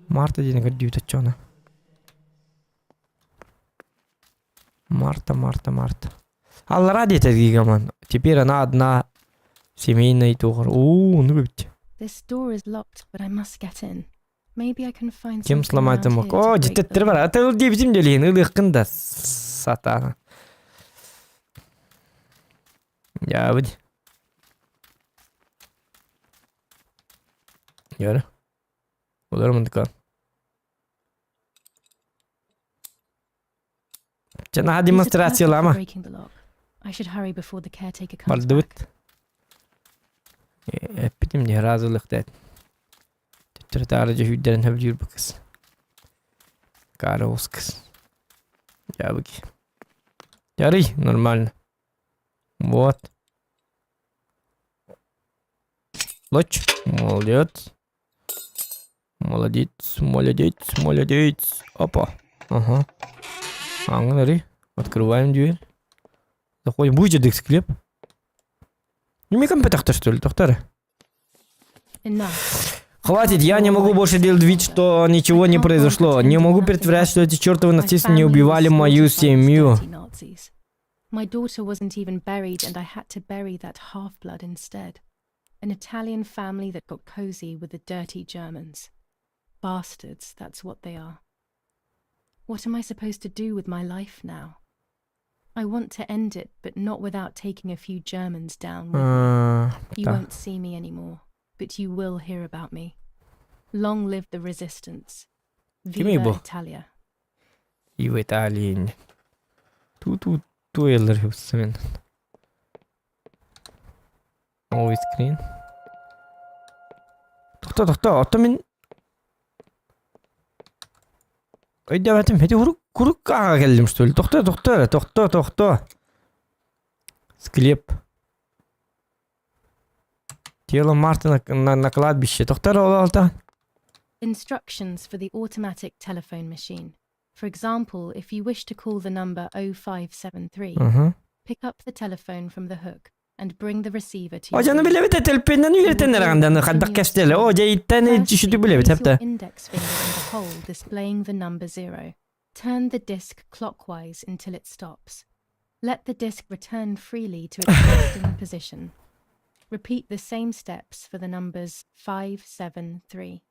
Марта денді дүйті чоны. Марта. Аллара деті гигаман. Теперь она одна семейная туғыр. Ну бітті. This door is locked, but I must get in. Maybe I can find Кем something сломать around замок? here to О, break the жеттеттер бар. Аты ол дебізім делейін. Үліққында. Сатана. Ya hadi. Yarı. Olur mu dıkan? Cana These are demonstrasyon perfect for ama. breaking the lock. I should hurry before the caretaker comes Vardı back. bit. Hep bitim diye razılık da. Tüttürü aracı hüdderin hübcür bu kız. Kara olsun kız. Ya bak. Yarı normal. Вот. Лоч. Молодец. Молодец. Опа. Ага. Англи. Открываем дверь. Заходим. Будет дик склеп. Не мне компьютер, что ли, доктор? Enough. Хватит, я не могу больше делать вид, что ничего не произошло. Не могу притворять, что эти чертовы нацисты не убивали мою семью. My daughter wasn't even buried, and I had to bury that half-blood instead. An Italian family that got cozy with the dirty Germans. Bastards, that's what they are. What am I supposed to do with my life now? I want to end it, but not without taking a few Germans down with me. You Да. won't see me anymore, but you will hear about me. Long live the resistance. Kimi bu? Viva Italia. И в Италии. Тут туэллер хюссмен. Ой, скрин. Тоқта мен. Ойда батым, хеде куруккаға келдім, что ли? Тоқта. Склеп. Тело Марта на кладбище. Тоқтар олалта. Instructions for the automatic telephone machine. For example, if you wish to call the number 0573, pick up the telephone from the hook and bring the receiver to your Ожаны ear. билебит телпенен үйретенер аңдан хаддак кештеле. О, жайттан чишүтү билебит place your хепте. index finger in the hole displaying the number 0. Turn the disc clockwise until it stops. Let the disc return freely to its resting position. Repeat the same steps for the numbers 5, 7, 3.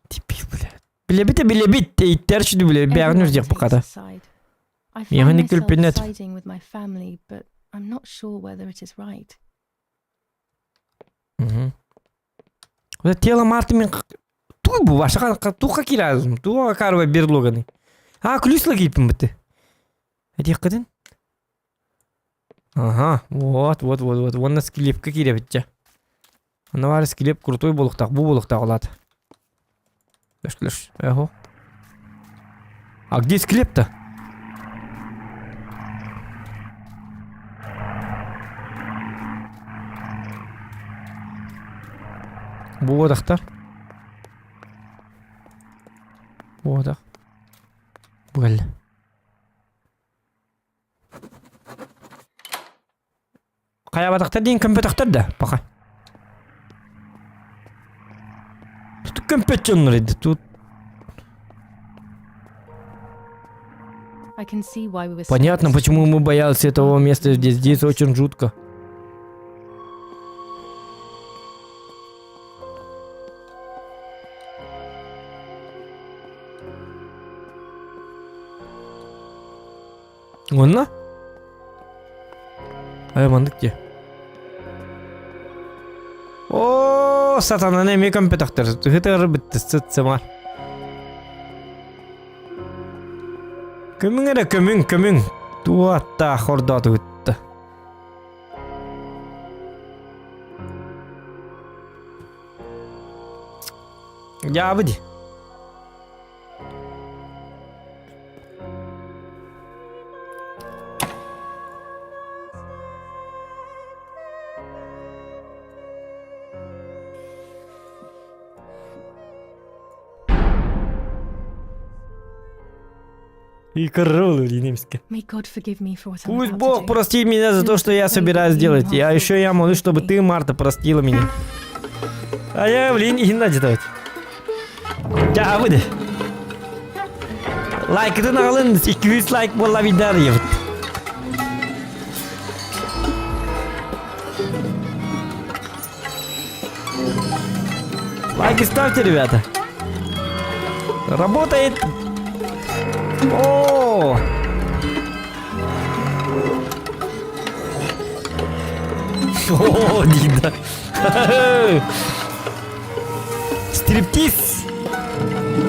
Типи, блядь. Билебите, и терчи, блядь, бягнешь где пока-то. Everyone takes a side. I Я find не myself кульпинет. siding with my family, but I'm not sure whether it is right. Тело Мартымен туй бу башка тука киразым. Туга карва берлоганы. Клюсла гипим бите. Эдик кадын? Ага, вот. Вон скелепка кире битче. Ана бар скелеп крутой болуктак, бу болуктак алат. Леш. Эхо. А где скелеп-то? Бу одактар. Бу одак. Бул. Кая батактар дейин компьютер да, пока. Тут компьютер тут. I can see why we were Понятно, почему мы боялись этого места. Здесь очень жутко. Онна? Аймандык те. О, сатана неме компьютер. Гытыр битти сытсымар. Көмүң эре көмүң. Туатта хордаты үтті. Жабыди. И королу немецкая. May God forgive me for what I'm Пусть about to Бог do. простит меня за то, что я собираюсь сделать. А еще я молюсь, чтобы ты, Марта, простила меня. А я, блин, не надо делать. Ja, выйди. Лайкты алın. 200 лайк bolla видар ебт. Лайки ставьте, ребята. Работает. О! О, Дида. Стриптиз.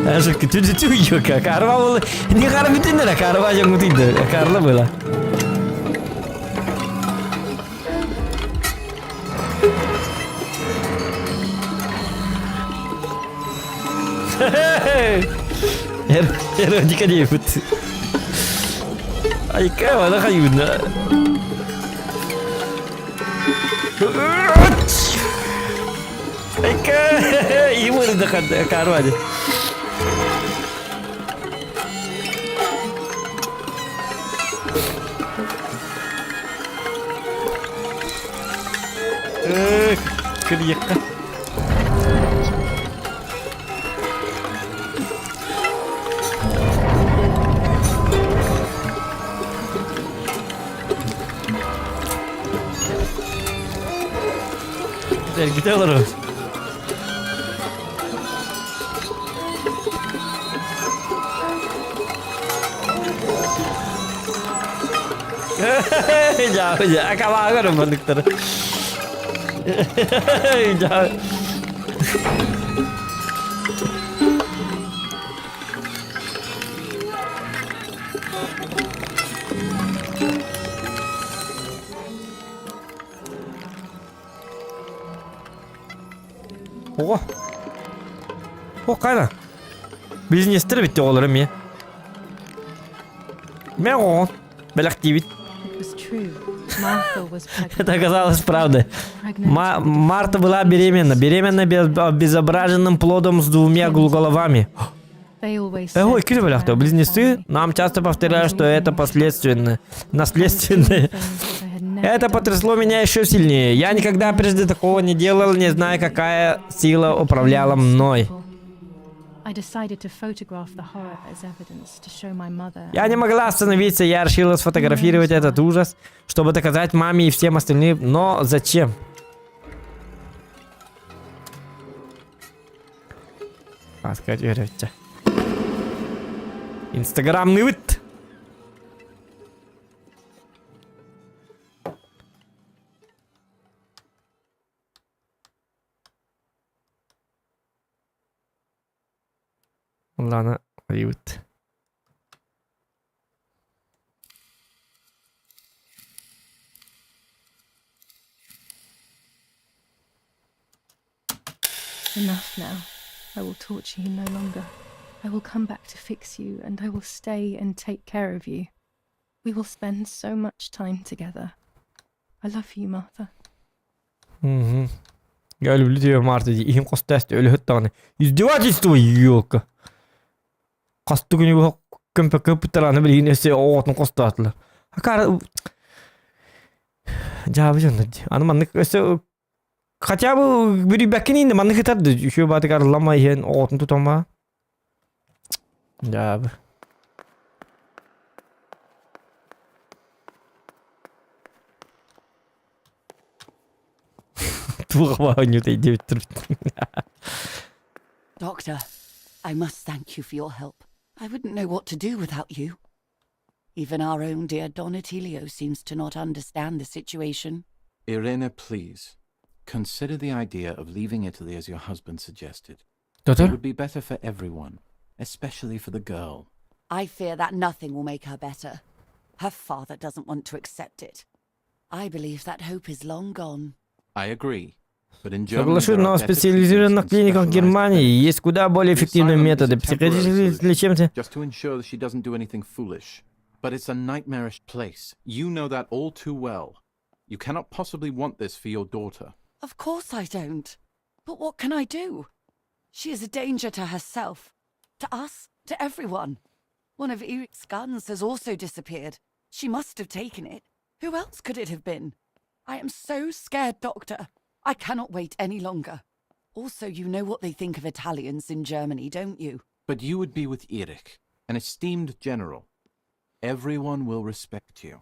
Аж чуть-чуть юка. Карва была. Не карбитин да, карва жангу тида. Карла была. Эротика не будет. Ай, кава, да хаюна. Ай-ка, ему надо карвать. Крика. Gitti alırım. Jauh, kalah kan bentuknya. Jauh. Қайда? Бизнестер бітті оларым е. Мен оған. Бәліқті бит. It was true. Martha was pregnant. Это оказалось правдой. Pregnant. Марта была беременна. Беременна обезображенным плодом с 2 головами. They always said Ой, to кири бәліқті. the Близнецы family, нам часто повторяют, что это наследственное. things that I had never Это done потрясло before. меня еще сильнее. Я никогда прежде такого не делал, не зная, какая сила управляла мной. I decided to photograph the horror as evidence to show my mother. Я не могла остановиться, я решила сфотографировать этот ужас, чтобы доказать маме и всем остальным, но зачем? Сказать, верите. Инстаграмный вид. Ладно, вид. Enough now. I will torture you no longer. I will come back to fix you, and I will stay and take care of you. We will spend so much time together. I love you, Martha. Угу. Я люблю тебя, Марта. Им костаст өлөт таны. Издевательство, ёлка. Касты күнү компьютераны билген эсе оотун костатлы. Акар жабы жонды. Аны маннык эсе хотя бы bir бәккенин маннык хитарды. Şu баты карламай ен оотун тутама. Жабы. Doctor, I must thank you for your help. I wouldn't know what to do without you. Even our own dear Donatello seems to not understand the situation. Irene, please. Consider the idea of leaving Italy as your husband suggested. It Doctor? would be better for everyone, especially for the girl. I fear that nothing will make her better. Her father doesn't want to accept it. I believe that hope is long gone. I agree. But in Germany, Соглашусь, there но are в better специализированных treatments and клиниках specialized Германии therapies. есть куда более эффективные The asylum is методы a temporary психиатрического solution, лечения. just to ensure that she doesn't do anything foolish. But it's a nightmarish place. You know that all too well. You cannot possibly want this for your daughter. Of course I don't. But what can I do? She is a danger to herself, to us, to everyone. One of Eric's guns has also disappeared. She must have taken it. Who else could it have been? I am so scared, Doctor. I cannot wait any longer. Also, you know what they think of Italians in Germany, don't you? But you would be with Eric, an esteemed general. Everyone will respect you.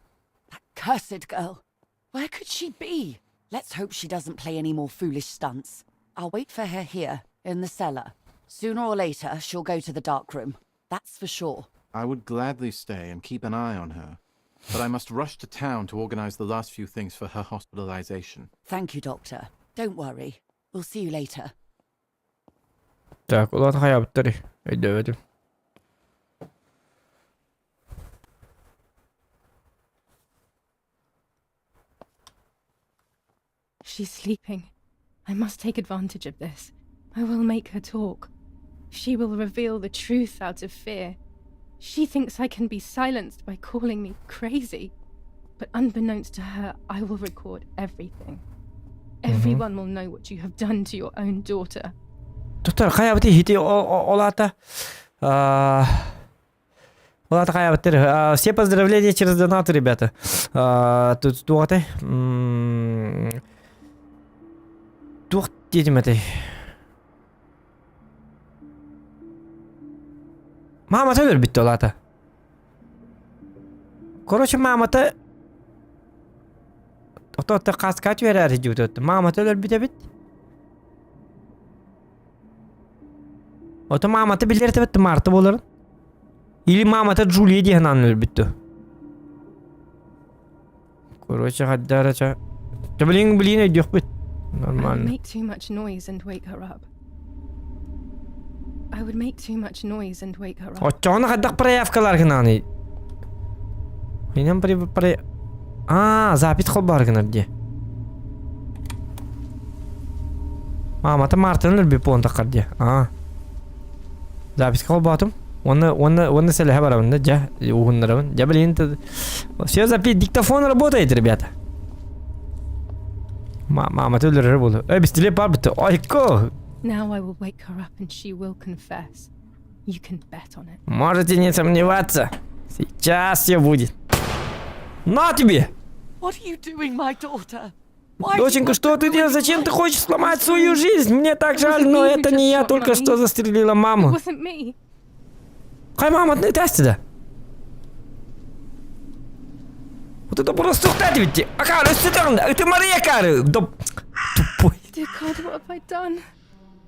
That cursed girl. Where could she be? Let's hope she doesn't play any more foolish stunts. I'll wait for her here, in the cellar. Sooner or later, she'll go to the dark room. That's for sure. I would gladly stay and keep an eye on her. But I must rush to town to organize the last few things for her hospitalization. Thank you, Doctor. Don't worry. We'll see you later. Так, ulan hayabuttari. Ödemedim. She's sleeping. I must take advantage of this. I will make her talk. She will reveal the truth out of fear. She thinks I can be silenced by calling me crazy. But unbeknownst to her, I will record everything. Everyone will know what you have done to your own daughter. Доктор, hayabutti hiti olata. Олата hayabutti. Все поздравления через донаты, ребята. Тут тугаты. Тух дедим этой. Мама төлөр битти олата. Короче, мама-то Ото каскач верер жутот. Мама төлөр бите бит. Ото мама-то билерте бит Марта болор. Или мама-то Джулия деген анын өлбүттү. Короче, хаддарача. Блин, өйдөх бит. I would Нормально. make too much noise and wake her up. I would make too much noise and wake her up. Очоны хаддак проявкалар гынаны. Менен при запись кол бар гынар де. Мама-то Мартын өлбүп понта карде. Запись кол батым. Оны селе барабында, жа, угундарабын. Жа блин, все запись диктофон работает, ребята. Мама төлөр болду. Бистиле бар бит. Айко. Now I will wake her up and she will confess. You can bet on it. Можете не сомневаться. Сейчас все будет. На тебе! What are you doing, my daughter? Why Доченька, что ты делаешь? Зачем ты хочешь сломать свою жизнь? Мне так жаль, но это не я только что застрелила It маму. wasn't me. Хай, мама, не даст сюда. Вот это просто стать ведь. Акару, ты Мария Акару. Тупой. Dear God, what have I done?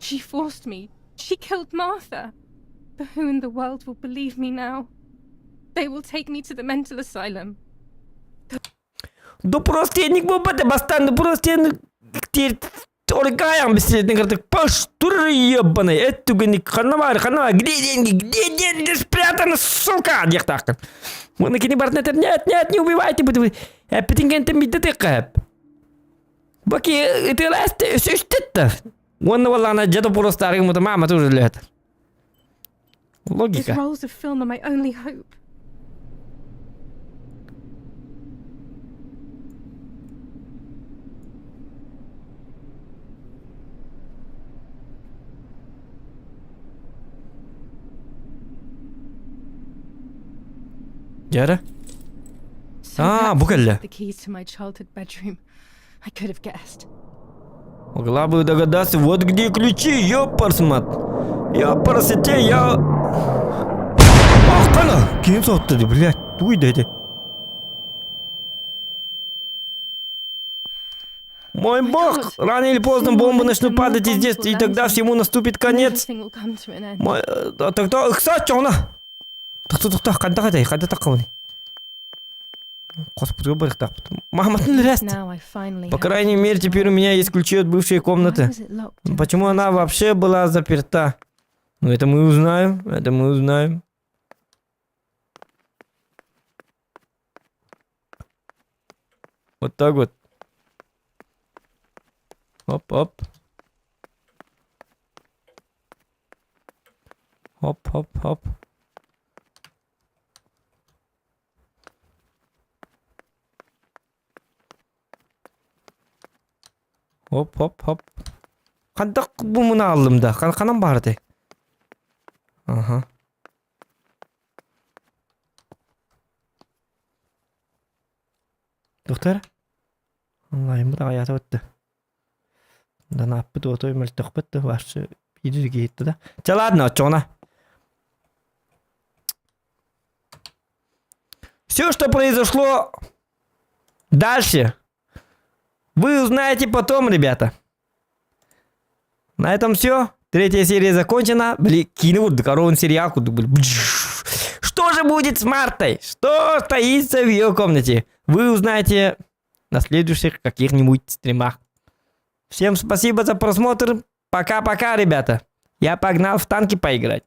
She forced me. She killed Martha. But who in the world will believe me now? They will take me to the mental asylum. Да просто я не глупый, бастан, просто я торгаем беседный городок. Паштур ебаный. Это не ханавар. Где деньги спрятаны, сука? Нет, так. Мы на кинебарнете. Нет, не убивайте, буду вы. Петингентами детекап. Баки, это ласты, все что-то. Вон она где-то просто старый, ему мама тоже лет. These Логика. rolls of film are my only hope. Дядя? So Ah, that's bu kelle. the keys to my childhood bedroom. I could have guessed. Могла бы догадаться, вот где ключи, ёпарсмат. Ёпарсете, я... Ах, кана! Кем сотту, блядь, уйдайте. Мой бог! Рано или поздно бомбы начнут падать и здесь, и тогда всему наступит And конец. everything will come to an end. Мой... Тогда... Кстати, она! Қандай тақауын. Господи, өбірік тақпыт. Махмат ләст. Now I finally По have крайней the мере, keys теперь у to меня есть ключи от бывшей Why комнаты. was it locked in the Почему first она place? вообще была заперта? Ну, это мы узнаем. Это мы узнаем. Вот так вот. Оп-оп. Оп-оп-оп. Оп-оп-оп. Қандақ бұмыны алдым да. Қанам барды. Ага. Доктор? Онлайн бұда аяты өтті. Да наппыды отой мөлтіқ бітті. Вашы үйдіге етті да. Ладно, чона. Все, что произошло дальше, вы узнаете потом, ребята. На этом все. Третья серия закончена. Блин, кинул корову сериалку. Что же будет с Мартой? Что стоится в ее комнате? Вы узнаете на следующих каких-нибудь стримах. Всем спасибо за просмотр. Пока-пока, ребята. Я погнал в танки поиграть.